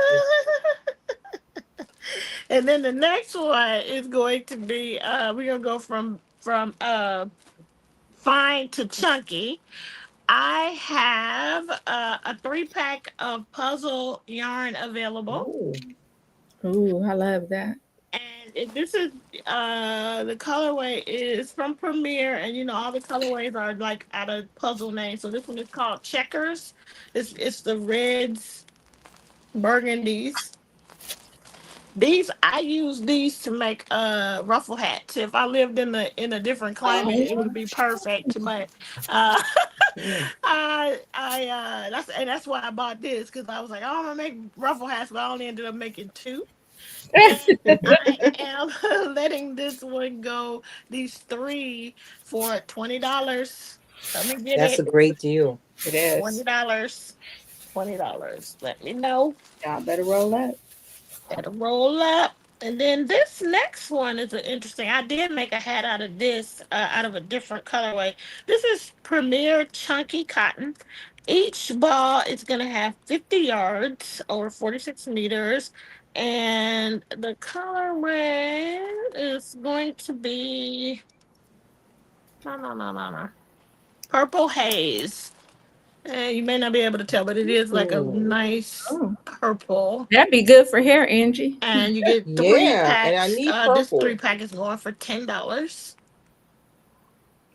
and then the next one is going to be we're gonna go from fine to chunky. I have a 3-pack of puzzle yarn there. available, Oh. Ooh, I love that. and this is the colorway is from Premiere, and you know all the colorways are like out of puzzle names. So this one is called Checkers. It's the reds, burgundies. These I use these to make ruffle hats. If I lived in a different climate, it would be perfect. But uh that's why I bought this because I was like, oh, I'm gonna make ruffle hats, but I only ended up making two. And I am letting this one go. These three for $20. Come and get That's a it. great deal. It is. $20. $20. Let me know. Y'all better roll up. That'll roll up. And then this next one is interesting. I did make a hat out of this, out of a different colorway. This is Premier Chunky Cotton. Each ball is going to have 50 yards or 46 meters. And the colorway is going to be, no. Purple haze. You may not be able to tell, but it is like a Ooh. nice Oh, purple. that'd be good for hair, Angie. And you get three Yeah, and I packs. need This purple. 3-pack is going for $10.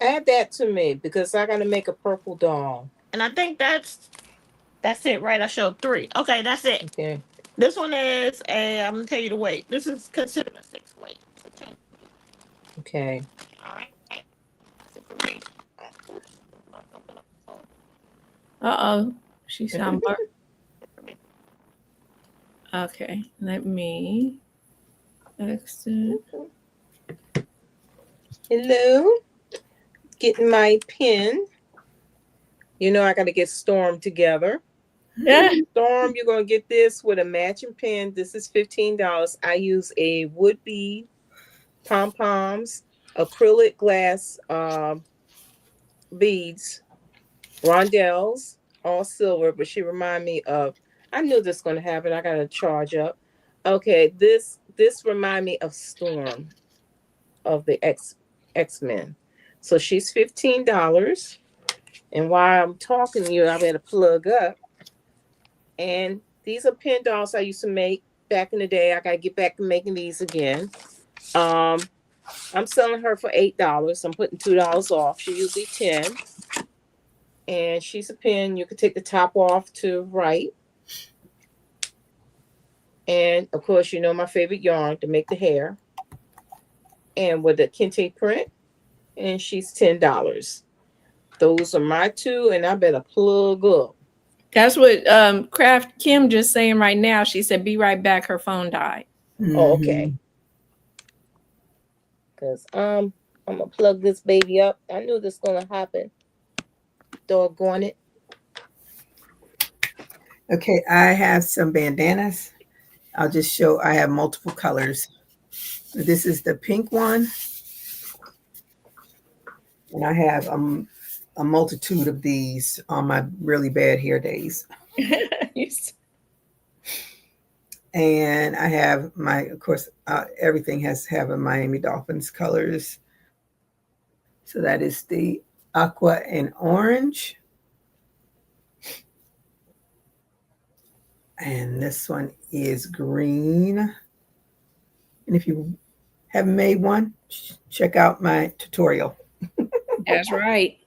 Add that to me because I gotta make a purple doll. And I think that's it, right? I showed three. Okay, that's it. Okay. This one is I'm gonna tell you the weight. This is considered a 6 weight. Okay. All right. Uh-oh. She sound bar. Okay, let me exit. Hello. Getting my pen. You know I gotta get Storm together. Yeah. Storm, you're gonna get this with a matching pen. This is $15. I use a wood bead, pom poms, acrylic glass beads, rondelles, all silver. But she remind me of. I knew this was gonna happen. I gotta charge up. Okay, this remind me of Storm of the X-Men. So she's $15. And while I'm talking to you, I better plug up. And these are pen dolls I used to make back in the day. I gotta get back to making these again. I'm selling her for $8. I'm putting $2 off. She usually 10. And she's a pen. You can take the top off to write. And of course, you know my favorite yarn to make the hair. And with a kente print. And she's $10. Those are my two, and I better plug up. That's what Craft Kim just saying right now. She said, be right back. Her phone died. Oh, okay. Because I'm gonna plug this baby up. I knew this was gonna happen. Doggone it. Okay, I have some bandanas. I'll just show, I have multiple colors. This is the pink one. And I have a multitude of these on my really bad hair days. And I have my, of course, everything has have a Miami Dolphins colors. So that is the aqua and orange. And this one is green. And if you haven't made one, check out my tutorial. That's right.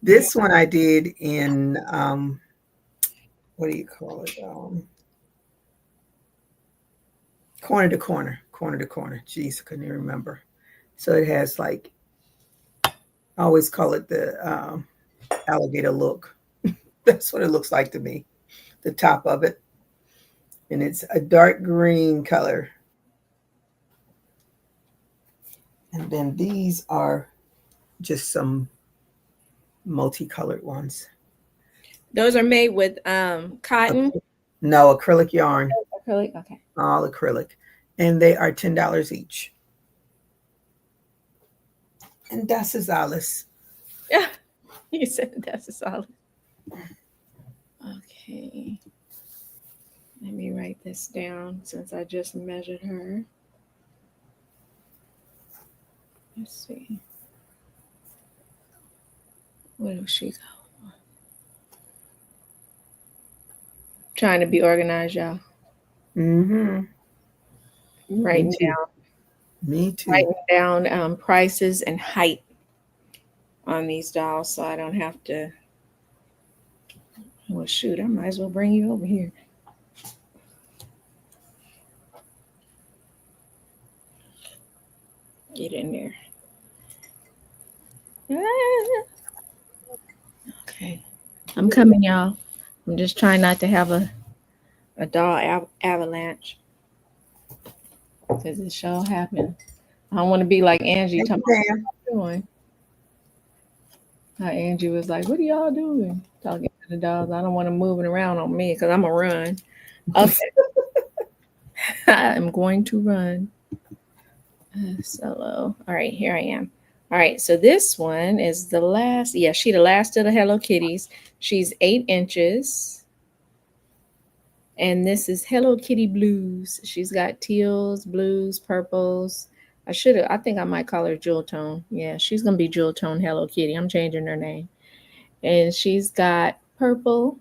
This one I did in, what do you call it? Corner to corner. Jeez, I couldn't even remember. So it has like, I always call it the alligator look. That's what it looks like to me, the top of it. And it's a dark green color. And then these are just some multicolored ones. Those are made with cotton. No, acrylic yarn. Acrylic. Okay. All acrylic. And they are $10 each. And das ist alles. Yeah. You said that's a solid. Okay. Let me write this down since I just measured her. Let's see. Where did she go? Trying to be organized, y'all. Mm-hmm. Me writing too. Me too. writing down prices and height on these dolls, so I don't have to. Well, shoot, I might as well bring you over here. Get in there. Ah, okay, I'm coming, y'all. I'm just trying not to have a doll avalanche because it sure happened. I don't want to be like Angie. Thank Talking you, about Pam. what you doing. Angie was like, "What are y'all doing?" Talking to the dolls. I don't want them moving around on me because I'm gonna run. Okay, I'm going to run solo. All right, here I am. All right, so this one is the last. Yeah, she the last of the Hello Kitties. She's 8 inches, and this is Hello Kitty Blues. She's got teals, blues, purples. I should have. I think I might call her Jewel Tone. Yeah, she's gonna be Jewel Tone Hello Kitty. I'm changing her name. And she's got purples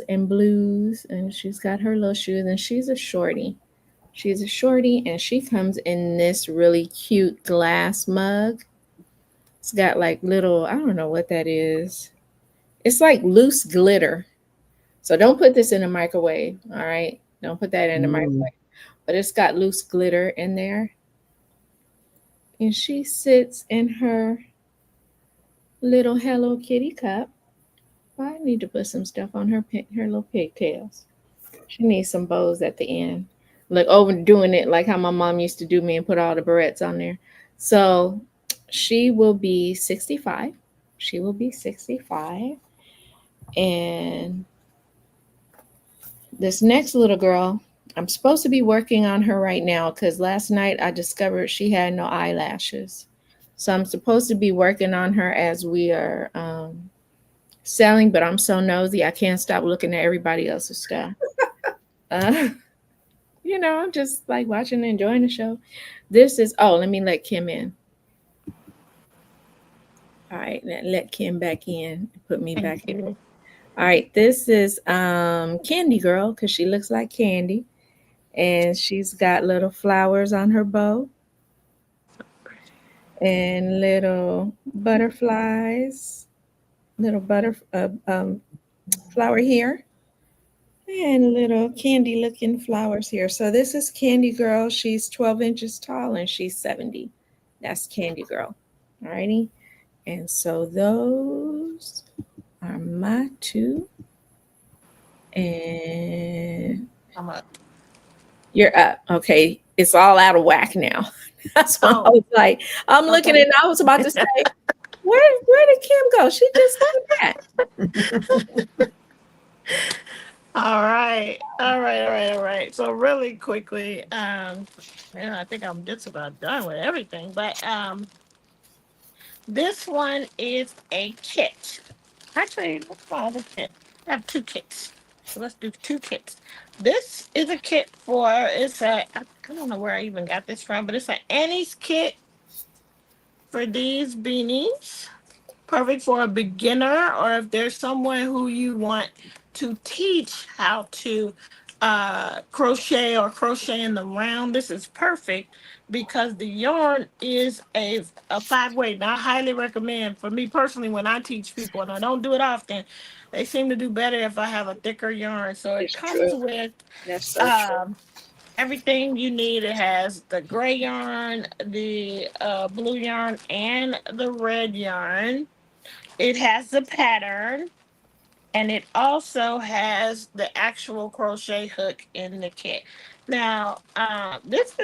and blues, and she's got her little shoes, and she's a shorty. She's a shorty, and she comes in this really cute glass mug. It's got like little, I don't know what that is. It's like loose glitter. So don't put this in the microwave, all right? Don't put that in the Mm. microwave. But it's got loose glitter in there. And she sits in her little Hello Kitty cup. I need to put some stuff on her little pigtails. She needs some bows at the end. Like overdoing it like how my mom used to do me and put all the barrettes on there. So she will be 65. She will be 65. And this next little girl, I'm supposed to be working on her right now because last night I discovered she had no eyelashes. So I'm supposed to be working on her as we are selling, but I'm so nosy I can't stop looking at everybody else's stuff. Uh, I'm just like watching and enjoying the show. This is let me let Kim in. All right, let Kim back in. Put me back Thank in. you. All right, this is Candy Girl because she looks like candy, and she's got little flowers on her bow and little butterflies, little flower here, and little candy looking flowers here. So this is Candy Girl. She's 12 inches tall and she's 70. That's Candy Girl. Alrighty. And so those are my two. And I'm up. you're up. Okay. It's all out of whack now. That's why I Oh, was like, I'm looking okay. and I was about to say, where did Kim go? She just did that. All right. All right. All right. All right. So really quickly, I think I'm just about done with everything. But this one is a kit. Actually, let's buy the kit. I have two kits. So let's do two kits. This is a kit for I don't know where I even got this from, but it's an Annie's kit for these beanies. Perfect for a beginner, or if there's someone who you want to teach how to crochet or crochet in the round. This is perfect because the yarn is a 5 weight. Now, I highly recommend, for me personally, when I teach people, and I don't do it often, they seem to do better if I have a thicker yarn. So it It's true. comes with That's so true. um, everything you need. It has the gray yarn, the blue yarn, and the red yarn. It has the pattern, and it also has the actual crochet hook in the kit. Now, this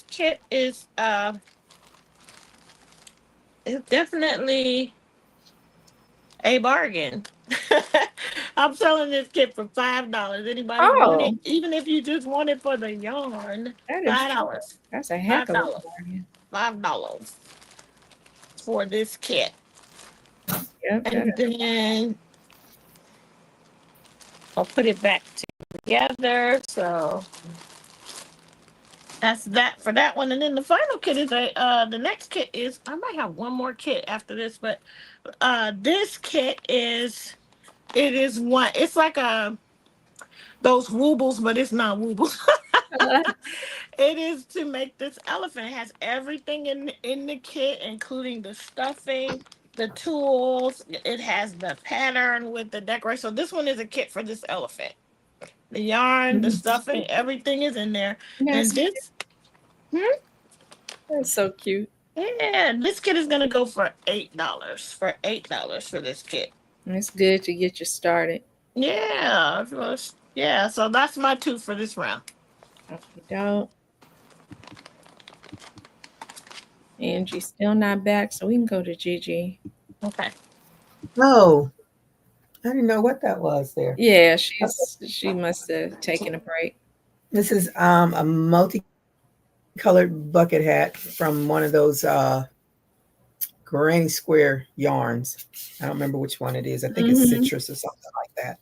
kit is definitely a bargain. I'm selling this kit for $5. Anybody want it? Oh, Even if you just want it for the yarn, that is five true. dollars. That's a heck Five of a dollars. bargain. $5 for this kit. Yep, that And then I'll put it back together. So that's that for that one. And then the final kit is the next kit is, I might have one more kit after this, but this kit is, it is one, it's like those woobles, but it's not woobles. It is to make this elephant. It has everything in the kit, including the stuffing, the tools. It has the pattern with the decoration. So this one is a kit for this elephant. The yarn, the stuffing, everything is in there. And That's, this, that's so cute. yeah, this kit is gonna go for $8. For $8 for this kit. It's good to get you started. Yeah, yeah. So that's my two for this round. Okay, don't. Angie's still not back, so we can go to Gigi. Okay. Oh, I didn't know what that was there. Yeah, she must have taken a break. This is a multicolored bucket hat from one of those Granny Square yarns. I don't remember which one it is. I think it's citrus or something like that.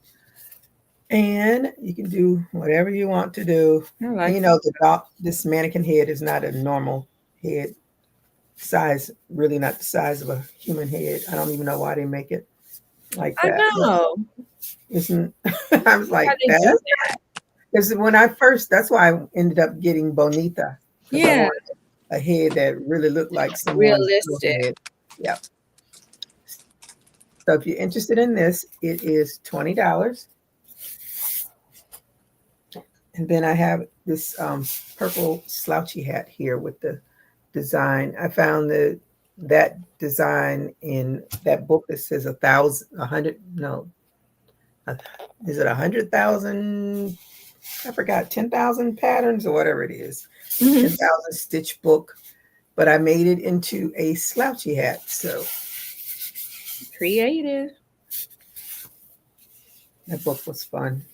And you can do whatever you want to do. I And like you know, this mannequin head is not a normal head size, really not the size of a human head. I don't even know why they make it like I that. know. Isn't I was like Why they do that? that? Because when I first, that's why I ended up getting Bonita. 'Cause I Yeah, wanted a head that really looked like someone's realistic. head. Yep. So if you're interested in this, it is $20. And then I have this purple slouchy hat here with the design. I found that design in that book that says 100, no, is it 100,000? I forgot, 10,000 patterns or whatever it is. 10,000 stitch book, but I made it into a slouchy hat. So Creative. that book was fun.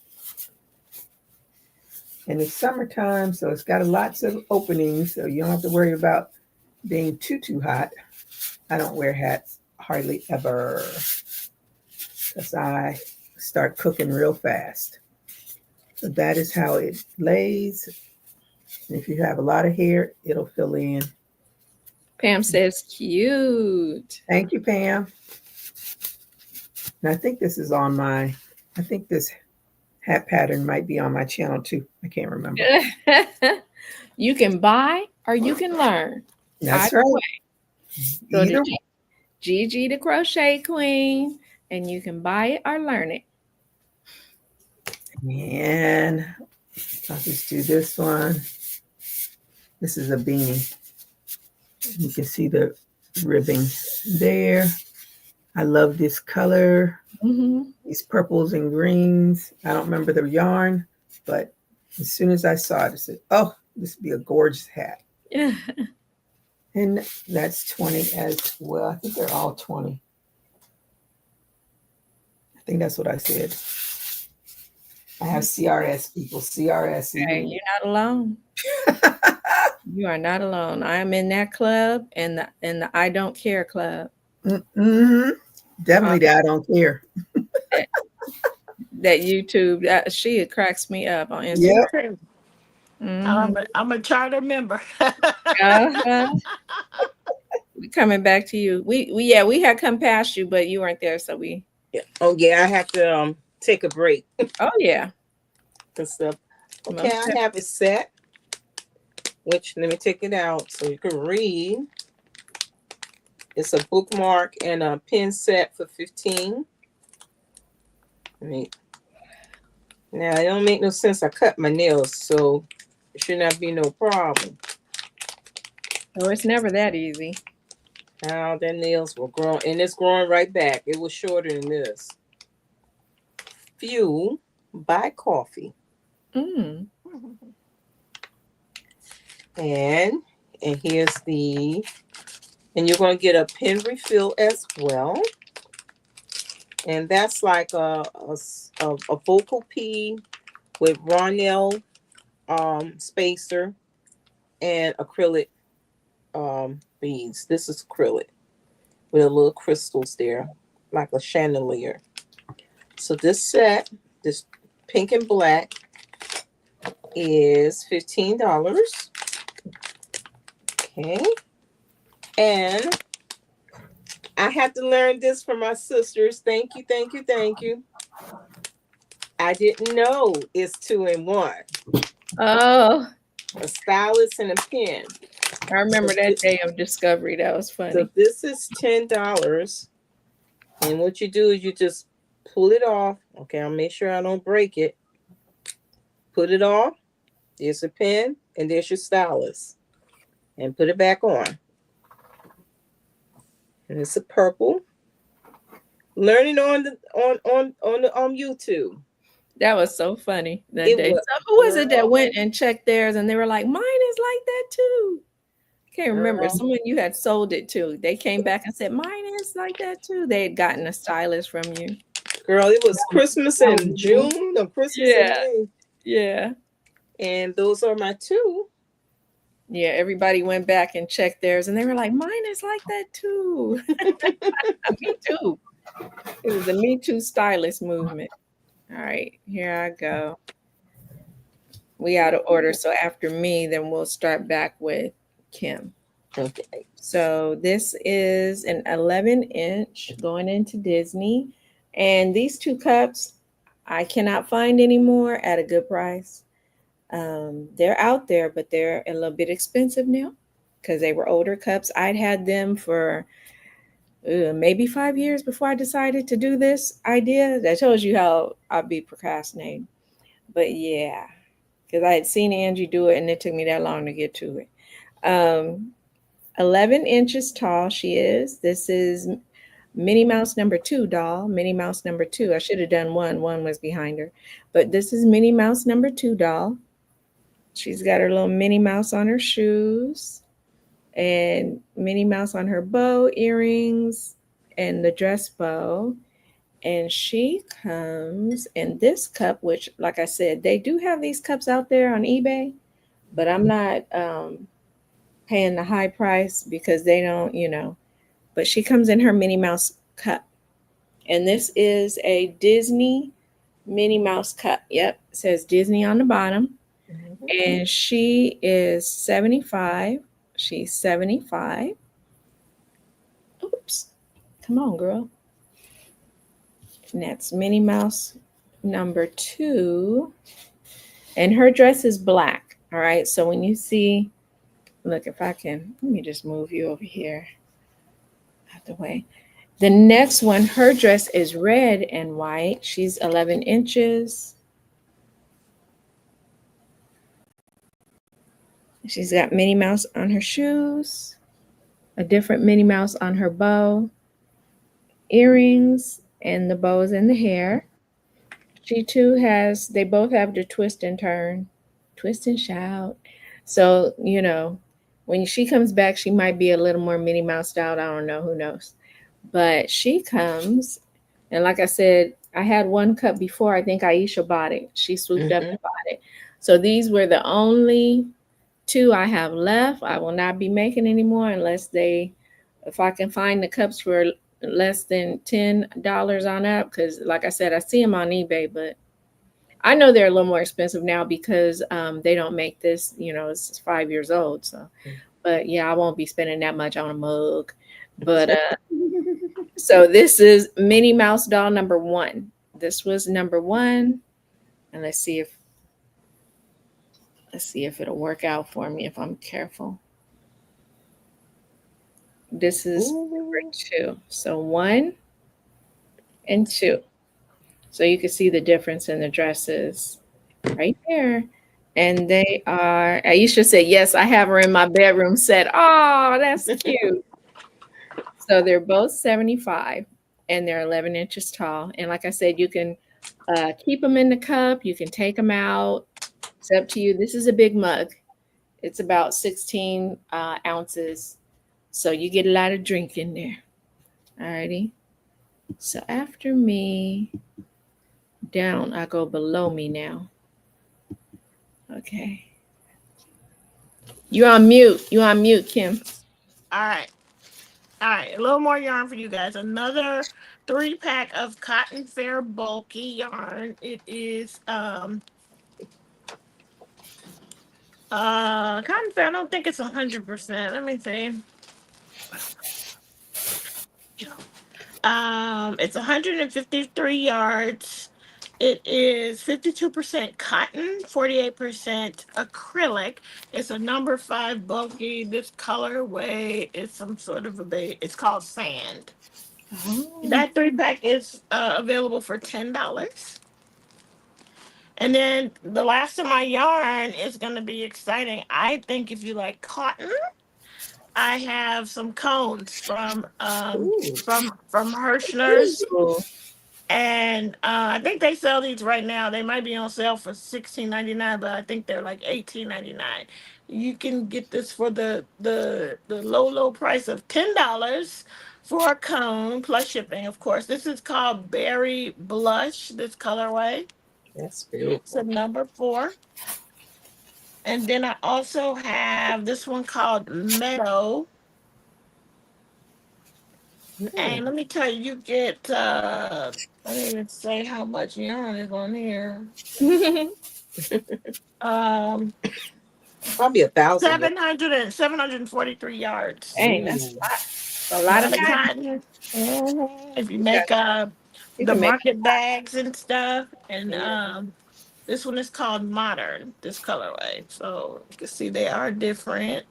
And it's summertime, so it's got lots of openings, so you don't have to worry about being too hot. I don't wear hats hardly ever because I start cooking real fast. So that is how it lays. And if you have a lot of hair, it'll fill in. Pam says cute. Thank you, Pam. And I think this is on I think this hat pattern might be on my channel too. I can't remember. You can buy or you can learn. That's Either right. way. Go Either to Gigi the Crochet Queen, and you can buy it or learn it. And I'll just do this one. This is a beanie. You can see the ribbing there. I love this color. These purples and greens. I don't remember the yarn, but as soon as I saw it, I said, oh, this would be a gorgeous hat. Yeah. And that's 20 as well. I think they're all 20. I think that's what I said. I have CRS people. CRS. Hey, you're not alone. You are not alone. I am in that club and the I don't care club. Mm-hmm. Definitely that I don't care. That YouTube, she cracks me up on Instagram. Yep. I'm a charter member. Uh-huh. We coming back to you. We had come past you, but you weren't there, so we. Yeah. Oh yeah, I have to take a break Oh yeah. and stuff. Okay, I have it set. Which let me take it out so you can read. It's a bookmark and a pin set for 15. Right. Now it don't make no sense. I cut my nails, so it should not be no problem. Oh, it's never that easy. Now their nails will grow, and it's growing right back. It was shorter than this. Fuel by Coffee. Mm. And here's and you're going to get a pen refill as well. And that's like a vocal P with Ronell spacer and acrylic beads. This is acrylic with a little crystals there, like a chandelier. So this set, this pink and black, is $15. Okay. And I had to learn this from my sisters. Thank you, thank you, thank you. I didn't know it's 2 in 1. Oh, A stylus and a pen. I remember that day of discovery. That was So funny. this is $10. And what you do is you just pull it off. Okay, I'll make sure I don't break it. Put it off. There's a pen and there's your stylus. And put it back on. And it's a purple. Learning on YouTube. That was so funny that It day. was, So who was it that girl. went and checked theirs and they were like, mine is like that too? Can't remember. Girl. Someone you had sold it to. They came back and said, mine is like that too. They had gotten a stylist from you. Girl, it was Christmas in June or Christmas in May. Yeah. And those are my 2. Yeah, everybody went back and checked theirs and they were like, mine is like that too. Me too. It was a Me Too stylist movement. All right, here I go. We out of order. So after me, then we'll start back with Kim. Okay. So this is an 11-inch going into Disney. And these 2 cups I cannot find anymore at a good price. They're out there, but they're a little bit expensive now because they were older cups. I'd had them for maybe 5 years before I decided to do this idea. That tells you how I'd be procrastinating. But yeah, because I had seen Angie do it and it took me that long to get to it. 11 inches tall she is. This is Minnie Mouse number 2 doll. Minnie Mouse number 2. I should have done one. One was behind her. But this is Minnie Mouse number 2 doll. She's got her little Minnie Mouse on her shoes and Minnie Mouse on her bow, earrings, and the dress bow. And she comes in this cup, which, like I said, they do have these cups out there on eBay, but I'm not paying the high price because they don't, but she comes in her Minnie Mouse cup. And this is a Disney Minnie Mouse cup. Yep, it says Disney on the bottom. And she is 75. She's 75. Oops. Come on, girl. And that's Minnie Mouse number 2. And her dress is black. All right. So when you see, look, if I can, let me just move you over here out the way. The next one, her dress is red and white. She's 11 inches. She's got Minnie Mouse on her shoes, a different Minnie Mouse on her bow, earrings, and the bows in the hair. She too has, they both have the twist and turn, twist and shout. So, when she comes back, she might be a little more Minnie Mouse styled. I don't know, who knows. But she comes, and like I said, I had one cup before. I think Aisha bought it. She swooped up and bought it. So these were the only 2 I have left. I will not be making anymore unless if I can find the cups for less than $10 on up. Because like I said, I see them on eBay, but I know they're a little more expensive now because they don't make this, it's 5 years old. So, but yeah, I won't be spending that much on a mug. But so this is Minnie Mouse doll number 1. This was number 1. And let's see if it'll work out for me if I'm careful. This is number 2. So 1 and 2. So you can see the difference in the dresses right there. And they are, Aisha said, yes, I have her in my bedroom set. Oh, that's cute. So they're both 75 and they're 11 inches tall. And like I said, you can keep them in the cup. You can take them out. It's up to you. This is a big mug. It's about 16 ounces. So you get a lot of drink in there. Alrighty. So after me, down, I go below me now. Okay. You're on mute. You're on mute, Kim. All right. A little more yarn for you guys. Another 3-pack of Cotton Fair bulky yarn. It is Cotton Fair. I don't think it's 100%. Let me see. It's 153 yards. It is 52% cotton, 48% acrylic. It's a number 5 bulky. This colorway is some sort of a beige. It's called sand. Oh. That 3-pack is available for $10. And then the last of my yarn is going to be exciting. I think if you like cotton, I have some cones Ooh. from Hirschner's, Ooh. and I think they sell these right now. They might be on sale for $16.99, but I think they're like $18.99. You can get this for the low price of $10 for a cone plus shipping. Of course, this is called Berry Blush. This colorway. That's It's a beautiful. number 4. And then I also have this one called Meadow. And Mm. let me tell you, you get I didn't even say how much yarn is on here. Um Probably 1,000. 743 yards. Dang, that's Ooh. a A lot of lot of cotton. cotton. If you You got- make you the can make market bags and stuff. And Yeah. this one is called Modern, this colorway. So you can see they are different.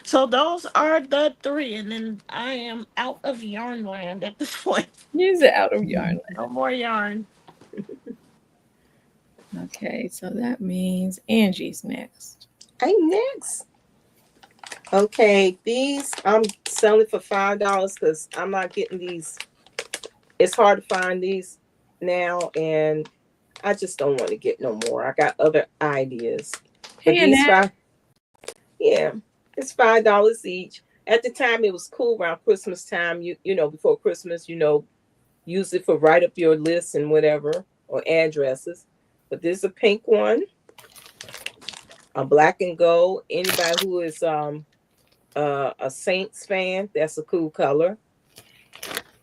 So those are the 3, and then I am out of yarn land at this point. use it out of yarn. No more yarn. Okay, so that means Angie's next. Hey, next. Okay, these I'm selling for $5 because I'm not getting these. It's hard to find these now, and I just don't want to get no more. I got other ideas. But Hey, these Annette. 5, yeah, it's $5 each. At the time, it was cool around Christmas time. You know, before Christmas, use it for write up your lists and whatever or addresses. But this is a pink one, a black and gold. Anybody who is a Saints fan, that's a cool color.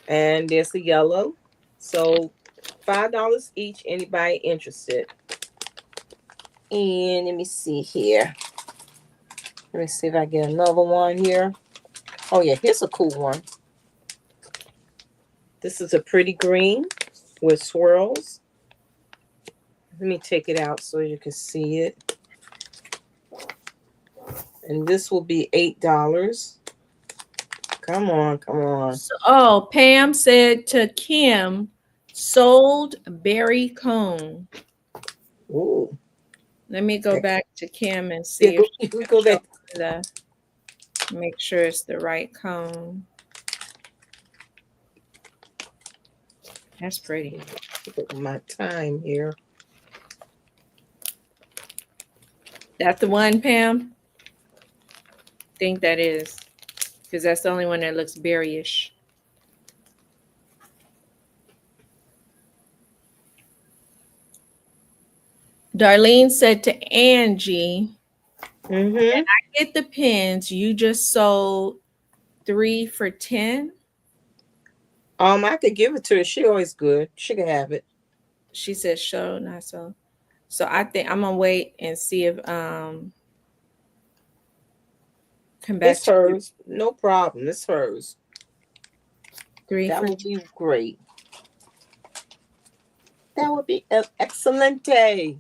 And there's a yellow. So $5 each. Anybody interested? And let me see here. Let me see if I get another one here. Oh yeah, here's a cool one. This is a pretty green with swirls. Let me take it out so you can see it. And this will be $8. Come on, come on. Oh, Pam said to Kim, sold berry cone. Ooh. Let me go back to Kim and Yeah, see if go back. make sure it's the right cone. That's pretty. Look at my time here. That's the one, Pam? Think that is. Because that's the only one that looks berryish. Darlene said to Angie, Mm-hmm. get the pins. You just sold 3 for 10. I could give it to her. She always good. She can have it. She said show, not so. So I think I'm gonna wait and see if come back It's to hers. No problem. It's hers. 3 That for would be great. That would be an excellent day.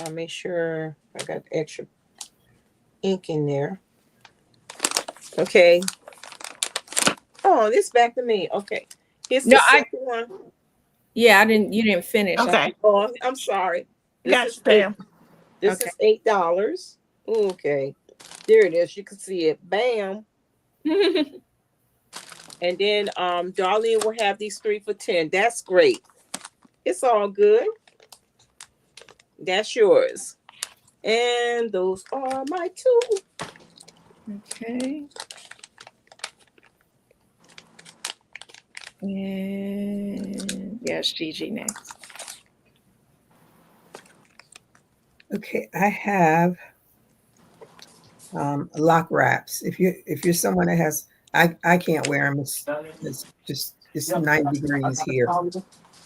I'll make sure I got extra ink in there. Okay. Oh, this back to me. Okay. Here's the second one. Yeah, you didn't finish. Okay. Oh, I'm sorry. This Gotcha, is eight. Pam. This is $8. Okay. There it is. You can see it. Bam. And then Darlene will have these 3 for 10. That's great. It's all good. That's yours. And those are my 2. Okay. And yes, Gigi next. Okay, I have lock wraps. If you're someone that has, I can't wear them. It's 90 degrees here.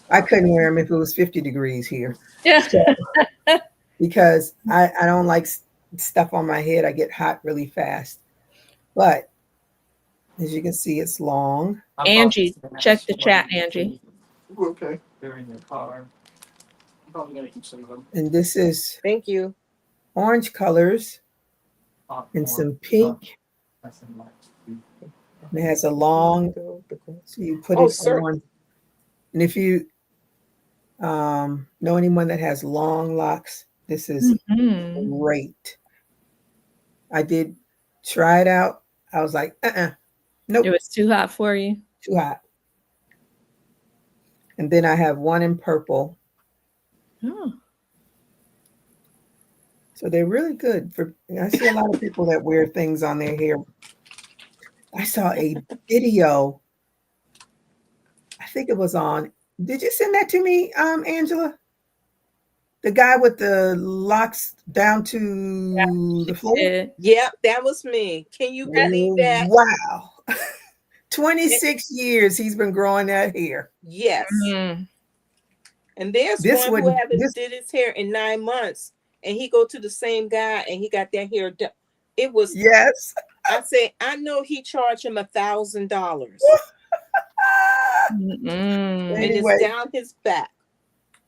I couldn't wear them if it was 50 degrees here. Yeah. So, because I don't like stuff on my head. I get hot really fast. But As you can see, it's long. Angie, check the chat, Angie. Okay. And this is Thank you. orange colors and some pink. And it has a long, so you put Oh, it sir. on. And if you know anyone that has long locks, this is Mhm. great. I did try it out. I was like, nope, It was too hot for you. too hot. And then I have one in purple. Oh. So they're really good for. I see a lot of people that wear things on their hair. I saw a video. I think it was on. Did you send that to me, Angela? The guy with the locks down to the floor. Yep, that was me. Can you believe that? Wow. 26 years he's been growing that hair. Yes. Mhm. And there's This one who would haven't this did his hair in 9 months, and he go to the same guy, and he got that hair done. It was. yes. I said, I know he charged him $1,000, Mm-mm. and Anyway, it's down his back.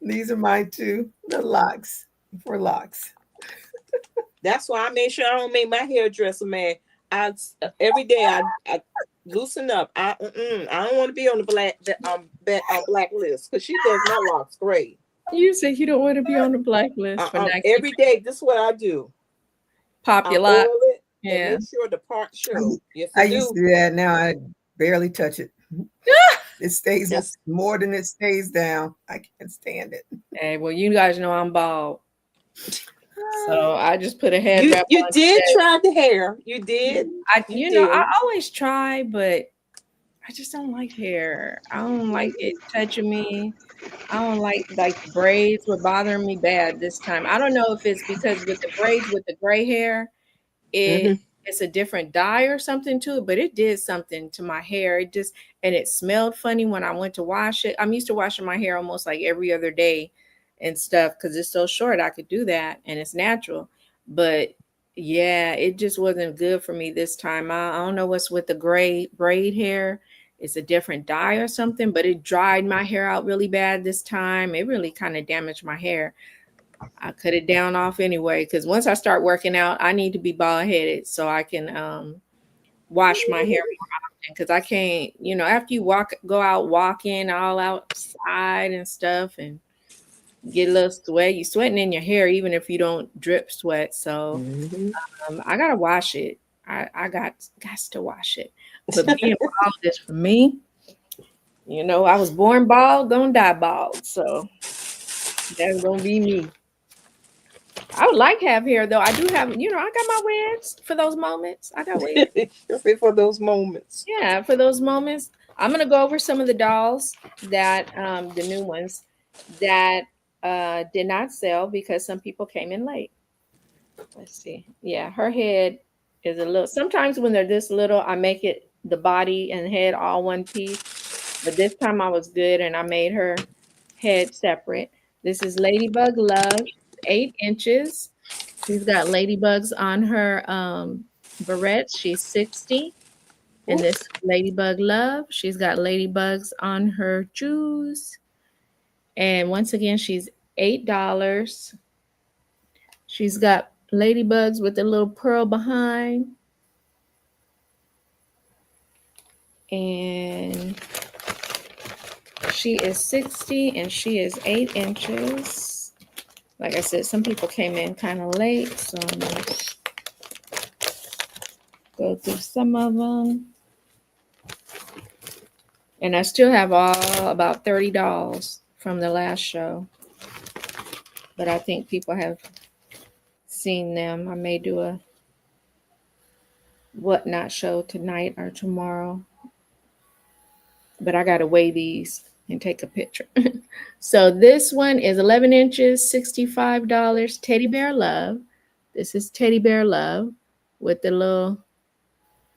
these are my two, the locks for locks. That's why I made sure I don't make my hairdresser mad. Every day I loosen up. I don't want to be on the blacklist because she does my locks great. You said you don't want to be on the blacklist for next Every day, this is what I do. I popular. oil it and Yeah. make sure the parts show. Yes, I used to do that. Now I barely touch it. It stays Yes. more than it stays down. I can't stand it. Hey, well, you guys know I'm bald, so I just put a head wrap You on did today. try the hair. You did. You know, I always try, but I just don't like hair. I don't like it touching me. I don't like braids were bothering me bad this time. I don't know if it's because with the braids with the gray hair, it's a different dye or something to it, but it did something to my hair. And it smelled funny when I went to wash it. I'm used to washing my hair almost like every other day and stuff because it's so short. I could do that and it's natural. But yeah, it just wasn't good for me this time. I don't know what's with the gray braid hair. It's a different dye or something, but it dried my hair out really bad this time. It really kind of damaged my hair. I cut it down off anyway because once I start working out, I need to be bald headed so I can wash my hair more often because I can't, after you go out walking all outside and stuff and get a little sweat, you're sweating in your hair even if you don't drip sweat. So I gotta wash it. I got to wash it. But being bald is for me. I was born bald, gonna die bald. So that's gonna be me. I would like to have hair though. I do have, I got my wigs for those moments. I got wigs. For those moments. Yeah, for those moments. I'm gonna go over some of the dolls that the new ones that did not sell because some people came in late. Let's see. Yeah, her head is a little. Sometimes when they're this little, I make it the body and head all one piece. But this time I was good and I made her head separate. This is Ladybug Love, 8 inches. She's got ladybugs on her barrettes. She's 60. And this Ladybug Love, she's got ladybugs on her shoes. And once again, she's $8. She's got ladybugs with a little pearl behind. And she is 60 and she is 8 inches. Like I said, some people came in kind of late, so I'm going to go through some of them. And I still have about 30 dolls from the last show. But I think people have seen them. I may do a whatnot show tonight or tomorrow. But I got to weigh these and take a picture. So this one is 11 inches, $65. Teddy Bear Love. This is Teddy Bear Love with the little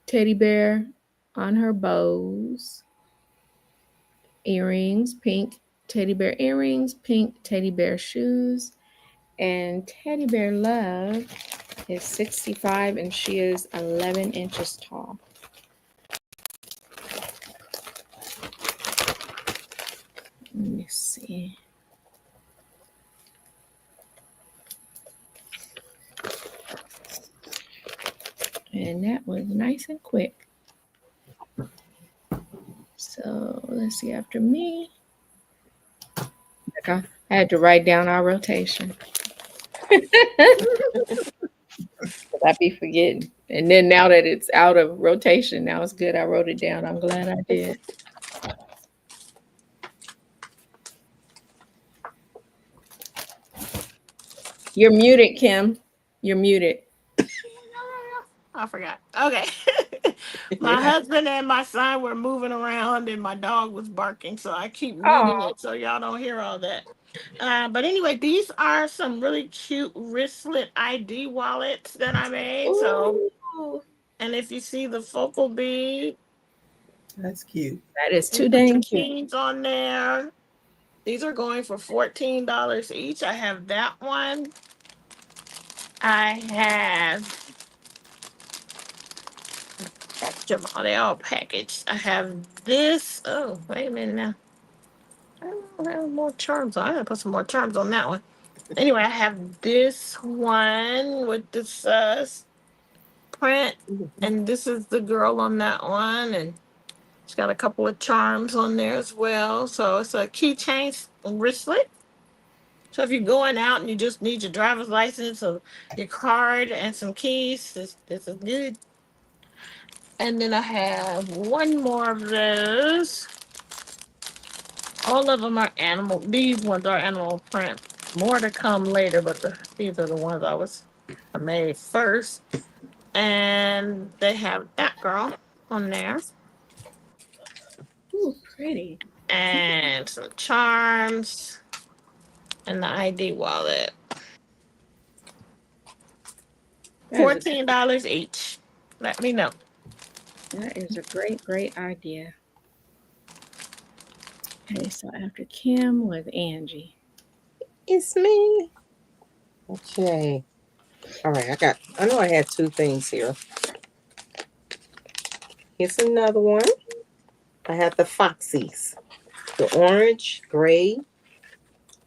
teddy bear on her bows. Earrings, pink teddy bear earrings, pink teddy bear shoes. And Teddy Bear Love is 65 and she is 11 inches tall. Let me see. And that was nice and quick. So let's see, after me. I had to write down our rotation. I'd be forgetting. And then now that it's out of rotation, now it's good. I wrote it down. I'm glad I did. You're muted, Kim. You're muted. I forgot. Okay. My husband and my son were moving around and my dog was barking, so I keep muting Oh, it so y'all don't hear all that. But anyway, these are some really cute wristlet ID wallets that I made. So, ooh, and if you see the focal bead, That's cute. that is you too put dang your cute. keys on there. These are going for $14 each. I have that one. I have them all. They all packaged. I have this. Oh, wait a minute now. I don't have more charms on. I gotta put some more charms on that one. Anyway, I have this one with this print, and this is the girl on that one, and it's got a couple of charms on there as well. So it's a keychain wristlet. So if you're going out and you just need your driver's license or your card and some keys, this is good. And then I have one more of those. All of them are animal. These ones are animal print. More to come later, but these are the ones I made first. And they have that girl on there, Ooh, pretty. and some charms, and the ID wallet. That is $14 each. Let me know. a great, great idea. Okay, so after Kim was Angie. It's me. Okay. All right. I know I had two things here. Here's another one. I had the Foxies. The orange, gray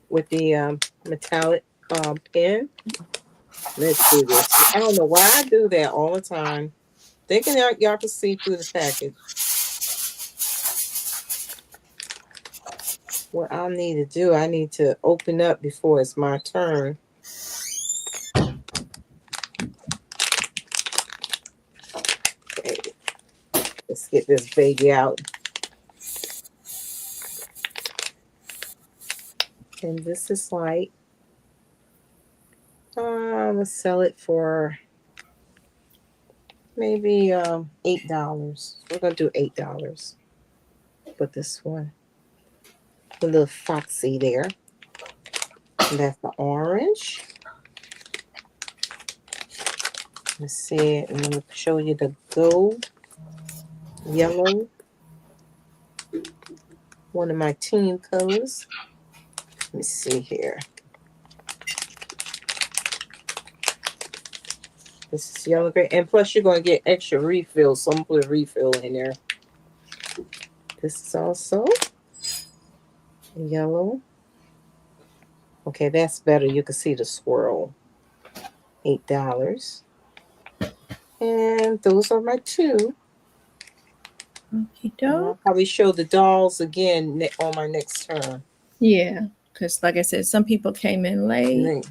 with the metallic pen. Let's do this. I don't know why I do that all the time. Thinking y'all can see through the package. What I need to do, I need to open up before it's my turn. Okay. Let's get this baby out. And this is like, let's sell it for maybe $8. We're gonna do $8. Put this one, the little foxy there. And that's the orange. Let's see it. I'm gonna show you the gold, yellow. One of my team colors. Let me see here. This is yellow, gray, and plus you're gonna get extra refills. So I'm gonna put a refill in there. This is also yellow. Okay, that's better. You can see the swirl. $8. And those are my two. Okay, I'll probably show the dolls again on my next turn. Yeah, because like I said, some people came in late.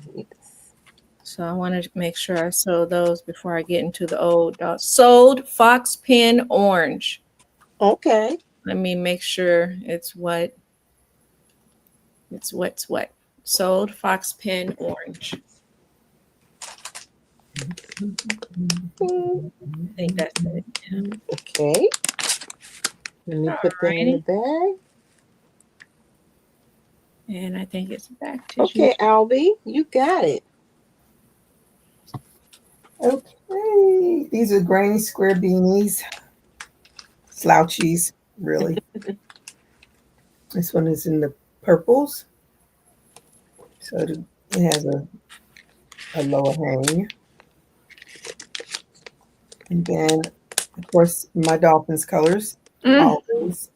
So I want to make sure I sold those before I get into the old dolls. Sold fox pen orange. Okay. Let me make sure it's what's what. Sold fox pen orange. I think that's it. Yeah. Okay. Let me put them in the bag. And I think it's back to Okay, Albie, you got it. Okay. These are granny square beanies. Slouchies, really. This one is in the purples. So it has a lower hang. And then, of course, my dolphins colors. Always.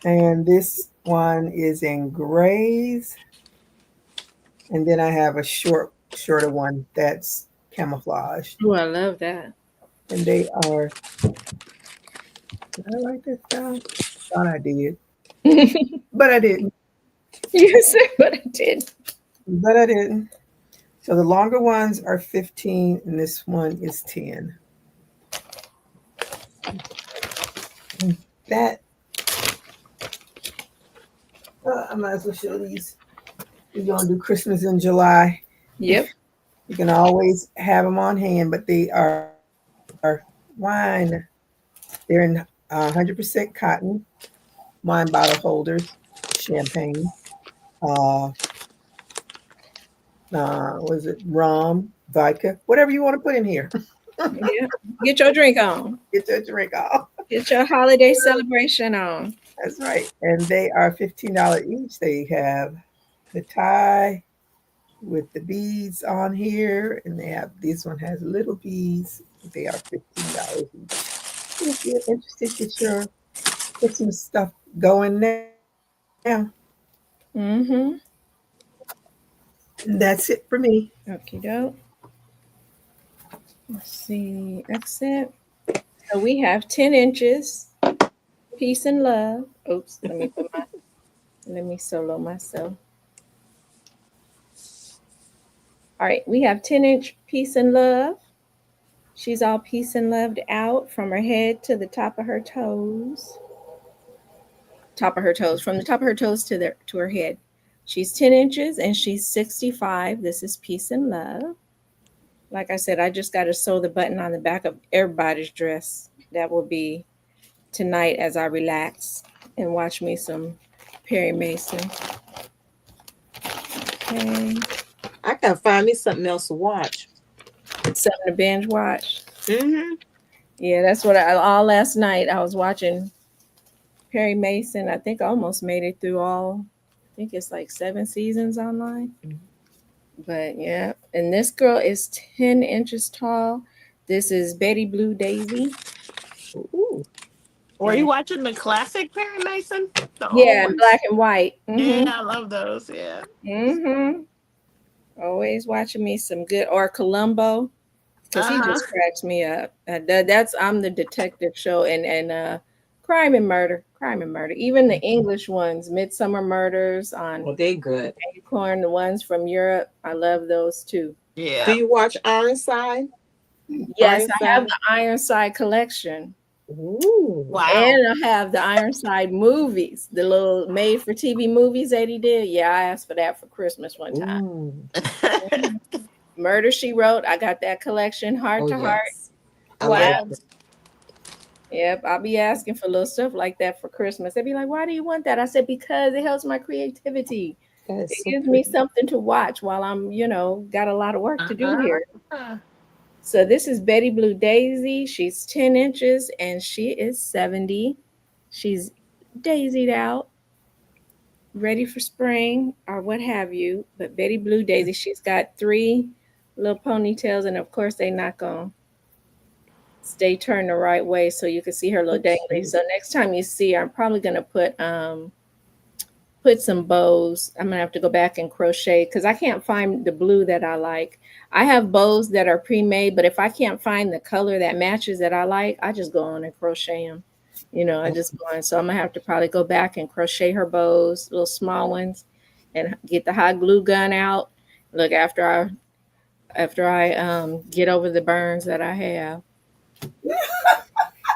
And this one is in grays. And then I have a shorter one that's camouflaged. Oh, I love that. And they are, did I write this down? Thought I did, but I didn't. You said, but I did. But I didn't. So the longer ones are 15 and this one is 10. And that, I might as well show these. We're going to do Christmas in July. Yep. You can always have them on hand, but they are wine. They're in 100% cotton, wine bottle holders, champagne. Was it rum, vodka, whatever you want to put in here. Yeah. Get your drink on. Get your drink off. Get your holiday celebration on. That's right. And they are $15 each. They have the tie with the beads on here, and they have this one has little beads. They are $15 each. If you're interested, get some stuff going now. Mm-hmm. And that's it for me. Okie doke. Let's see. Exit. So we have 10 inches. Peace and love. Oops. Let me solo myself. All right. We have 10-inch peace and love. She's all peace and loved out from her head to the top of her toes. Top of her toes. From the top of her toes to her head. She's 10 inches and she's 65. This is peace and love. Like I said, I just got to sew the button on the back of everybody's dress. That will be tonight as I relax and watch me some Perry Mason. Okay. I gotta find me something else to watch. Something to binge watch. Mm-hmm. Yeah, that's what all last night I was watching Perry Mason. I think I almost made it through all. I think it's like 7 seasons online. Mm-hmm. But yeah, and this girl is 10 inches tall. This is Betty Blue Daisy. Ooh. Were you watching the classic Perry Mason? The Yeah, old ones? black and white. Yeah, I love those. Yeah. Mm-hmm. Always watching me some good, or Columbo, because he just cracks me up. I'm the detective show, and crime and murder. Even the English ones, Midsummer Murders on Well, they good. Acorn, the ones from Europe. I love those too. Yeah. Do you watch Ironside? Yes, I have the Ironside collection. Ooh. Wow. And I have the Ironside movies, the little made-for-TV movies that he did. Yeah, I asked for that for Christmas one time. Ooh. Murder, She Wrote. I got that collection, Heart to Heart. I Wow. like it. Yep, I'll be asking for little stuff like that for Christmas. They'd be like, "Why do you want that?" I said, "Because it helps my creativity. It gives me something to watch while I'm, got a lot of work to do here." So this is Betty Blue Daisy. She's 10 inches and she is 70. She's daisied out, ready for spring or what have you. But Betty Blue Daisy, she's got 3 little ponytails, and of course they're not going to stay turned the right way so you can see her little dangly. So next time you see her, I'm probably going to put some bows. I'm going to have to go back and crochet because I can't find the blue that I like. I have bows that are pre-made, but if I can't find the color that matches that I like, I just go on and crochet them. I just go on. So I'm going to have to probably go back and crochet her bows, little small ones, and get the hot glue gun out. Look, after I get over the burns that I have.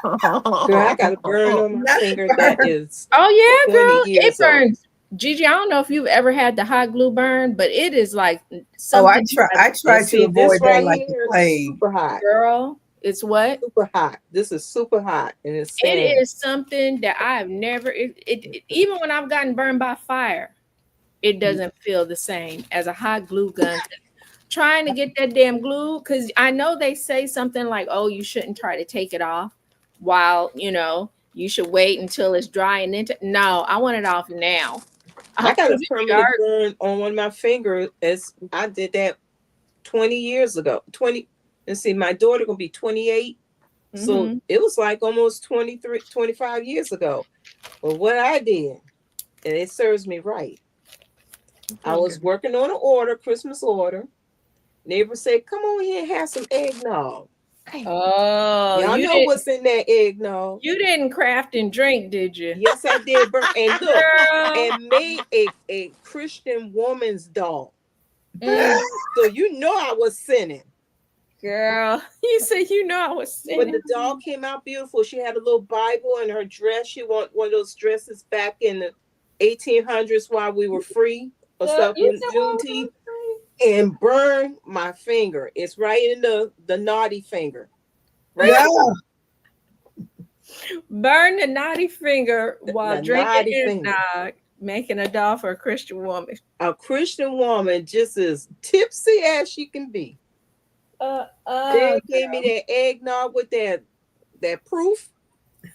Girl, I got a burn on my finger that is. Oh yeah, girl, 20 years it burns. Gigi, I don't know if you've ever had the hot glue burn, but it is like something. I try to avoid that like the plague. Super hot. Girl, it's what? Super hot. This is super hot. And it is something that I have never, even when I've gotten burned by fire, it doesn't feel the same as a hot glue gun. Trying to get that damn glue, because I know they say something like, oh, you shouldn't try to take it off while, you should wait until it's dry and then. No, I want it off now. I got a permanent burn on one of my fingers as I did that 20 years ago. Let's see, my daughter gonna be 28. So it was like almost 23, 25 years ago. But what I did, and it serves me right. I was working on an order, Christmas order. Neighbor said, "Come on here and have some eggnog." Oh, Y'all know what's in that eggnog. You didn't craft and drink, did you? Yes, I did. And look, Girl. and made a Christian woman's doll. Mm, So you know I was sinning. girl, you said I was sinning. But the doll came out beautiful. She had a little Bible in her dress. She wore one of those dresses back in the 1800s while we were free or something. Juneteenth. And burn my finger. It's right in the naughty finger. Right. Yeah. Burn the naughty finger while drinking eggnog, making a doll for a Christian woman. A Christian woman just as tipsy as she can be. They gave me that eggnog with that proof.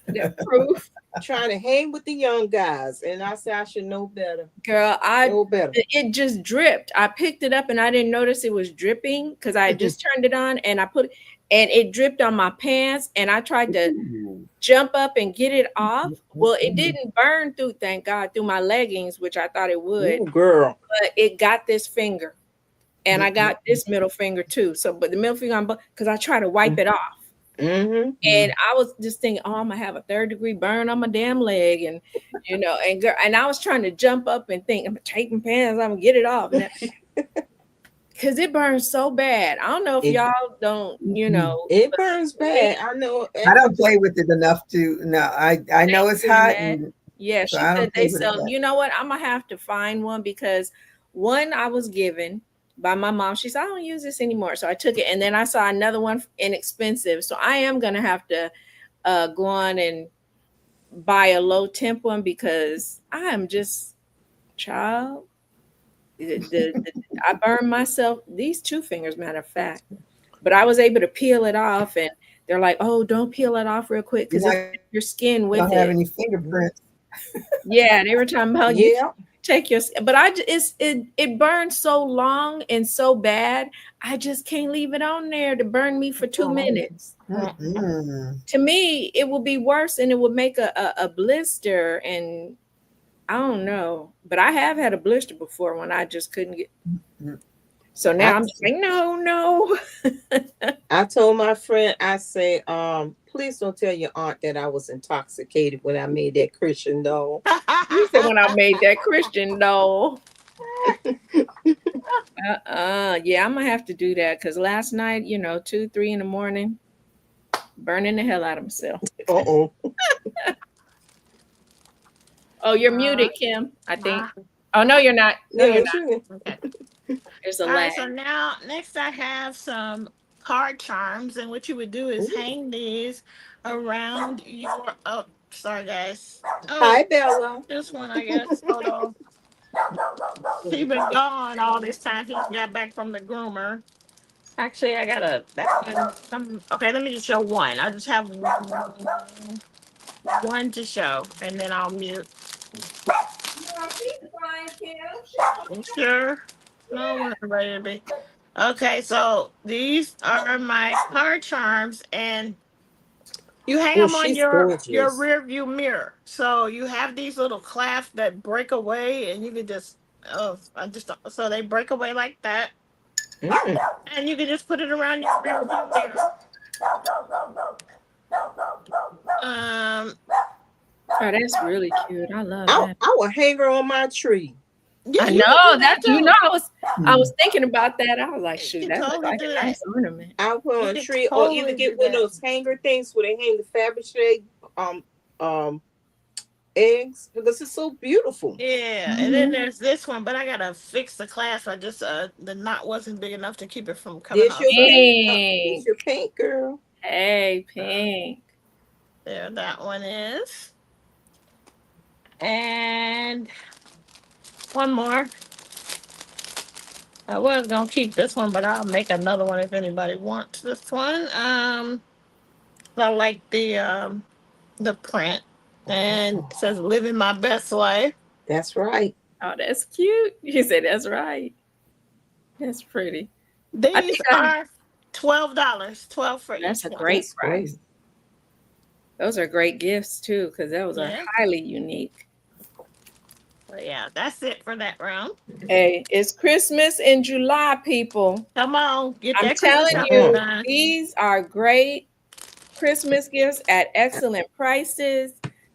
That proof. Trying to hang with the young guys. And I said I should know better. Girl, know better. It just dripped. I picked it up and I didn't notice it was dripping because I had just turned it on and and it dripped on my pants and I tried to jump up and get it off. Well, it didn't burn through, thank God, through my leggings, which I thought it would. Ooh, girl. But it got this finger. And I got this middle finger too. So, but the middle finger, because I try to wipe it off. Mm-hmm. And I was just thinking, oh, I'm gonna have a 3rd-degree burn on my damn leg, and and I was trying to jump up and think, I'm taking pants, I'm gonna get it off, because it burns so bad. I don't know if y'all don't, it burns bad. I know. I don't play with it enough to. No, I know it's hot. And, yeah, she said they sell. You know what? I'm gonna have to find one because one I was given by my mom. She said, I don't use this anymore. So I took it. And then I saw another one inexpensive. So I am going to have to go on and buy a low temp one because I am just, child. I burned myself, these 2 fingers, matter of fact. But I was able to peel it off. And they're like, oh, don't peel it off real quick because your skin with it. Don't have any fingerprints. Yeah, they were talking about take your, but it burns so long and so bad. I just can't leave it on there to burn me for 2 minutes. To me, it would be worse and it would make a blister. And I don't know, but I have had a blister before when I just couldn't get. So now I'm just like, no. I told my friend, I say, please don't tell your aunt that I was intoxicated when I made that Christian doll. You said when I made that Christian doll. Yeah, I'm gonna have to do that because last night, 2, 3 in the morning, burning the hell out of myself. Oh, you're muted, Kim, I think. Oh no, you're not. No, you're not. Okay. There's a lag. Right, so now next I have some card charms, and what you would do is hang these around your sorry guys. Hi Bella. This one I guess. Hold on. She's been gone all this time. She just got back from the groomer. Actually, I got okay, let me just show one. I just have one to show, and then I'll mute. Sure. No, we're ready to be. Okay, so these are my card charms, and you hang them on your rear view mirror. So you have these little clasps that break away, and you can just so they break away like that, and you can just put it around your rear view mirror. Oh, that's really cute. I love that. I will hang her on my tree. Yeah, I know that. I was thinking about that. I was like, shoot, that's like a nice ornament. I'll put on a tree, or either get one of those hanger things where they hang the Fabergé eggs because it's so beautiful. Yeah, and then there's this one, but I gotta fix the clasp. I just the knot wasn't big enough to keep it from coming off. It's your pink, girl. Hey, pink. There, that one is. And one more. I was gonna keep this one, but I'll make another one if anybody wants this one. I like the print, and it says "Living My Best Life." That's right. Oh, that's cute. You said that's right. That's pretty. These are $12. $12 for each. That's a great price. Those are great gifts too, because those are Yeah. highly unique. But yeah, that's it for that round. Hey, it's Christmas in July, people. Come on, get I'm that Christmas telling shopping you, Mhm. done. these are great Christmas gifts at excellent prices.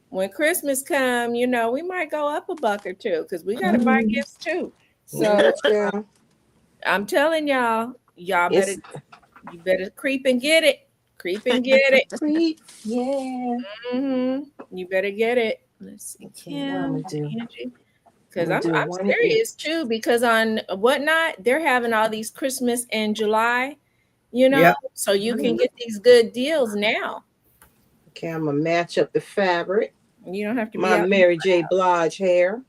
When Christmas come, we might go up a buck or two because we got to buy Mhm. gifts too. So Yes, girl. I'm telling y'all It's you better creep and get it. Creep and get it. sweet. Yeah. You better get it. Let's see, Okay, what I'm Kim, gonna do? Angie. I'm Because gonna I'm do I'm one of serious each. too. Because on Whatnot, they're having all these Christmas in July, Yep. so you can Mhm. get these good deals now. Okay, I'm gonna match up the fabric. You don't have to be My out. Mary J. Blige hair.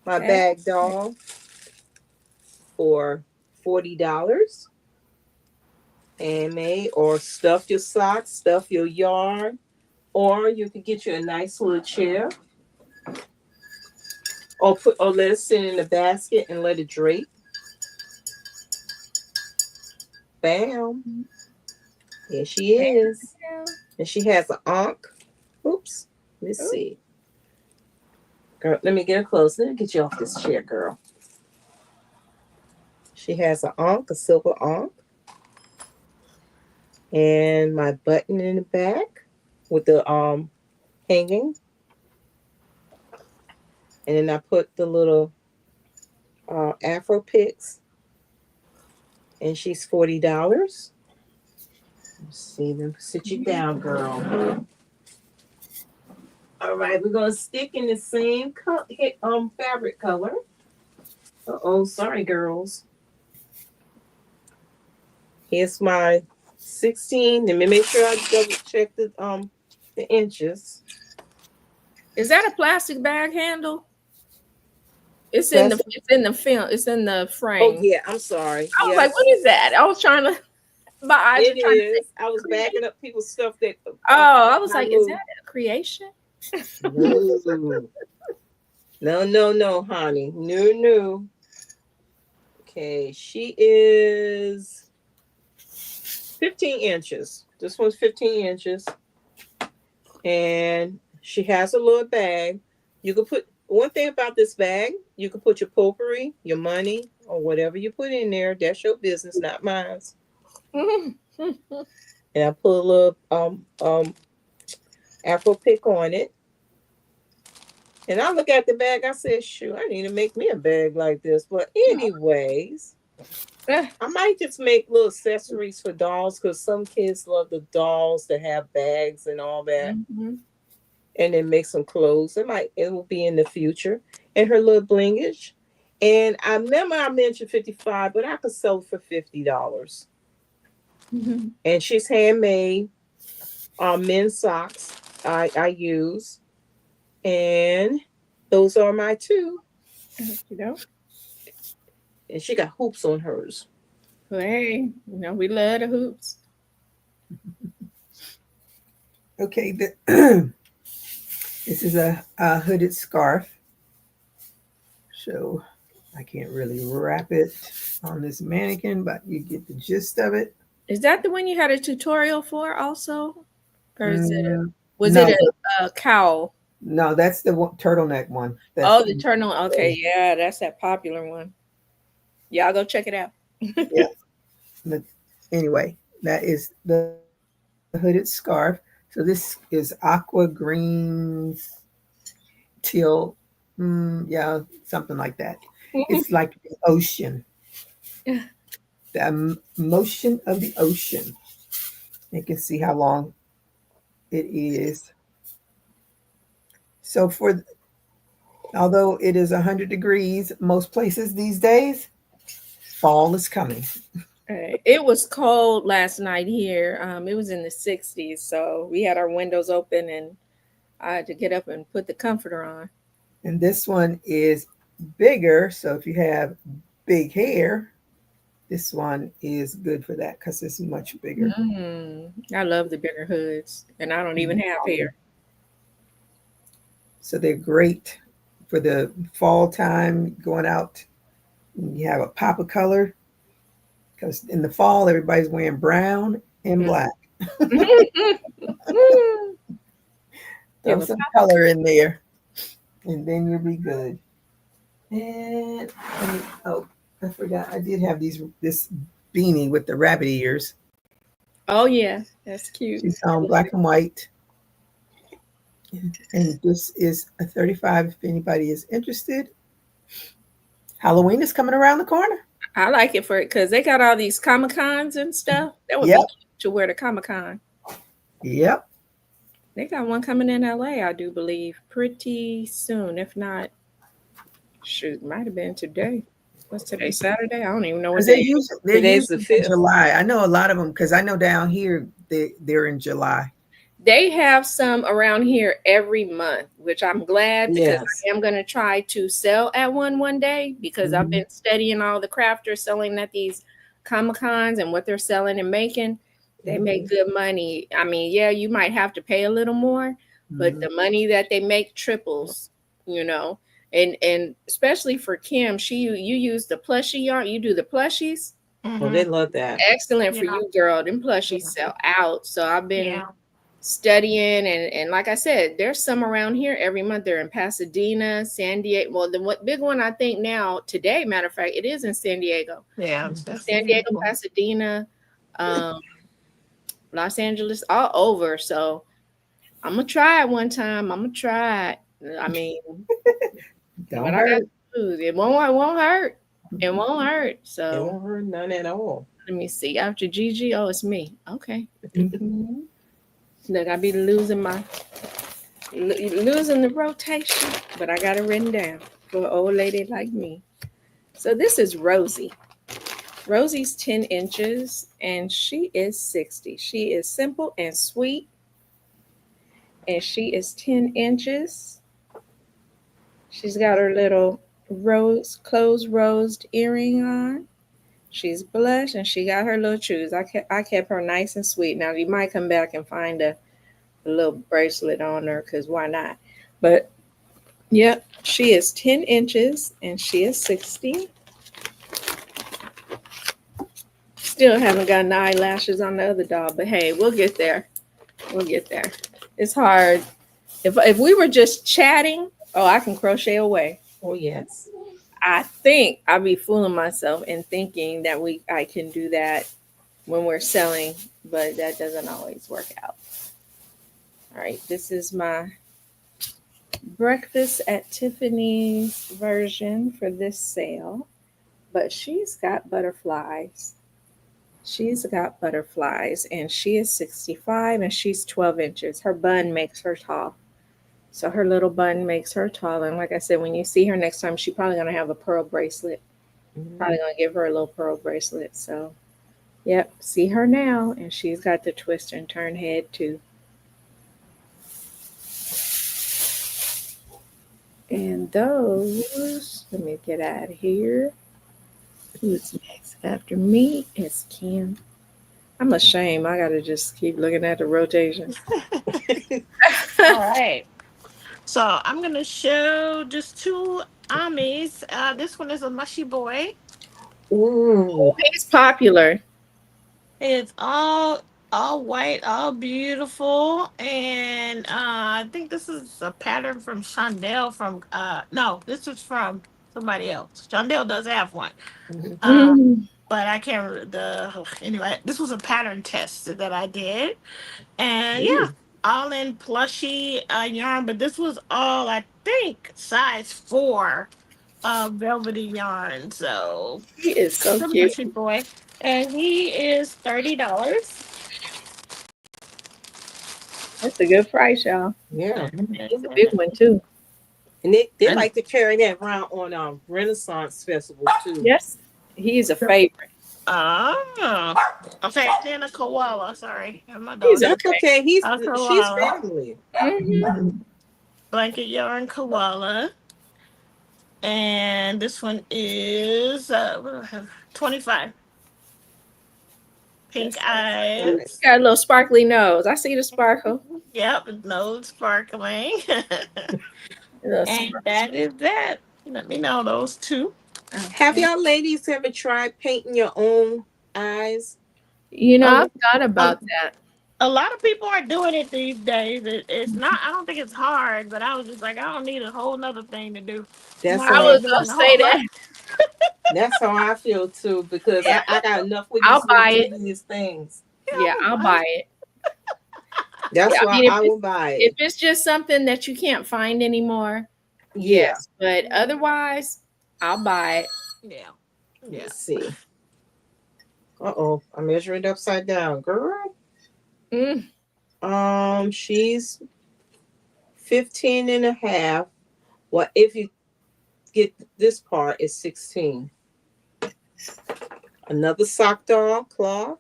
My Okay. bag doll for $40. And or stuff your socks, stuff your yarn, or you could get you a nice little chair, or let it sit in the basket and let it drape. Bam. Here she is. And she has an ankh. Oops. Let's Ooh. see. Girl, let me get her close. Let me get you off this chair, girl. She has an ankh, a silver ankh. And my button in the back with the hanging. And then I put the little Afro picks. And she's $40. Let's see, then sit you down, girl. All right, we're gonna stick in the same fabric color. Oh, sorry, girls. Here's my 16. Let me make sure I double check the inches. Is that a plastic bag handle? It's in the Plastic. it's in the film. It's in the Oh frame. yeah, I'm sorry. I was like, Yes, what is that? I was trying to. My eyes it are trying to is. I was create. backing up people's stuff that Oh, I was I like, is that moved. a creation? No, no, no, no, honey. No, no. Okay, she is 15 inches. This one's 15 inches. And she has a little bag. You can put one thing about this bag, you can put your potpourri, your money, or whatever you put in there. That's your business, not mine. And I put a little Afro pick on it. And I look at the bag, I said, shoot, I need to make me a bag like this. But anyways, I might just make little accessories for dolls because some kids love the dolls that have bags and all that. Mhm. And then make some clothes. It will be in the future. And her little blingage. And I remember I mentioned 55, but I could sell it for $50. Mhm. And she's handmade men's socks I use. And those are my two. You know, And she got hoops on hers. well, hey, we love the hoops. Okay, this is a hooded scarf. So I can't really wrap it on this mannequin, but you get the gist of it. Is that the one you had a tutorial for also? Or was No, it a cowl? no, that's the turtleneck one. That's Oh, the turtle. Okay, yeah, that's that popular one. Y'all go check it out. yeah. But anyway, that is the hooded scarf. So this is aqua greens, teal, yeah, something like that. It's like the ocean, the motion of the ocean. You can see how long it is. So although it is 100 degrees most places these days, fall is coming. It was cold last night here. It was in the 60s, so we had our windows open, and I had to get up and put the comforter on. And this one is bigger. So if you have big hair, this one is good for that because it's much bigger. I love the bigger hoods, and I don't even have hair. So they're great for the fall time going out. You have a pop of color because in the fall, everybody's wearing brown and black. Throw some color in there, and then you'll be good. And oh, I forgot. I did have this beanie with the rabbit ears. Oh yeah, that's cute. She's on black and white. And this is a 35 if anybody is interested. Halloween is coming around the corner. I like it for it because they got all these Comic-Cons and stuff. That would be cute to wear to Comic-Con. Yep. They got one coming in LA, I do believe, pretty soon. If not, shoot, might have been today. What's today? Saturday? I don't even know what They're day. Today's the usually in 5th. July. I know a lot of them because I know down here they're in July. They have some around here every month, which I'm glad because Yes. I am going to try to sell at one day because I've been studying all the crafters selling at these Comic-Cons and what they're selling and making. They make good money. I mean, yeah, you might have to pay a little more, but the money that they make triples, you know. And especially for Kim, you use the plushie yarn. You do the plushies. Well, they love that. Excellent for Yeah. you, girl. Them plushies sell out. So I've been Yeah. studying and like I said, there's some around here every month. They're in Pasadena, San Diego. Well, the big one I think now today, matter of fact, it is in San Diego. Yeah. San Diego, Pasadena, Los Angeles, all over. So I'm gonna try it one time. I'm gonna try it. I mean, Don't what hurt. I got to lose, it won't hurt. It won't hurt. It So won't hurt none at all. let me see. After Gigi, oh, it's me. Okay. Look, I be losing the rotation, but I got it written down for an old lady like me. So this is Rosie. Rosie's 10 inches and she is 60. She is simple and sweet. And she is 10 inches. She's got her little closed rosed earring on. She's blush and she got her little shoes. I kept her nice and sweet. Now you might come back and find a little bracelet on her because why not? But yep, she is 10 inches and she is 60. Still haven't gotten the eyelashes on the other doll, but hey, we'll get there. We'll get there. It's hard. If we were just chatting, oh, I can crochet away. Oh, yes. I think I'll be fooling myself and thinking that I can do that when we're selling, but that doesn't always work out. All right, this is my Breakfast at Tiffany's version for this sale, but she's got butterflies. She's got butterflies and she is 65 and she's 12 inches. Her bun makes her tall. So her little bun makes her tall. And like I said, when you see her next time, she's probably going to have a pearl bracelet. Probably going to give her a little pearl bracelet. So, yep, see her now. And she's got the twist and turn head too. And those, let me get out of here. Who's next after me? It's Kim. I'm ashamed. I got to just keep looking at the rotations. All right. So I'm going to show just two Amis. This one is a mushy boy. Ooh. He's popular. It's all white, all beautiful. And I think this is a pattern from Shondell from no, this is from somebody else. Shondell does have one. But I can't remember anyway, this was a pattern test that I did. And yeah, all in plushy yarn, but this was all I think size 4 velvety yarn. So He is so the cute. mushy boy. And he is $30. That's a good price, y'all. Yeah. He's a big one too. And they like to carry that around on Renaissance Festival too. Yes, he's a favorite. Okay, then a koala. Sorry, my He's dog. That's okay. She's koala. family. Blanket yarn koala. And this one is what do I have? 25. Pink eyes. He's got a little sparkly nose. I see the sparkle. Yep, nose sparkling. A little And sparkle. that is that. Let me know those two. Have y'all ladies ever tried painting your own eyes? You know, I've thought about that. A lot of people are doing it these days. It's not. I don't think it's hard, but I was just like, I don't need a whole nother thing to do. That's Might I as how well was doing gonna the say whole lot. that. that's how I feel too, because Yeah, I got enough with I'll these little buy it. tedious things. Yeah, Yeah, I'm I'll gonna buy buy it. Yeah, That's I why mean, I will buy if it. it's just something that you can't find anymore, Yeah. yes. But it. otherwise, I'll buy it. Yeah, yeah. Let's see. Uh-oh. I measure it upside down, girl. Mm. She's 15 and a half. Well, if you get this part, it's 16. Another sock doll cloth,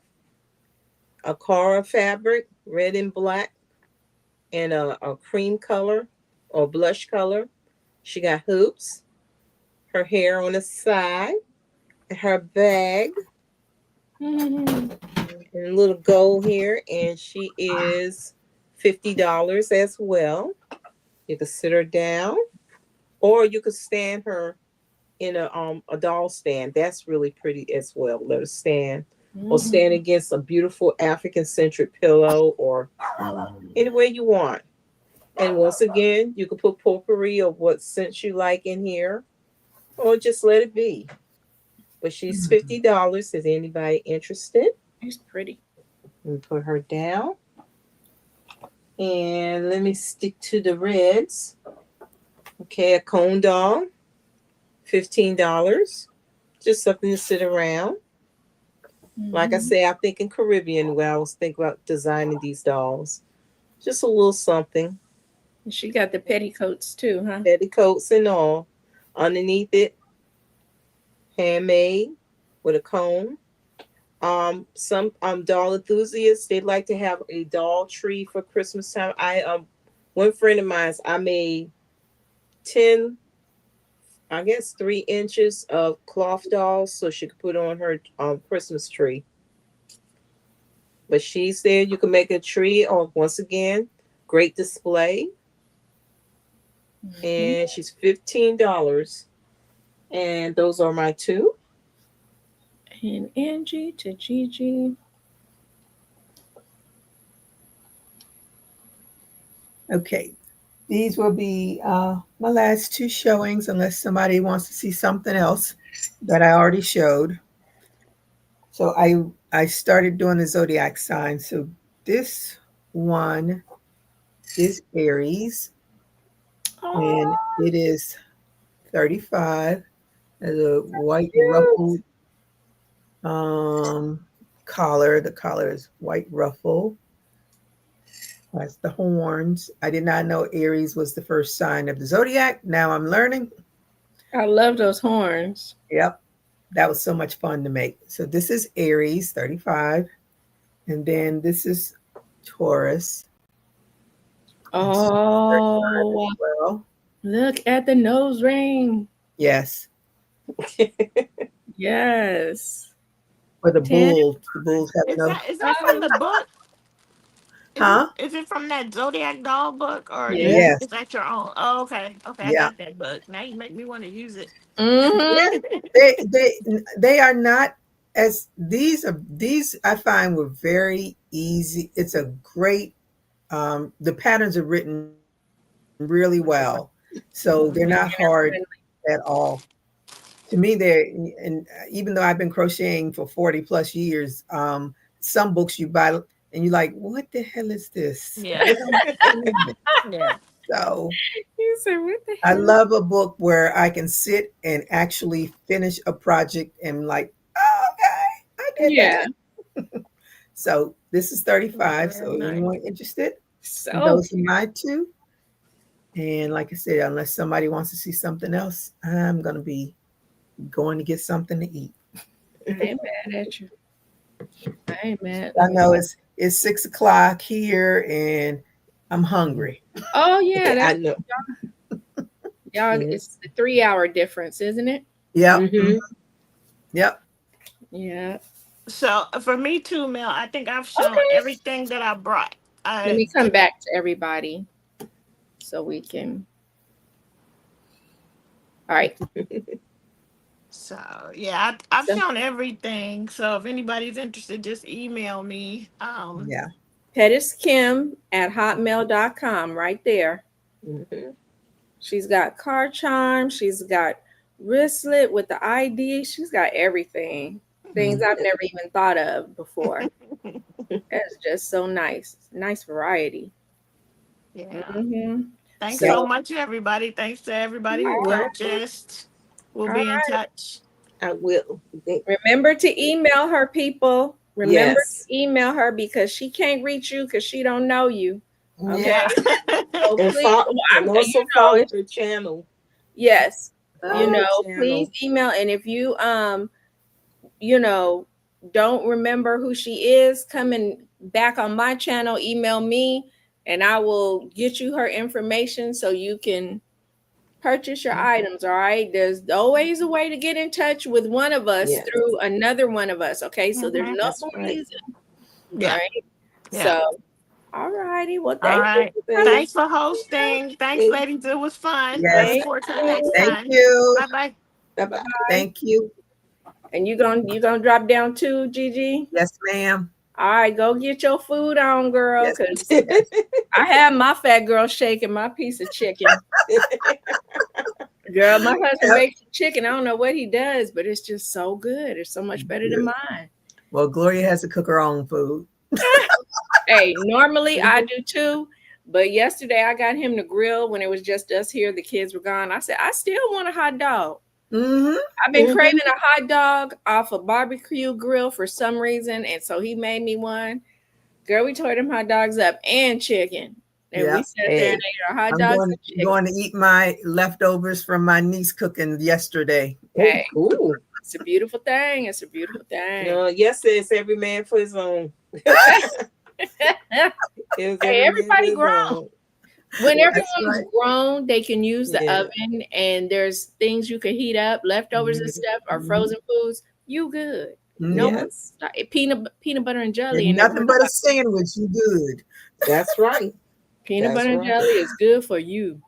a Cara fabric, red and black, and a cream color or blush color. She got hoops, her hair on the side, her bag, Mhm. and a little gold here, and she is $50 as well. You can sit her down, or you could stand her in a doll stand. That's really pretty as well. Let her stand, or Mhm. stand against a beautiful African centric pillow, or any way you want. And once again, you can put potpourri of what scent you like in here, or just let it be. But she's $50. Is anybody interested? It's pretty. Let me put her down. And let me stick to the reds. Okay, a cone doll, $15. Just something to sit around. Like I Mhm. say, I'm thinking Caribbean when I was thinking about designing these dolls. Just a little something, She got the petticoats too, huh? petticoats and all. Underneath it, handmade with a cone. Some doll enthusiasts, they like to have a doll tree for Christmas time. One friend of mine's, I made 10, I guess 3 inches of cloth dolls so she could put on her Christmas tree. But she said you can make a tree, or once again, great display. Mhm. And she's $15. And those are my two. And Angie to Gigi. Okay. These will be my last two showings unless somebody wants to see something else that I already showed. So I started doing the zodiac signs. So this one is Aries, and Oh, it is 35. There's a white cute. ruffled um, collar. The collar is white ruffle. That's the horns. I did not know Aries was the first sign of the zodiac. Now I'm learning. I love those horns. Yep. That was so much fun to make. So this is Aries, 35. And then this is Taurus. That's 35 as Oh, well. look at the nose ring. Yes. Yes. For the 10. bulls. The bulls have no. Is that from Oh, the book? Huh? Is it from that Zodiac doll book, or yeah. Yes. is that your own? Oh, okay, okay, I Yeah. got that book. Now you make me want to use it. Yeah. Mm-hmm. They are not as these I find were very easy. It's a great the patterns are written really well. So they're not hard at all. To me, they're and even though I've been crocheting for 40 plus years, some books you buy and you're like, what the hell is this? Yeah, What am I reading? yeah. So You said, what the I hell? love a book where I can sit and actually finish a project and like, oh, okay, I did Yeah. that. So this is 35. Very So nice. anyone interested? So Those are my two. And like I said, unless somebody wants to see something else, I'm gonna be going to get something to eat. I ain't mad at you. I ain't mad. I Let me. know it's 6 o'clock here and I'm hungry. Oh yeah, I that's know. y'all. Yes. It's the 3 hour difference, isn't it? Yep. Mm-hmm. Yep. Yeah. So for me too, Mel, I think I've shown Okay. everything that I brought. Let I me come back to everybody so we can. All right. so yeah, I've So shown everything. So if anybody's interested, just email me. Yeah. pettiskim@hotmail.com right there. Mm-hmm. She's got card charm. She's got wristlet with the ID. She's got everything. Things I've never even thought of before. That's just so nice. Nice variety. Yeah. Mm-hmm. Thanks So, so much, everybody. Thanks to everybody who all right. purchased. We'll All be in right. touch. I will. Remember to email her, people. Remember Yes. to email her because she can't reach you because she don't know you. Okay. Yeah. So And, please, and also follow her channel. yes, Follow her please channel. email. And if you you know, don't remember who she is, coming back on my channel, email me and I will get you her information so you can purchase your items. All right. There's always a way to get in touch with one of us Yes. through another one of us. Okay. So there's no That's right. reason. Yeah. All right. Yeah. So, all righty. Well, All thank right. you. Thanks for hosting. Thanks, ladies. It was fun. Yes. Looking forward to the next Thank time. you. Bye-bye. Bye-bye. Thank you. And you gonna drop down too, Gigi? Yes, ma'am. All right, go get your food on, girl. Yes. Cause I have my fat girl shaking my piece of chicken. Girl, my husband makes chicken. I don't know what he does, but it's just so good. It's so much better than mine. Well, Gloria has to cook her own food. Hey, normally I do too, but yesterday I got him to grill when it was just us here. The kids were gone. I said, I still want a hot dog. Mm-hmm. I've been craving a hot dog off a barbecue grill for some reason, and so he made me one. Girl, we tore them hot dogs up and chicken. And we sat there and ate our hot I'm dogs and chicken. going to eat my leftovers from my niece cooking yesterday. Hey, Cool. it's a beautiful thing. It's a beautiful thing. Yes, it's every man for his own. Hey, everybody grown. When everyone's grown, they can use the oven, and there's things you can heat up, leftovers and stuff, or frozen foods. You good? No, peanut butter and jelly, and nothing but a sandwich. You good? That's right. Peanut butter and jelly is good for you.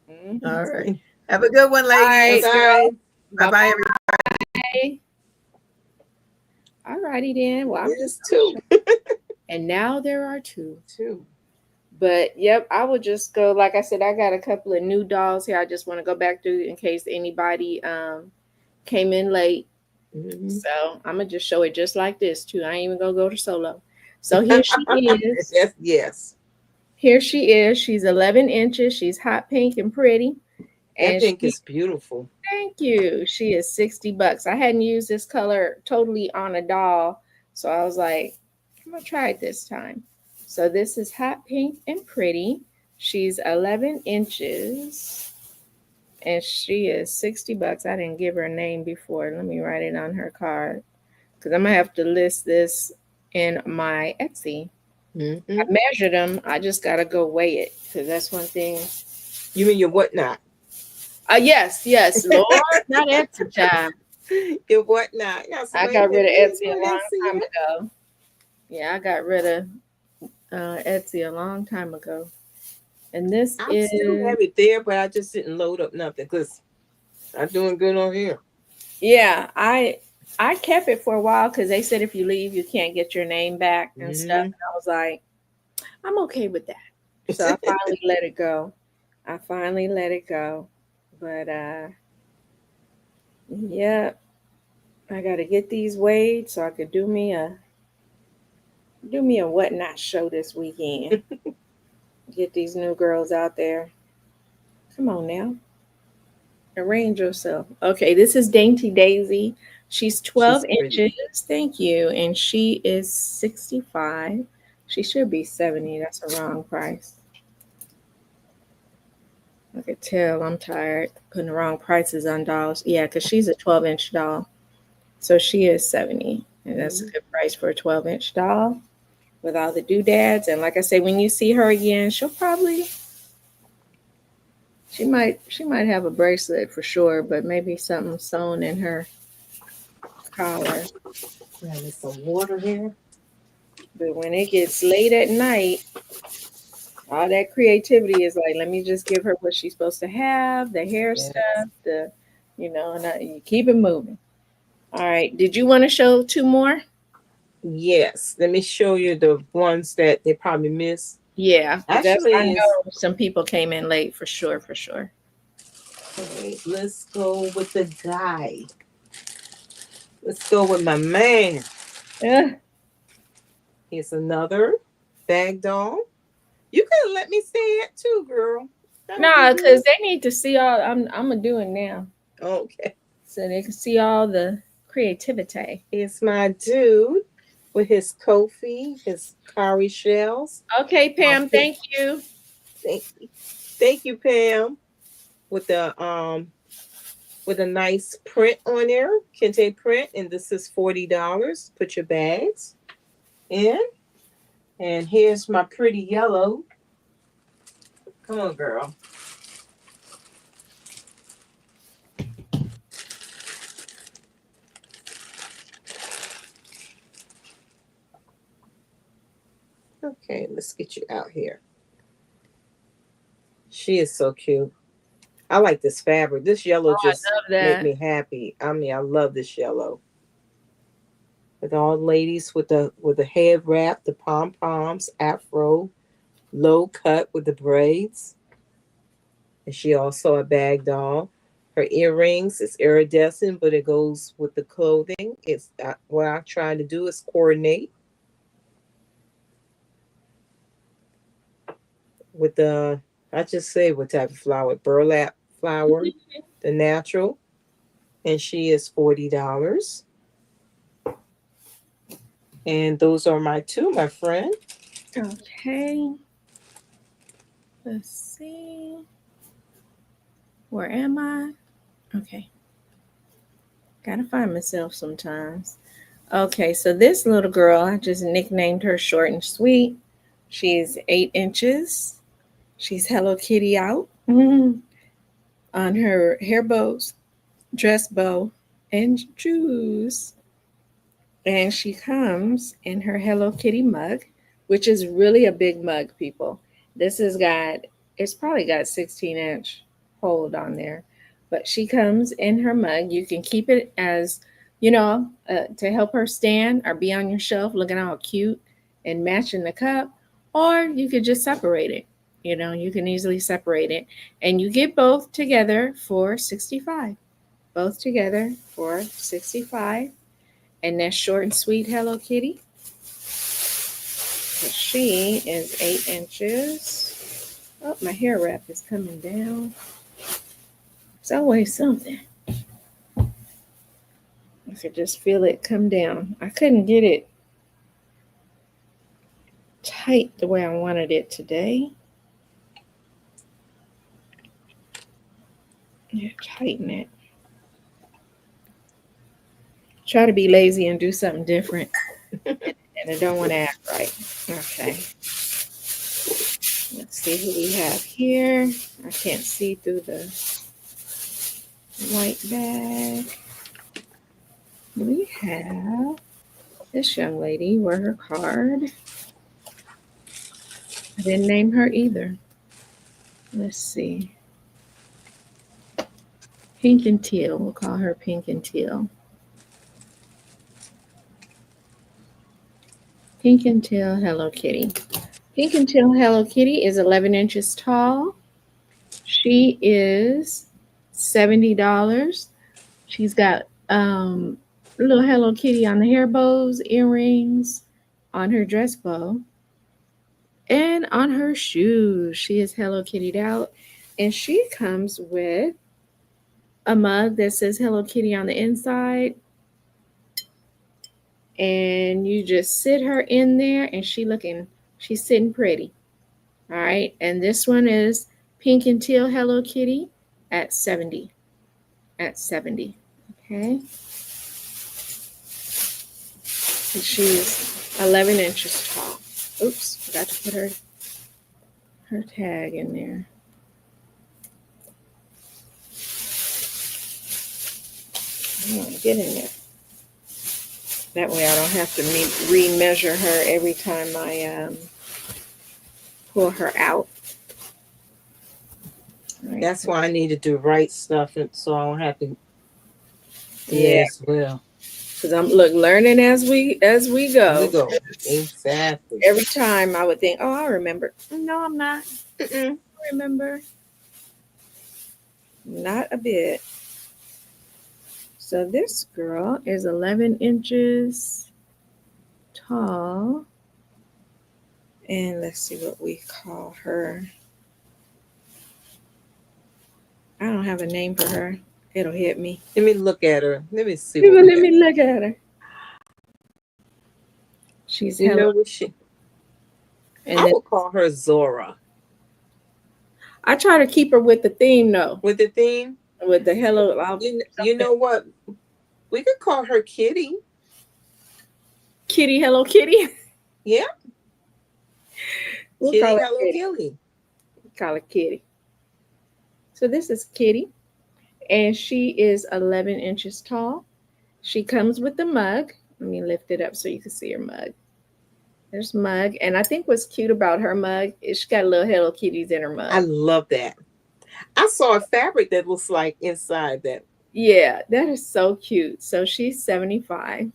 Mm-hmm. All right. Have a good one, ladies. Bye. Bye, everybody. All righty then. Well, I'm just two. And now there are two. Two. But yep, I will just go. Like I said, I got a couple of new dolls here. I just want to go back through in case anybody came in late. Mm-hmm. So I'm gonna just show it just like this too. I ain't even gonna go to solo. So here she is. Yes. Here she is. She's 11 inches. She's hot pink and pretty. And pink is beautiful. Thank you. She is $60. I hadn't used this color totally on a doll, so I was like, I'm gonna try it this time. So this is hot pink and pretty. She's 11 inches and she is $60. I didn't give her a name before. Let me write it on her card because I'm gonna have to list this in my Etsy. Mm-hmm. I measured them. I just gotta go weigh it because that's one thing. You mean your whatnot? Yes, Lord, not Etsy child. Your whatnot. I got rid of Etsy a long time ago. Yeah, I got rid of Etsy a long time ago. And this I still have it there, but I just didn't load up nothing because I'm doing good on here. Yeah, I kept it for a while because they said if you leave, you can't get your name back and stuff. And I was like, I'm okay with that. So I finally let it go. But yeah, I got to get these weighed so I could do me a whatnot show this weekend. Get these new girls out there. Come on now. Arrange yourself. Okay, this is Dainty Daisy. She's 12 inches. Thank you. And she is 65. She should be 70. That's a wrong price. I could tell I'm tired putting the wrong prices on dolls. Yeah, because she's a 12-inch doll. So she is 70. And that's a good price for a 12-inch doll with all the doodads. And like I say, when you see her again, she might have a bracelet for sure, but maybe something sewn in her collar. There's some water here. But when it gets late at night, all that creativity is like, let me just give her what she's supposed to have, the hair stuff, and you keep it moving. All right. Did you want to show two more? Yes. Let me show you the ones that they probably missed. Yeah, that's I Actually, it's know some people came in late for sure, for sure. okay. Let's go with the guy. Let's go with my man. Yeah. Here's another bag doll. You could have let me say it too, girl. That would be No, because good. they need to see all I'm gonna do it now. Okay. So they can see all the creativity. Here's my dude with his Kofi, his cowrie shells. Okay, My Pam, pink. thank you. Thank you, Pam. With a nice print on there, kente print, and this is $40. Put your bags in. And here's my pretty yellow. Come on, girl. Okay, let's get you out here. She is so cute. I like this fabric. This yellow Oh, I just love make that. me happy. I mean, I love this yellow. With all ladies with the head wrap, the pom poms, afro, low cut with the braids. And she also a bag doll. Her earrings is iridescent, but it goes with the clothing. It's what I'm trying to do is coordinate with the. I just say what type of flower, burlap flower, the natural, and she is $40. And those are my two, my friend. Okay. Let's see. Where am I? Okay. Gotta find myself sometimes. Okay, so this little girl, I just nicknamed her Short and Sweet. She's 8 inches. She's Hello Kitty out on her hair bows, dress bow, and shoes. And she comes in her Hello Kitty mug, which is really a big mug, people. This has got, it's probably got 16-inch hold on there. But she comes in her mug. You can keep it as, to help her stand or be on your shelf looking all cute and matching the cup. Or you could just separate it. You can easily separate it. And you get both together for 65. Both together for 65. And that's Short and Sweet Hello Kitty. She is 8 inches. Oh, my hair wrap is coming down. It's always something. I could just feel it come down. I couldn't get it tight the way I wanted it today. Yeah, tighten it. Try to be lazy and do something different. And I don't want to act right. Okay. Let's see who we have here. I can't see through the white bag. We have this young lady. Where her card? I didn't name her either. Let's see. Pink and Teal. We'll call her Pink and Teal. Pink and Teal Hello Kitty. Pink and Teal Hello Kitty is 11 inches tall. She is $70. She's got little Hello Kitty on the hair bows, earrings, on her dress bow, and on her shoes. She is Hello Kitty'd out. And she comes with a mug that says Hello Kitty on the inside. And you just sit her in there and she's sitting pretty. All right. And this one is Pink and Teal Hello Kitty at 70. At 70. Okay. And she's 11 inches tall. Oops, forgot to put her tag in there. I want to get in there. That way I don't have to re-measure her every time I pull her out. Right. That's why I need to do right stuff, and so I don't have to. Yeah. As well. Because I'm learning as we We go. go. Exactly. Every time I would think, oh, I remember. No, I'm not. Mm-mm. I remember. Not a bit. So this girl is 11 inches tall. And let's see what we call her. I don't have a name for her. It'll hit me. Let me look at her. Let me see Let what we me got. look at her. She's You Hello. know what she? And I then would call her Zora. I try to keep her with the theme though. With the theme. With the hello. You know what? We could call her Kitty. Kitty, Hello Kitty. Yeah. We'll Kitty, call her Hello Kitty. Kitty. Call her Kitty. So this is Kitty, and she is 11 inches tall. She comes with the mug. Let me lift it up so you can see her mug. There's mug, and I think what's cute about her mug is she got little Hello Kitties in her mug. I love that. I saw a fabric that looks like inside that. Yeah, that is so cute. So she's 75.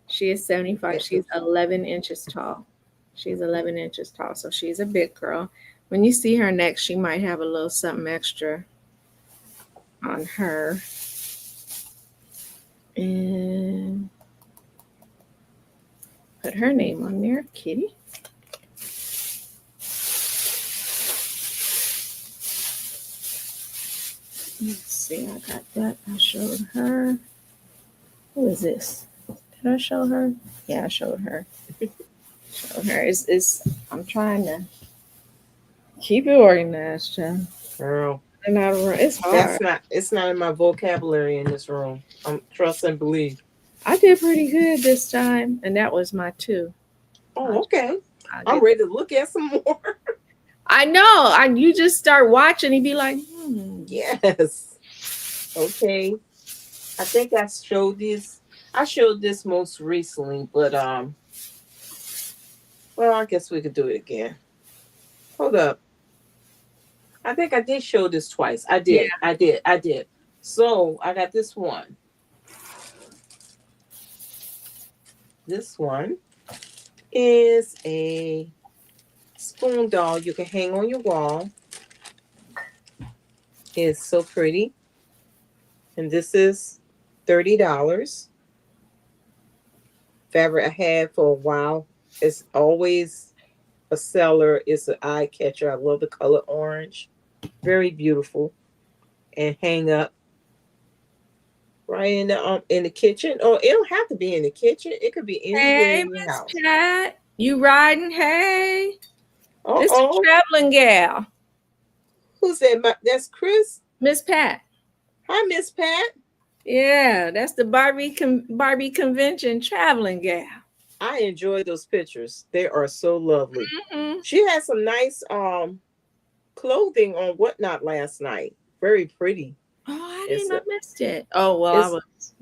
She is 75. That's She's 11 inches tall. She's 11 inches tall, so she's a big girl. When you see her next, she might have a little something extra on her. And put her name on there, Kitty. Let's see, I got that. I showed her. Who is this? Did I show her? Yeah, I showed her. Showed her. I'm trying to keep it organized, child. Girl. And it's hard. It's not in my vocabulary in this room. Trust and believe. I did pretty good this time, and that was my 2. Oh, okay. I'm ready to look at some more. I know. You just start watching and be like, Yes. Okay. I think I showed this. I showed this most recently, but well, I guess we could do it again. Hold up. I think I did show this twice. I did. Yeah. I did. So I got this one. This one is a spoon doll you can hang on your wall. It's so pretty. And this is $30. Fabric I had for a while. It's always a seller. It's an eye catcher. I love the color orange. Very beautiful. And hang up right in the kitchen. Or it don't have to be in the kitchen. It could be anywhere in your house. Pat, you riding? Hey. Uh-oh. This is a traveling gal. Who's that? That's Chris? Miss Pat. Hi, Miss Pat. Yeah, that's the Barbie convention traveling gal. I enjoy those pictures. They are so lovely. Mm-hmm. She had some nice clothing on Whatnot last night. Very pretty. Oh, I missed it. Oh, well, I was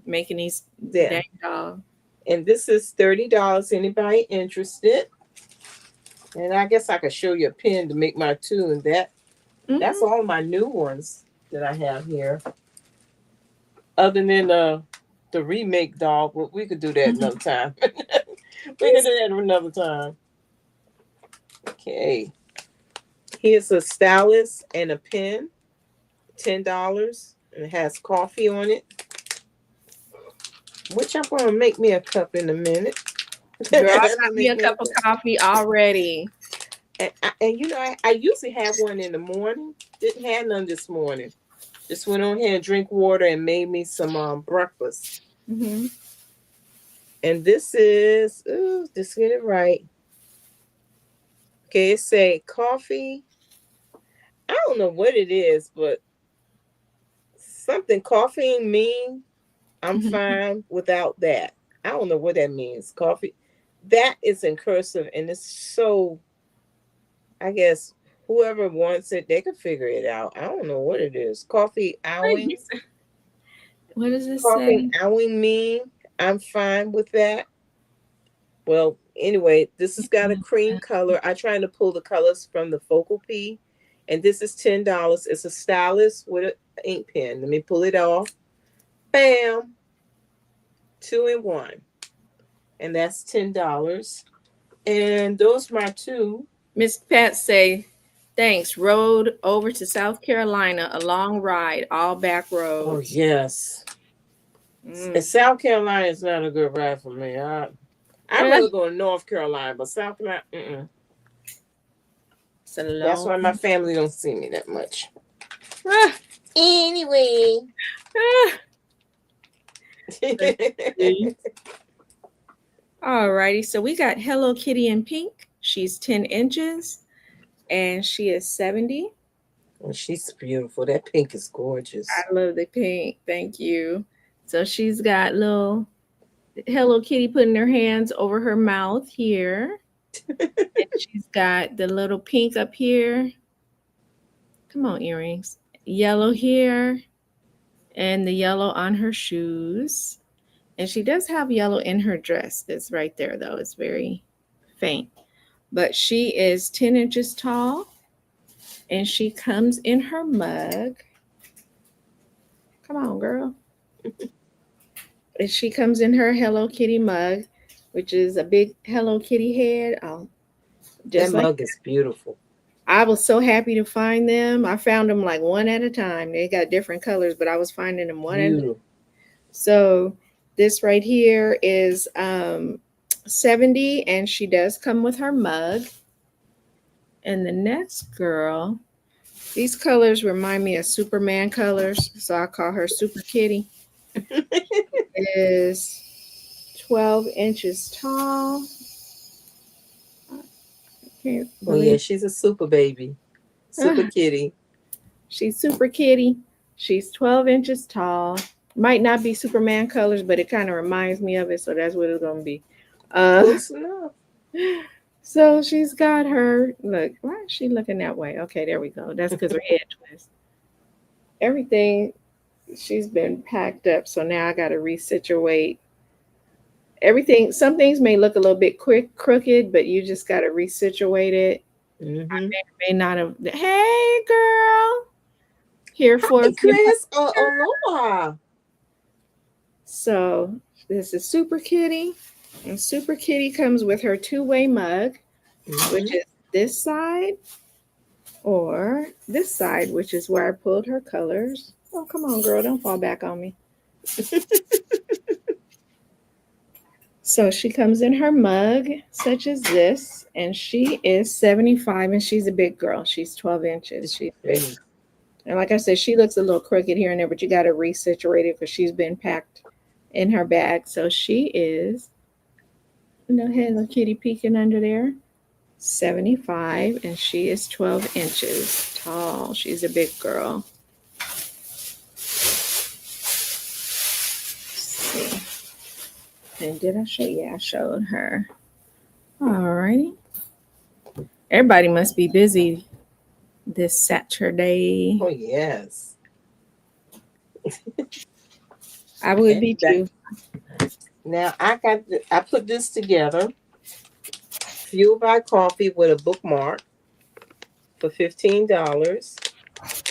making these dang dog. And this is $30. Anybody interested? And I guess I could show you a pin to make my 2 and that. Mm-hmm. That's all my new ones that I have here. Other than the remake doll, but we could do that another time. We could do that another time. Okay. Here's a stylus and a pen. $10. And it has coffee on it. Which I'm going to make me a cup in a minute. Girl, I got me a cup of coffee already. And you know, I usually have one in the morning. Didn't have none this morning. Just went on here and drink water and made me some breakfast. Mm-hmm. And this is, just get it right. Okay, it say coffee. I don't know what it is, but something coffee mean. I'm fine without that. I don't know what that means. Coffee. That is in cursive, and it's so, I guess, whoever wants it, they can figure it out. I don't know what it is. Coffee owing. What does this Coffee say? owing mean. I'm fine with that. Well, anyway, this has got a cream color. I try to pull the colors from the focal P. And this is $10. It's a stylus with an ink pen. Let me pull it off. Bam. 2-in-1, and that's $10. And those are my two. Miss Pat say, thanks. Rode over to South Carolina, a long ride, all back Oh roads. yes. Mm. And South Carolina is not a good ride for me. I'd rather go to North Carolina, but South Carolina, It's a that's why long. my family don't see me that much. Ah, Anyway. ah. Alrighty, so we got Hello Kitty in pink. She's 10 inches and she is 70. Well, she's beautiful. That pink is gorgeous. I love the pink. Thank you. So she's got little Hello Kitty putting her hands over her mouth here. And she's got the little pink up here. Come on, earrings. Yellow here. And the yellow on her shoes. And she does have yellow in her dress. It's right there, though. It's very faint. But she is 10 inches tall. And she comes in her mug. Come on, girl. And she comes in her Hello Kitty mug, which is a big Hello Kitty head. That mug is beautiful. I was so happy to find them. I found them like one at a time. They got different colors, but I was finding them one at a time. So this right here is 70, and she does come with her mug. And the next girl, these colors remind me of Superman colors, so I call her Super Kitty. Is 12 inches tall. Oh yeah, she's a super baby. Super kitty. She's Super Kitty. She's 12 inches tall. Might not be Superman colors, but it kind of reminds me of it, so that's what it's gonna be. Close enough. So she's got her. Look, why is she looking that way? Okay, there we go. That's because her head twists. Everything, she's been packed up, so now I got to resituate everything. Some things may look a little bit crooked, but you just got to resituate it. Mm-hmm. I may not have. Hey, girl, here for Hi, Chris. Aloha. So this is Super Kitty, and Super Kitty comes with her two-way mug, which is this side or this side, which is where I pulled her colors. Oh, come on, girl. Don't fall back on me. So she comes in her mug, such as this, and she is 75, and she's a big girl. She's 12 inches. She's big. And like I said, she looks a little crooked here and there, but you got to resituate it because she's been packed in her bag. So she is, Hello Kitty peeking under there, 75, and she is 12 inches tall. She's a big girl. And did I show? Yeah, I showed her. All righty. Everybody must be busy this Saturday. Oh, yes. I would be too. Now, I put this together. Fueled by Coffee with a bookmark for $15.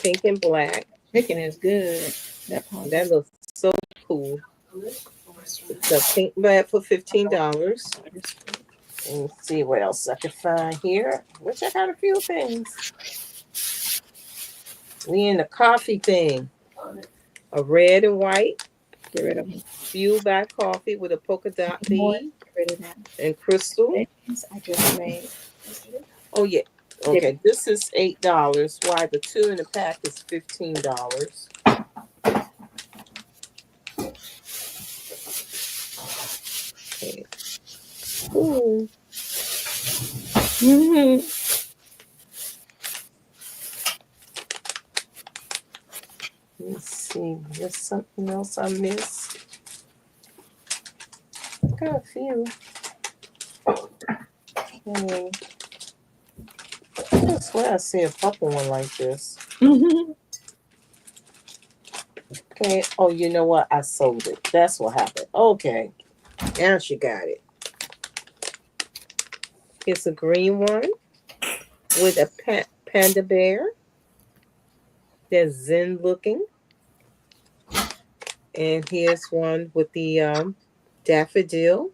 Pink and black. Chicken is good. That looks so cool. It's a pink bag for $15. And let's see what else I can find here. Which I got a few things. We in the coffee thing. A red and white. Get rid of them. Fueled by Coffee with a polka dot bead. Get rid of that. And crystal. I just made. Oh yeah. Okay. This is $8. Why the two in the pack is $15. Okay. Ooh. Mm-hmm. Let's see. There's something else I missed. Got a few. Okay. I swear I see a purple one like this. Mm-hmm. Okay. Oh, you know what? I sold it. That's what happened. Okay. Now she got it. It's a green one with a panda bear. They're zen looking. And here's one with the daffodil,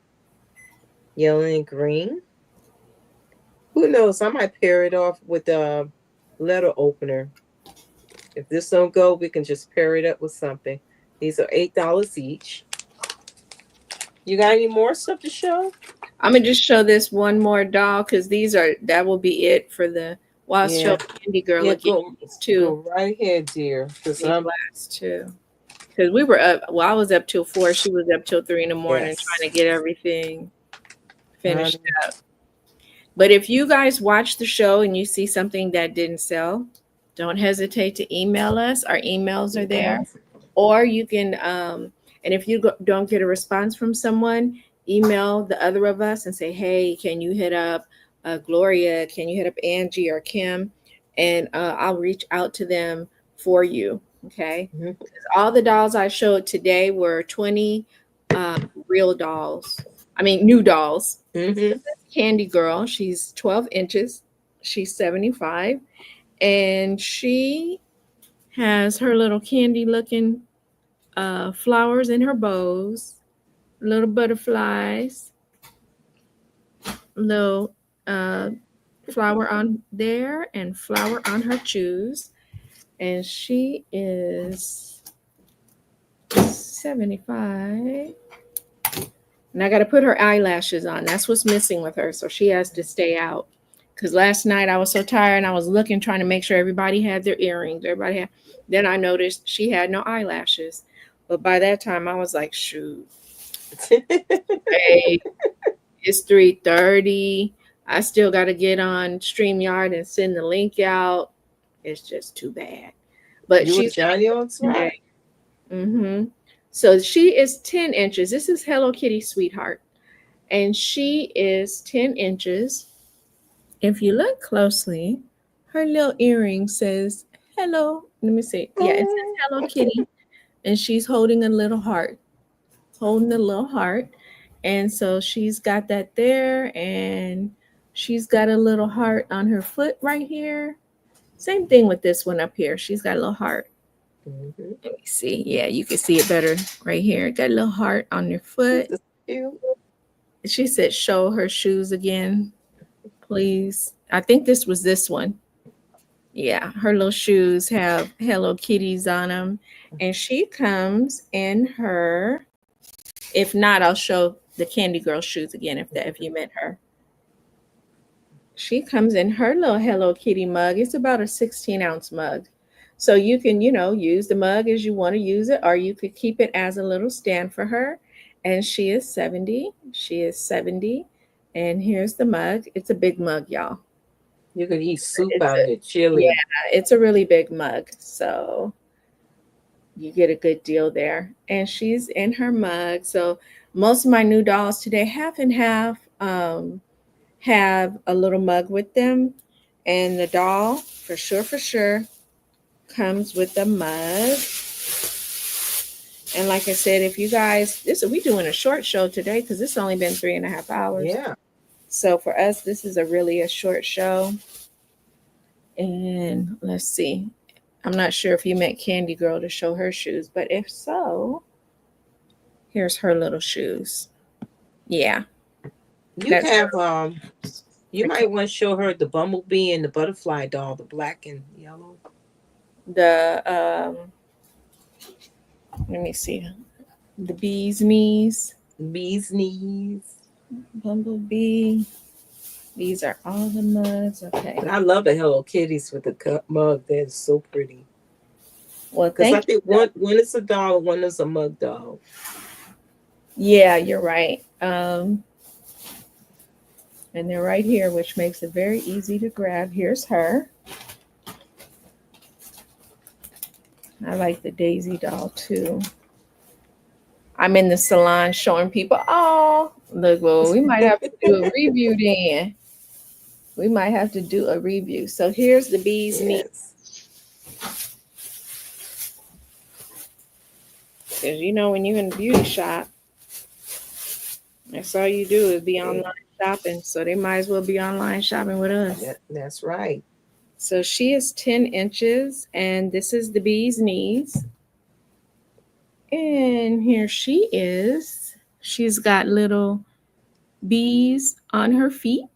yellow and green. Who knows? I might pair it off with a letter opener. If this don't go, we can just pair it up with something. These are $8 each. You got any more stuff to show? I'm gonna just show this one more doll because that will be it for the show Yeah. Candy Girl Yeah, again. go, These two, go right ahead, dear. Because these I'm last two. Because we were up. Well, I was up till 4. She was up till 3 in the morning yes. trying to get everything finished Honey. up. But if you guys watch the show and you see something that didn't sell, don't hesitate to email us. Our emails are there. Or you can, and if you don't get a response from someone, email the other of us and say, hey, can you hit up Gloria? Can you hit up Angie or Kim? And I'll reach out to them for you. Okay. Mhm. All the dolls I showed today were 20 real dolls. I mean, new dolls. Mhm. Candy Girl. She's 12 inches. She's 75. And she has her little candy looking flowers in her bows, little butterflies, little flower on there, and flower on her shoes. And she is 75. And I got to put her eyelashes on. That's what's missing with her. So she has to stay out. Because last night I was so tired and I was looking, trying to make sure everybody had their earrings. Then I noticed she had no eyelashes. But by that time I was like, shoot. Hey, it's 3:30. I still got to get on StreamYard and send the link out. It's just too bad. But You were she's Johnny on spot. Mm-hmm. So she is 10 inches. This is Hello Kitty Sweetheart. And she is 10 inches. If you look closely, her little earring says hello. Let me see. Yeah, it says Hello Kitty. And she's holding a little heart. Holding a little heart. And so she's got that there. And she's got a little heart on her foot right here. Same thing with this one up here. She's got a little heart. Mhm. Let me see. Yeah, you can see it better right here. Got a little heart on your foot. This is cute. She said, show her shoes again, please. I think this was this one. Yeah, her little shoes have Hello Kitties on them. And she comes in her, if not, I'll show the Candy Girl shoes again if you meant her. She comes in her little Hello Kitty mug. It's about a 16-ounce mug. So you can, use the mug as you want to use it, or you could keep it as a little stand for her. And she is 70. She is 70. And here's the mug. It's a big mug, y'all. You could eat soup It's out of it, chili. Yeah, it's a really big mug. So you get a good deal there. And she's in her mug. So most of my new dolls today, half and half, have a little mug with them. And the doll, for sure, comes with a mug. And like I said, if you guys, we doing a short show today because it's only been 3.5 hours. Yeah. So for us, this is a short show. And let's see. I'm not sure if you meant Candy Girl to show her shoes, but if so, here's her little shoes. Yeah. You you might want to show her the bumblebee and the butterfly doll, the black and yellow. The let me see. The bee's knees. Bee's knees. Bumblebee. These are all the mugs. Okay. And I love the Hello Kitties with the cup mug. That is so pretty. Well, because I think one is a doll, one is a mug doll. Yeah, you're right. And they're right here, which makes it very easy to grab. Here's her. I like the Daisy doll too. I'm in the salon showing people, oh, look, well, we might have to do a review then. We might have to do a review. So here's the bee's knees. Because when you're in the beauty shop, that's all you do is be online shopping. So they might as well be online shopping with us. That's right. So she is 10 inches, and this is the bee's knees. And here she is. She's got little bees on her feet.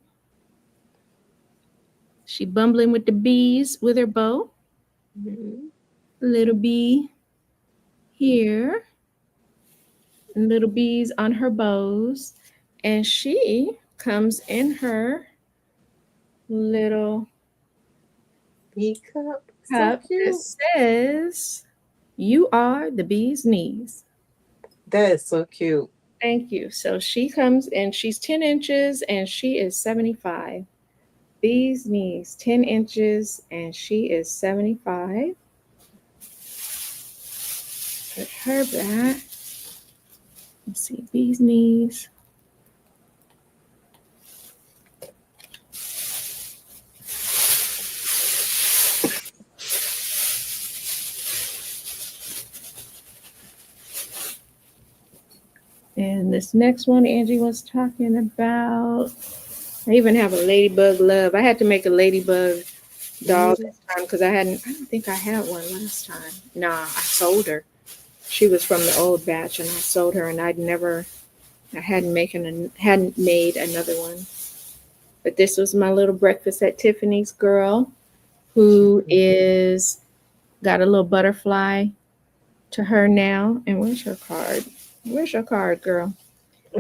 She bumbling with the bees with her bow. Mhm. Little bee here, little bees on her bows, and she comes in her little Teacup. So cup that cute. says, "You are the bee's knees." That is so cute. Thank you. So she comes and she's 10 inches and she is 75. Bee's knees, 10 inches, and she is 75. Put her back. Let's see, bee's knees. And this next one Angie was talking about. I even have a ladybug love. I had to make a ladybug doll this time because I don't think I had one last time. Nah, I sold her. She was from the old batch and I sold her and I hadn't made another one. But this was my little breakfast at Tiffany's girl who is got a little butterfly to her now. And where's her card? Where's your card, girl?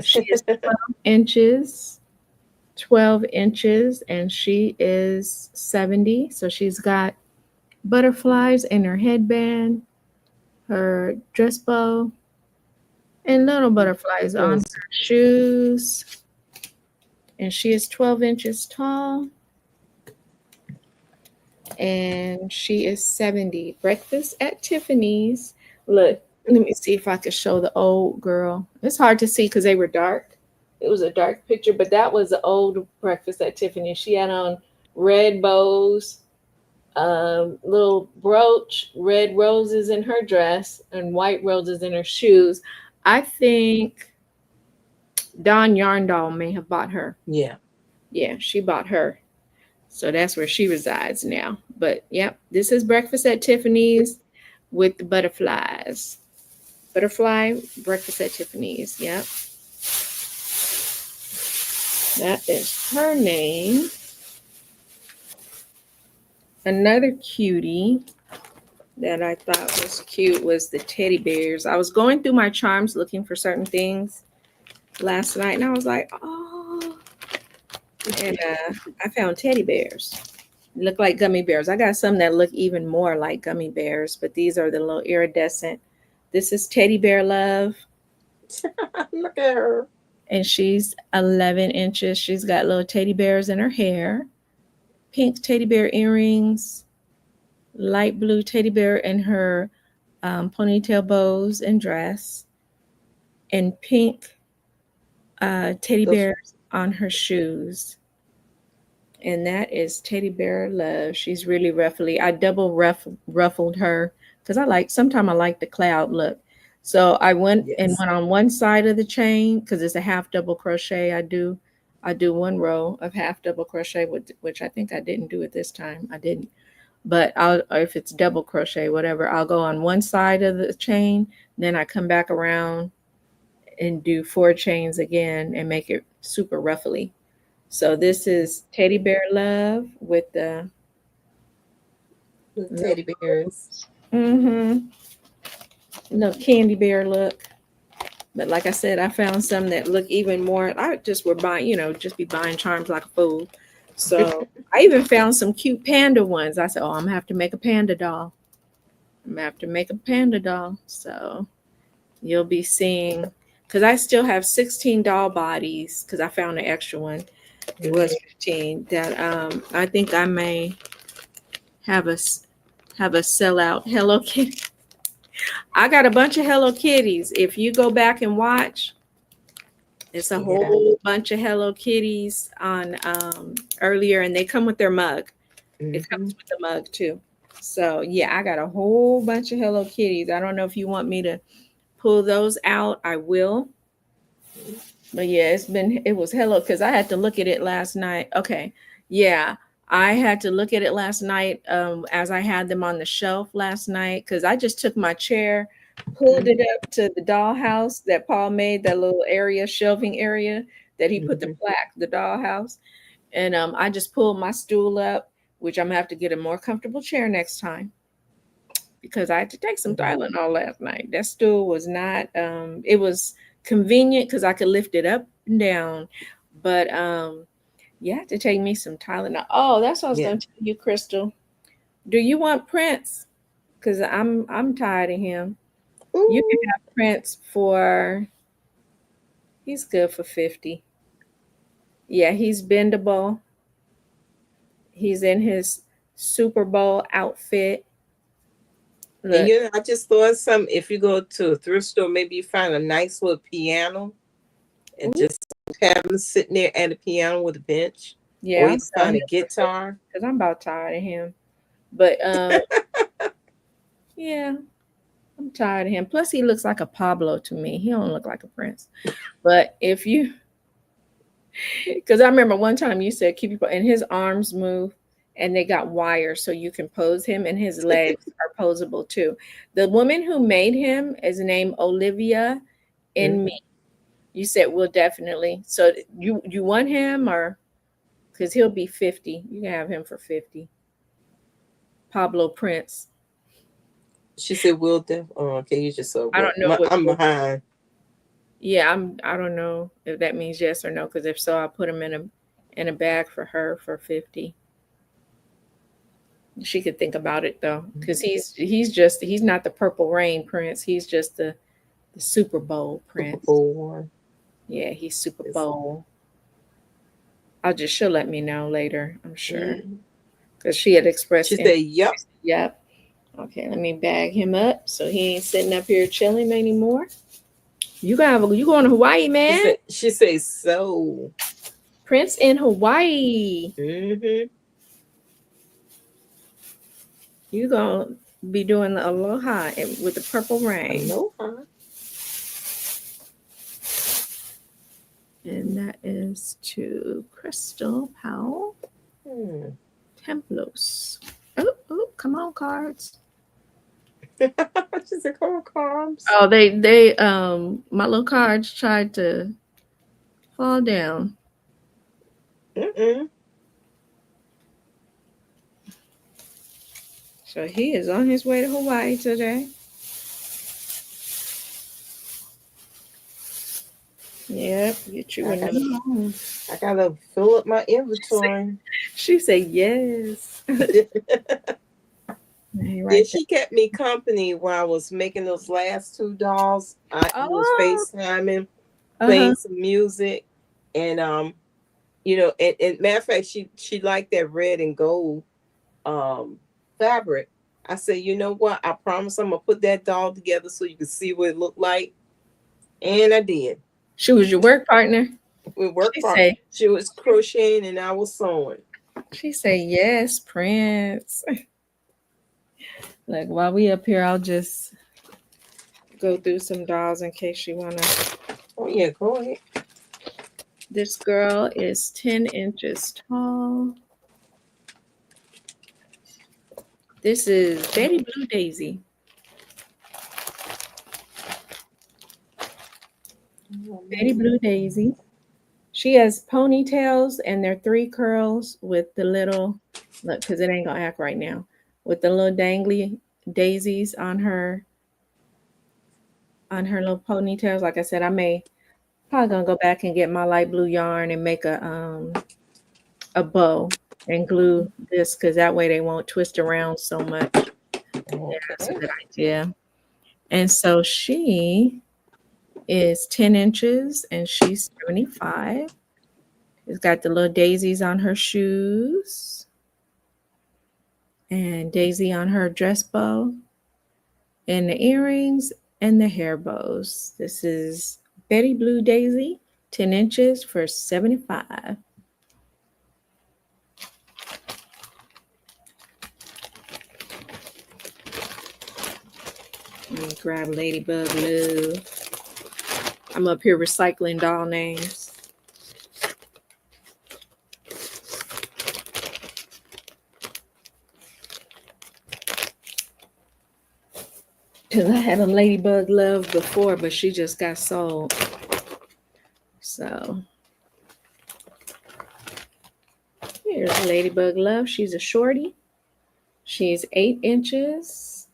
She is 12 inches. 12 inches and she is 70. So she's got butterflies in her headband, her dress bow, and little butterflies on her shoes. And she is 12 inches tall. And she is 70. Breakfast at Tiffany's. Look, let me see if I can show the old girl. It's hard to see because they were dark. It was a dark picture, but that was the old breakfast at Tiffany. She had on red bows, little brooch, red roses in her dress, and white roses in her shoes. I think Don Yarndall may have bought her. Yeah. Yeah, she bought her. So that's where she resides now. But yep, this is breakfast at Tiffany's with the butterflies. Butterfly breakfast at Tiffany's. Yep. That is her name. Another cutie that I thought was cute was the teddy bears. I was going through my charms looking for certain things last night, and I was like, oh. And I found teddy bears. Look like gummy bears. I got some that look even more like gummy bears, but these are the little iridescent. This is Teddy Bear Love. Look at her. And she's 11 inches. She's got little teddy bears in her hair, pink teddy bear earrings, light blue teddy bear in her ponytail bows and dress, and pink teddy bears on her shoes. And that is Teddy Bear Love. She's really ruffly. I double ruffled her because sometimes I like the cloud look. So I went on one side of the chain because it's a half double crochet. I do one row of half double crochet, which I think I didn't do it this time. I didn't. But if it's double crochet, whatever, I'll go on one side of the chain. Then I come back around and do 4 chains again and make it super ruffly. So this is Teddy Bear Love with the teddy bears. Little candy bear look. But like I said, I found some that look even more. I just were buying, just be buying charms like a fool. So I even found some cute panda ones. I said, oh, I'm gonna have to make a panda doll. So you'll be seeing, because I still have 16 doll bodies because I found an extra one. It was 15 that I think I may have a sellout Hello Kitty. I got a bunch of Hello Kitties. If you go back and watch, it's a whole bunch of Hello Kitties on earlier, and they come with their mug. It comes with the mug too. So yeah, I got a whole bunch of Hello Kitties. I don't know if you want me to pull those out. I will. But yeah, it was hello because I had to look at it last night. Okay. Yeah. I had to look at it last night as I had them on the shelf last night because I just took my chair pulled it up to the dollhouse that Paul made, that little area, shelving area that he put the Mhm. plaque, the dollhouse. And I just pulled my stool up, which I'm gonna have to get a more comfortable chair next time because I had to take some Mhm. Tylenol last night. That stool was not it was convenient because I could lift it up and down, but you have to take me some Tylenol. Oh, that's what I was Yeah. gonna tell you, Crystal. Do you want Prince? Because I'm tired of him. You can Ooh. have Prince for he's good for 50. Yeah, he's bendable. He's in his Super Bowl outfit. And Look, I just thought some. If you go to a thrift store, maybe you find a nice little piano and ooh, just have him sitting there at a piano with a bench, or yeah, you I'm can find selling a him for 50 guitar. because I'm about tired of him. But yeah, I'm tired of him. Plus, he looks like a Pablo to me. He don't look like a Prince. But if you, because I remember one time you said keep your and his arms move, and they got wires so you can pose him, and his legs are posable too. The woman who made him is named Olivia in Mhm. me. You said we'll definitely. So you want him or because he'll be 50. You can have him for 50. Pablo Prince. She said, "Will do." Oh, okay, you just so I well. don't know what. I'm behind. Yeah, I don't know if that means yes or no. Because if so, I'll put him in a bag for her for 50. She could think about it though, because he's not the Purple Rain Prince. He's just the Super Bowl Super Prince. Bowl one. Yeah, he's Super It's, Bowl. She'll let me know later. I'm sure mhm. because she had expressed She interest. said, "Yep." Yep. Okay, let me bag him up so he ain't sitting up here chilling anymore. You going to Hawaii, man? She said so. Prince in Hawaii. Mm-hmm. You gonna be doing the aloha with the purple I rain. know, huh? And that is to Crystal Powell Hmm. Templos. Oh, come on, cards. She said, "Call carbs." Oh, they my little cards tried to fall down. Mm-mm. So he is on his way to Hawaii today. Yep, get you I a gotta, new home. I gotta fill up my inventory. She said yes. Then Right there. she kept me company while I was making those last two dolls. We was Oh, FaceTiming, uh-huh. playing some music, and and matter of fact, she liked that red and gold um fabric. I said, you know what? I promise I'm gonna put that doll together so you can see what it looked like, and I did. She was your work partner. We worked She for. say, She was crocheting and I was sewing. she say yes, Prince. Like while we up here, I'll just go through some dolls in case you wanna. Oh yeah, go ahead. This girl is 10 inches tall. This is Betty Blue Daisy. Betty Blue Daisy. She has ponytails and they're three curls with the little look because it ain't gonna act right now with the little dangly daisies on her little ponytails. Like I said, I may probably gonna go back and get my light blue yarn and make a bow and glue this because that way they won't twist around so much. Yeah, that's a Okay. good idea. And so she is 10 inches and she's 75. It's got the little daisies on her shoes and daisy on her dress bow and the earrings and the hair bows. This is Betty Blue Daisy, 10 inches for 75. Let me grab Ladybug Love. I'm up here recycling doll names. Because I had a Ladybug Love before, but she just got sold. So here's Ladybug Love. She's a shorty. She's 8 inches.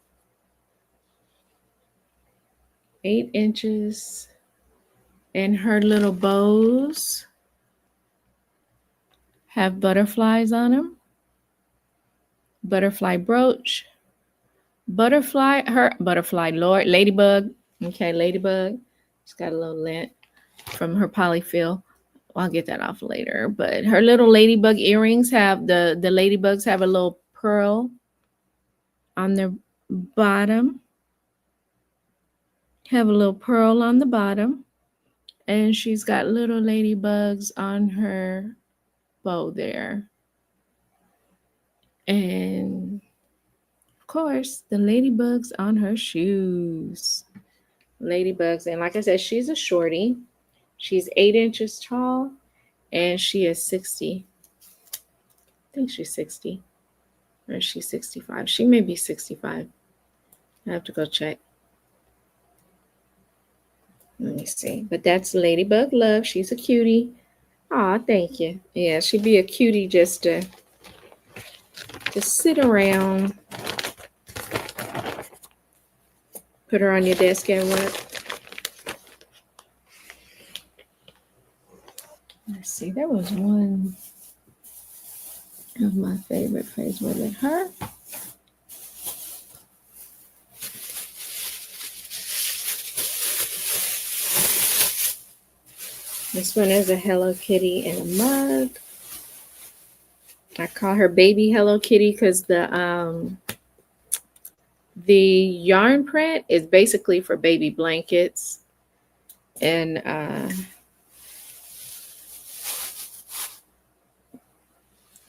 8 inches. And her little bows have butterflies on them. Butterfly brooch. Butterfly, ladybug. Okay, ladybug. She's got a little lint from her polyfill. I'll get that off later. But her little ladybug earrings have the ladybugs have a little pearl on their bottom. Have a little pearl on the bottom. And she's got little ladybugs on her bow there. And of course, the ladybugs on her shoes. Ladybugs. And like I said, she's a shorty. She's 8 inches tall. And she is 60. I think she's 60. Or is she 65? She may be 65. I have to go check. Let me see. But that's Ladybug Love. She's a cutie. Aw, thank you. Yeah, she'd be a cutie just to sit around. Put her on your desk at work. Let's see. There was one of my favorite phase. Was it her? This one is a Hello Kitty in a mug. I call her Baby Hello Kitty because the yarn print is basically for baby blankets. And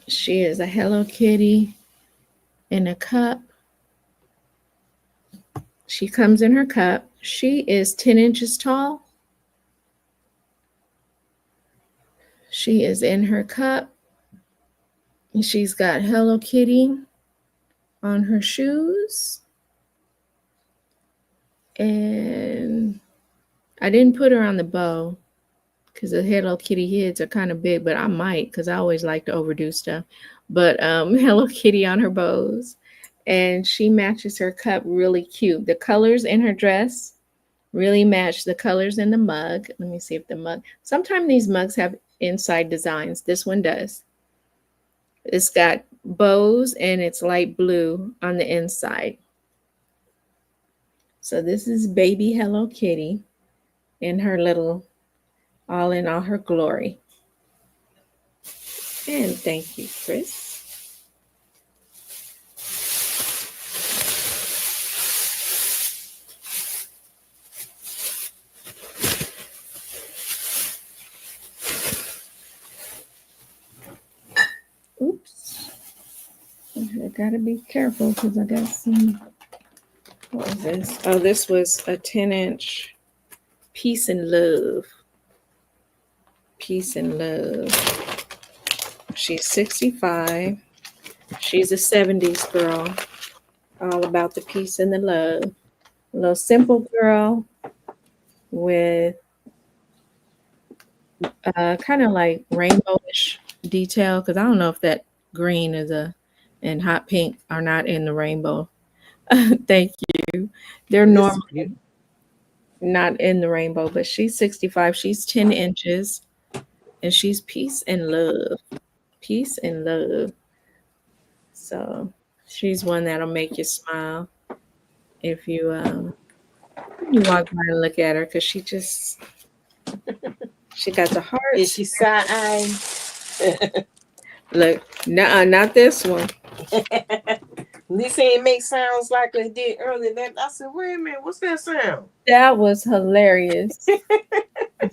she is a Hello Kitty in a cup. She comes in her cup. She is 10 inches tall. She is in her cup. And she's got Hello Kitty on her shoes. And I didn't put her on the bow because the Hello Kitty heads are kind of big, but I might because I always like to overdo stuff. But Hello Kitty on her bows. And she matches her cup really cute. The colors in her dress really match the colors in the mug. Let me see if the mug. Sometimes these mugs have inside designs. This one does. It's got bows and it's light blue on the inside. So this is baby Hello Kitty in her little, all in all her glory. And thank you, Chris. Oops. I gotta be careful because I got some. What was this? Oh, this was a 10-inch Peace and Love. Peace and Love. She's 65. She's a 70s girl. All about the peace and the love. A little simple girl with kind of like rainbowish detail, because I don't know if that green is and hot pink are not in the rainbow. Thank you. They're normally not in the rainbow, but she's 65. She's 10 inches and she's peace and love. Peace and love. So she's one that'll make you smile if you walk by and look at her, because she got the heart. Is she side-eyeing? Look, not this one. Lisa ain't make sounds like it did earlier. I said, wait a minute, what's that sound? That was hilarious.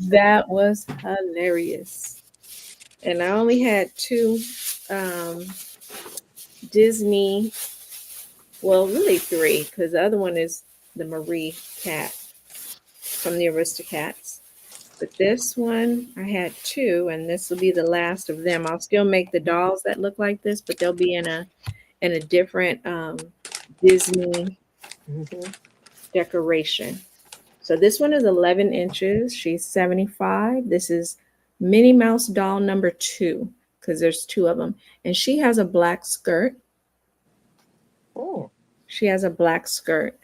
That was hilarious. And I only had 2 Disney, well, really 3, because the other one is the Marie cat from the Aristocats. But this one, I had 2, and this will be the last of them. I'll still make the dolls that look like this, but they'll be in a different Disney decoration. So this one is 11 inches. She's 75. This is Minnie Mouse doll number 2 because there's 2 of them. And she has a black skirt. Oh, She has a black skirt.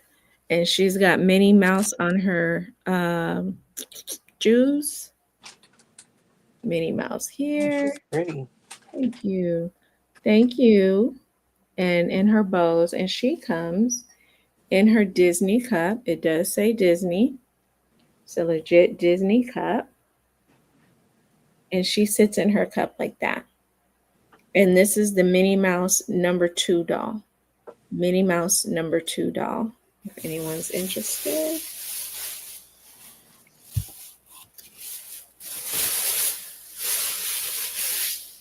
And she's got Minnie Mouse on her shoes. Minnie Mouse here. she's pretty. Thank you. Thank you. And in her bows. And she comes in her Disney cup. It does say Disney. It's a legit Disney cup. And she sits in her cup like that. And this is the Minnie Mouse number 2 doll. Minnie Mouse number 2 doll. If anyone's interested.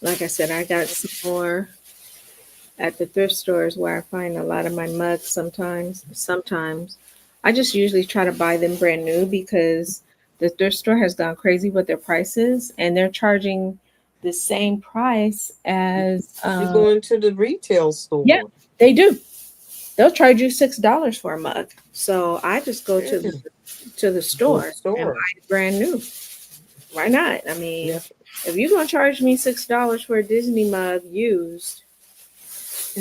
Like I said, I got some more at the thrift stores where I find a lot of my mugs sometimes. I just usually try to buy them brand new because the thrift store has gone crazy with their prices and they're charging the same price as You going to the retail store? Yeah. they do. They'll charge you $6 for a mug. So I just go to the store and buy it brand new. Why not? I mean, Yeah. if you're gonna charge me $6 for a Disney mug used,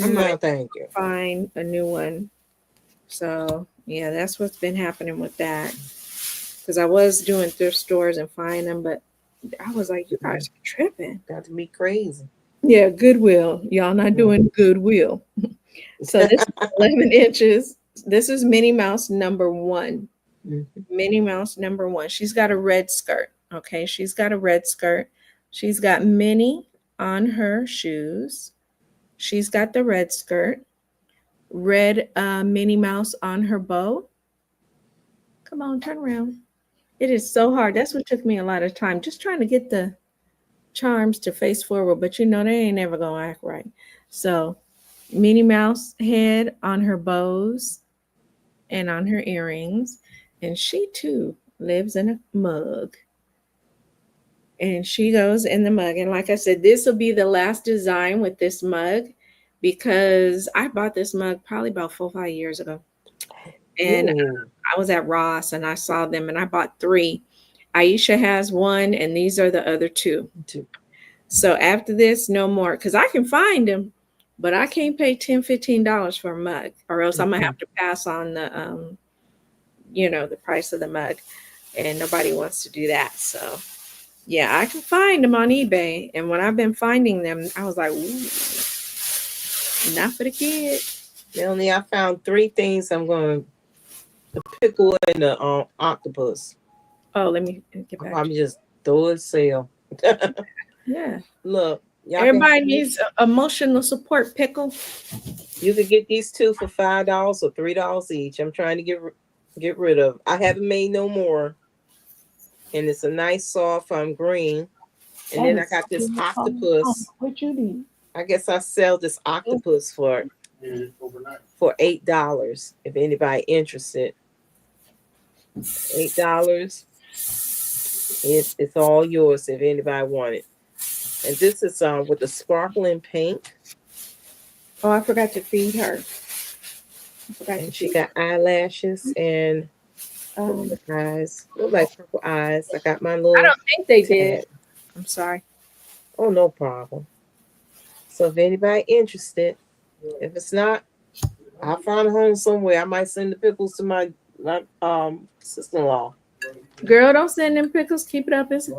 I No, might thank you. find a new one. So yeah, that's what's been happening with that. Because I was doing thrift stores and finding them, but I was like, you guys are tripping. Got to be crazy. Yeah, Goodwill. Y'all not doing Goodwill. So this is 11 inches. This is Minnie Mouse number 1. Minnie Mouse number 1. She's got a red skirt. Okay, she's got a red skirt. She's got Minnie on her shoes. She's got the red skirt. Red Minnie Mouse on her bow. Come on, turn around. It is so hard. That's what took me a lot of time. Just trying to get the charms to face forward, but you know they ain't never gonna act right. So Minnie Mouse head on her bows and on her earrings. And she too lives in a mug. And she goes in the mug. And like I said, this will be the last design with this mug because I bought this mug probably about 4 or 5 years ago. And I was at Ross and I saw them and I bought 3. Aisha has 1 and these are the other 2. So after this, no more. Because I can find them, but I can't pay $10, $15 for a mug or else I'm going to have to pass on the, the price of the mug. And nobody wants to do that. So yeah, I can find them on eBay. And when I've been finding them, I was like, ooh, not for the kid. Melanie, I found 3 things I'm going to pickle and the octopus. Oh, let me get back. I'm just throw it sale. Yeah. Look, everybody needs emotional support. Pickle. You could get these 2 for $5 or $3 each. I'm trying to get rid of. I haven't made no more. And it's a nice soft green. And then I got this octopus. What you need? I guess I sell this octopus for $8 if anybody interested. $8. It's all yours if anybody want it. And this is with the sparkling pink. Oh, I forgot to feed her. And she got eyelashes and eyes. Look like purple eyes. I got my little. I don't think they did. I'm sorry. Oh, no problem. So if anybody interested, if it's not, I'll find a home somewhere. I might send the pickles to my sister-in-law. Girl, don't send them pickles. Keep it up. It's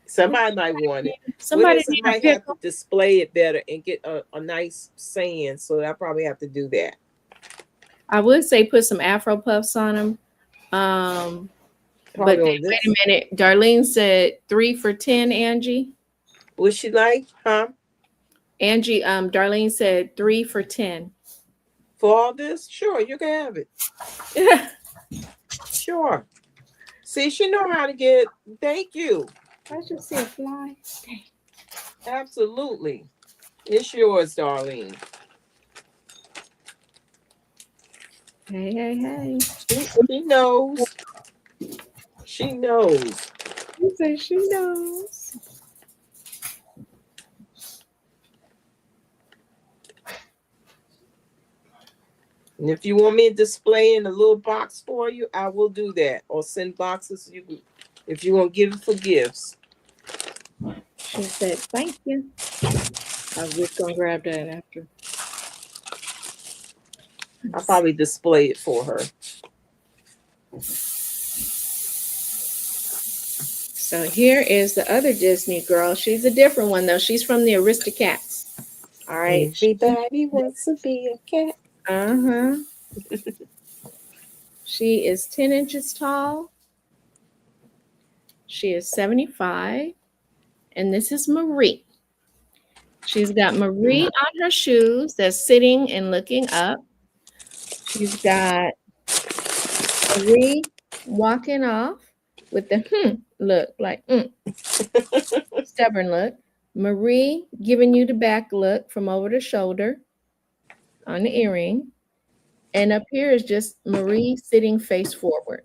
somebody might want it. Somebody might have to display it better and get a nice saying. So I probably have to do that. I would say put some Afro puffs on them. But wait a minute. Darlene said 3 for $10, Angie. Would she like, huh? Angie, Darlene said 3 for $10. For all this? Sure, you can have it. Sure. See, she know how to get. Thank you. I just see a fly. Absolutely. It's yours, Darlene. Hey. She knows. She knows. You say she knows. And if you want me to display in a little box for you, I will do that. Or send boxes. If you want to give it for gifts. She said, "Thank you." I was just gonna grab that after. I'll probably display it for her. So here is the other Disney girl. She's a different one though. She's from the Aristocats. All right. Everybody wants to be a cat. Uh-huh. She is 10 inches tall. She is 75. And this is Marie. She's got Marie on her shoes that's sitting and looking up. She's got Marie walking off with the look, like stubborn look. Marie giving you the back look from over the shoulder on the earring. And up here is just Marie sitting face forward,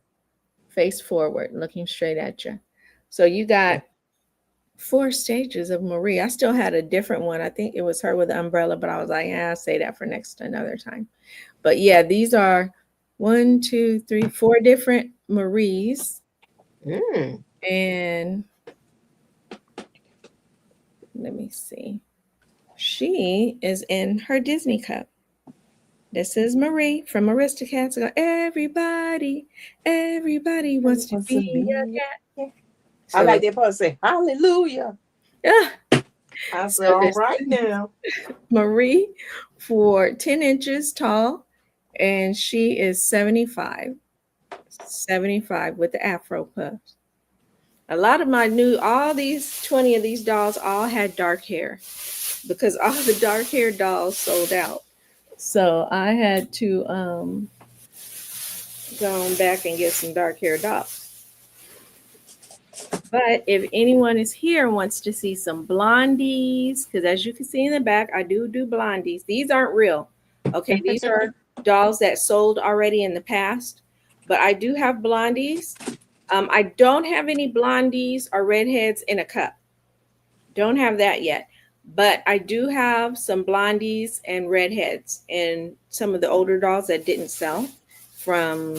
looking straight at you. So you got 4 stages of Marie. I still had a different one. I think it was her with the umbrella, but I was like, I'll say that for another time. But yeah, these are 1, 2, 3, 4 different Maries. And let me see. She is in her Disney cup. This is Marie from Aristocats. Everybody wants to be a cat. So, I like that part. Say hallelujah. Yeah. I said, all right now. Marie for 10 inches tall, and she is 75 with the Afro puffs. A lot of all these 20 of these dolls all had dark hair because all the dark hair dolls sold out. So I had to go on back and get some dark hair dolls. But if anyone is here and wants to see some blondies, because as you can see in the back, I do blondies. These aren't real. Okay, these are dolls that sold already in the past. But I do have blondies. I don't have any blondies or redheads in a cup. Don't have that yet. But I do have some blondies and redheads and some of the older dolls that didn't sell from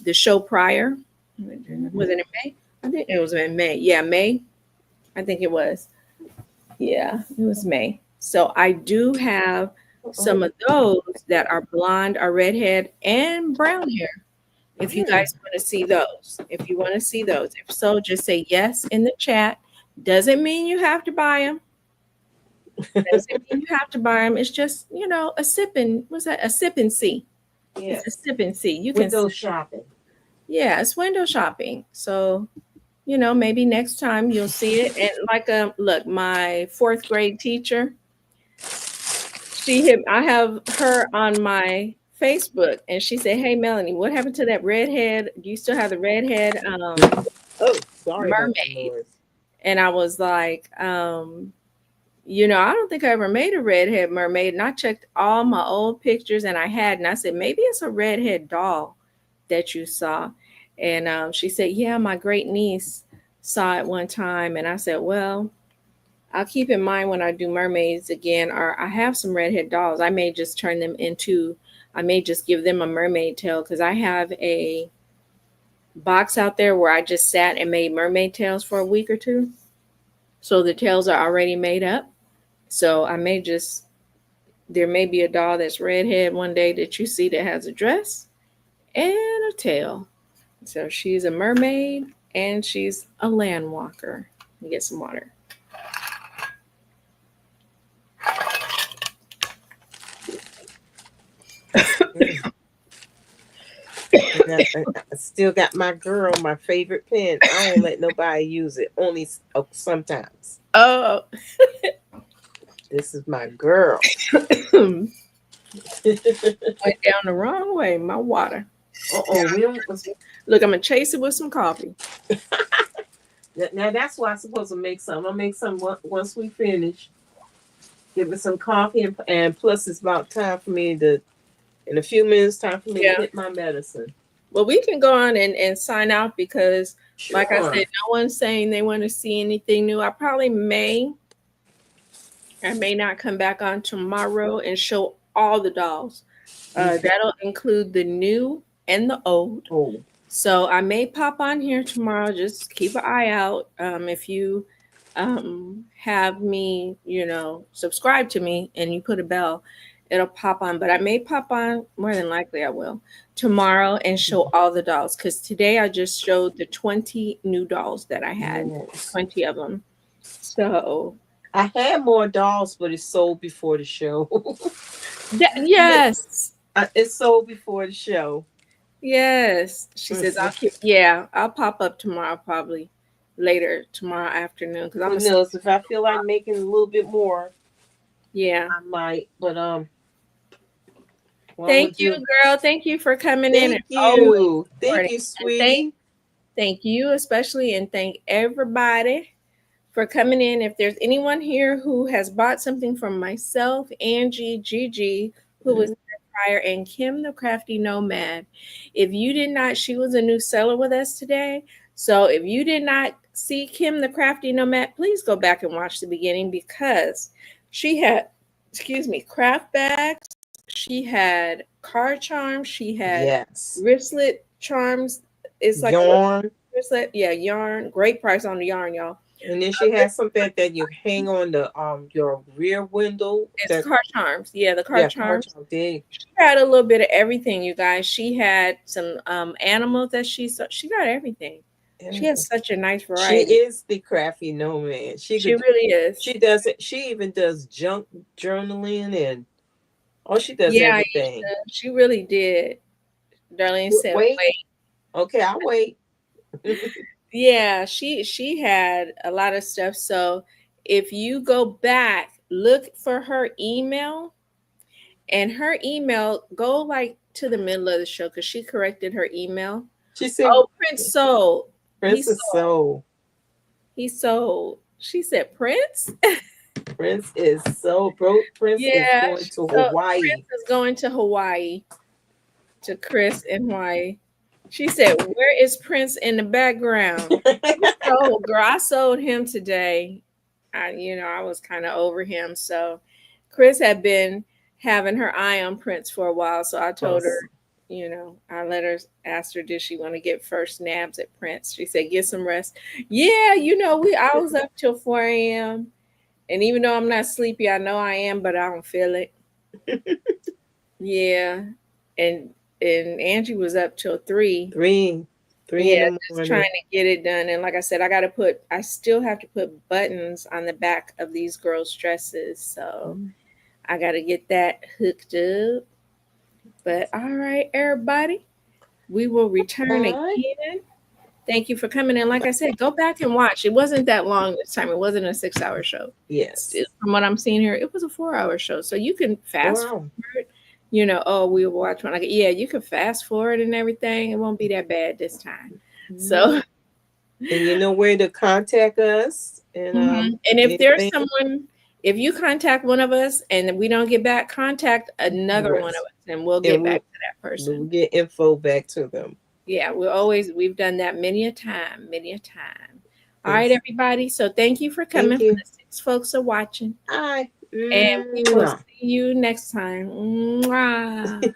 the show prior. Was it in May? I think it was in May. Yeah, May. I think it was. Yeah, it was May. So I do have some of those that are blonde or redhead and brown hair. If you guys want to see those. If you want to see those. If so, just say yes in the chat. Doesn't mean you have to buy them. Doesn't mean you have to buy them. It's just, a sip and a sip and see. Yes. It's a sip and see. You window can shopping. Yeah, it's window shopping. So, maybe next time you'll see it. And look, my 4th grade teacher, I have her on my Facebook, and she said, "Hey, Melanie, what happened to that redhead? Do you still have the redhead Sorry, mermaid?" And I was like, I don't think I ever made a redhead mermaid. And I checked all my old pictures, and I had, and I said, maybe it's a redhead doll that you saw. And she said, yeah, my great niece saw it one time. And I said, well, I'll keep in mind when I do mermaids again, or I have some redhead dolls. I may just give them a mermaid tail, because I have a box out there where I just sat and made mermaid tails for a week or two. So the tails are already made up. So there may be a doll that's redhead one day that you see that has a dress and a tail. So she's a mermaid and she's a land walker. Let me get some water. I still got my favorite pen. I don't let nobody use it. Only sometimes. Oh. This is my girl. Went down the wrong way, my water. Look, I'm going to chase it with some coffee. Now that's why I'm supposed to make some. I'll make some once we finish. Give it some coffee, and plus it's about time for me in a few minutes, time for me to hit my medicine. Well, we can go on and sign out because, like I said, no one's saying they want to see anything new. I may not come back on tomorrow and show all the dolls. That'll include the new and the old. Oh, So I may pop on here tomorrow. Just keep an eye out. If you have me, subscribe to me and you put a bell, it'll pop on. But I may pop on, more than likely I will, tomorrow and show all the dolls. Because today I just showed the 20 new dolls that I had, yes. 20 of them. So I had more dolls, but it sold before the show. yes. It sold before the show. Yes. She says, I'll pop up tomorrow, probably later tomorrow afternoon. Because Who knows? If I feel like making a little bit more, yeah, I might. But thank you, girl. Thank you for coming in. Thank you. Thank you, sweetie. Thank you, especially, and thank everybody for coming in. If there's anyone here who has bought something from myself, Angie, Gigi, who was there prior, and Kim, the Crafty Nomad, if you did not, she was a new seller with us today. So if you did not see Kim, the Crafty Nomad, please go back and watch the beginning, because she had, craft bags. She had card charms. She had wristlet charms. It's like yarn. Wristlet, yeah, yarn. Great price on the yarn, y'all. And then she has something that you hang on the your rear window. It's card charms. Yeah, the card charms. She had a little bit of everything, you guys. She had some animals that she got everything. She has such a nice variety. She is the Crafty Nomad. She really is. She does it. She even does junk journaling and she does everything. She really did. Darlene said, "Wait." Okay, I'll wait. Yeah, she had a lot of stuff. So if you go back, look for her email, and her email, go like to the middle of the show, because she corrected her email. She said, Prince sold. Prince is sold. He sold. She said, Prince? Prince is sold. Prince is going to Hawaii. Prince is going to Hawaii, to Chris in Hawaii. She said, where is Prince in the background? So, girl, I sold him today. I was kind of over him. So Chris had been having her eye on Prince for a while. So I told her, I asked her, did she want to get first nabs at Prince? She said, get some rest. Yeah, I was up till 4 a.m. And even though I'm not sleepy, I know I am, but I don't feel it. Yeah. And Angie was up till 3. 3 yeah, in the morning. Just trying to get it done. And like I said, I still have to put buttons on the back of these girls' dresses. So I got to get that hooked up. But all right, everybody, we will return again. Thank you for coming in. Like I said, go back and watch. It wasn't that long this time. It wasn't a 6-hour show. Yes. From what I'm seeing here, it was a 4-hour show. So you can fast forward. We'll watch one. You can fast forward and everything. It won't be that bad this time. So, and you know where to contact us. And and if there's someone, if you contact one of us and we don't get back, contact another one of us, and we'll get back to that person. We'll get info back to them. Yeah, we've done that many a time. All right, everybody. So thank you for coming. The 6 folks are watching. Bye. And we will see you next time. Mwah.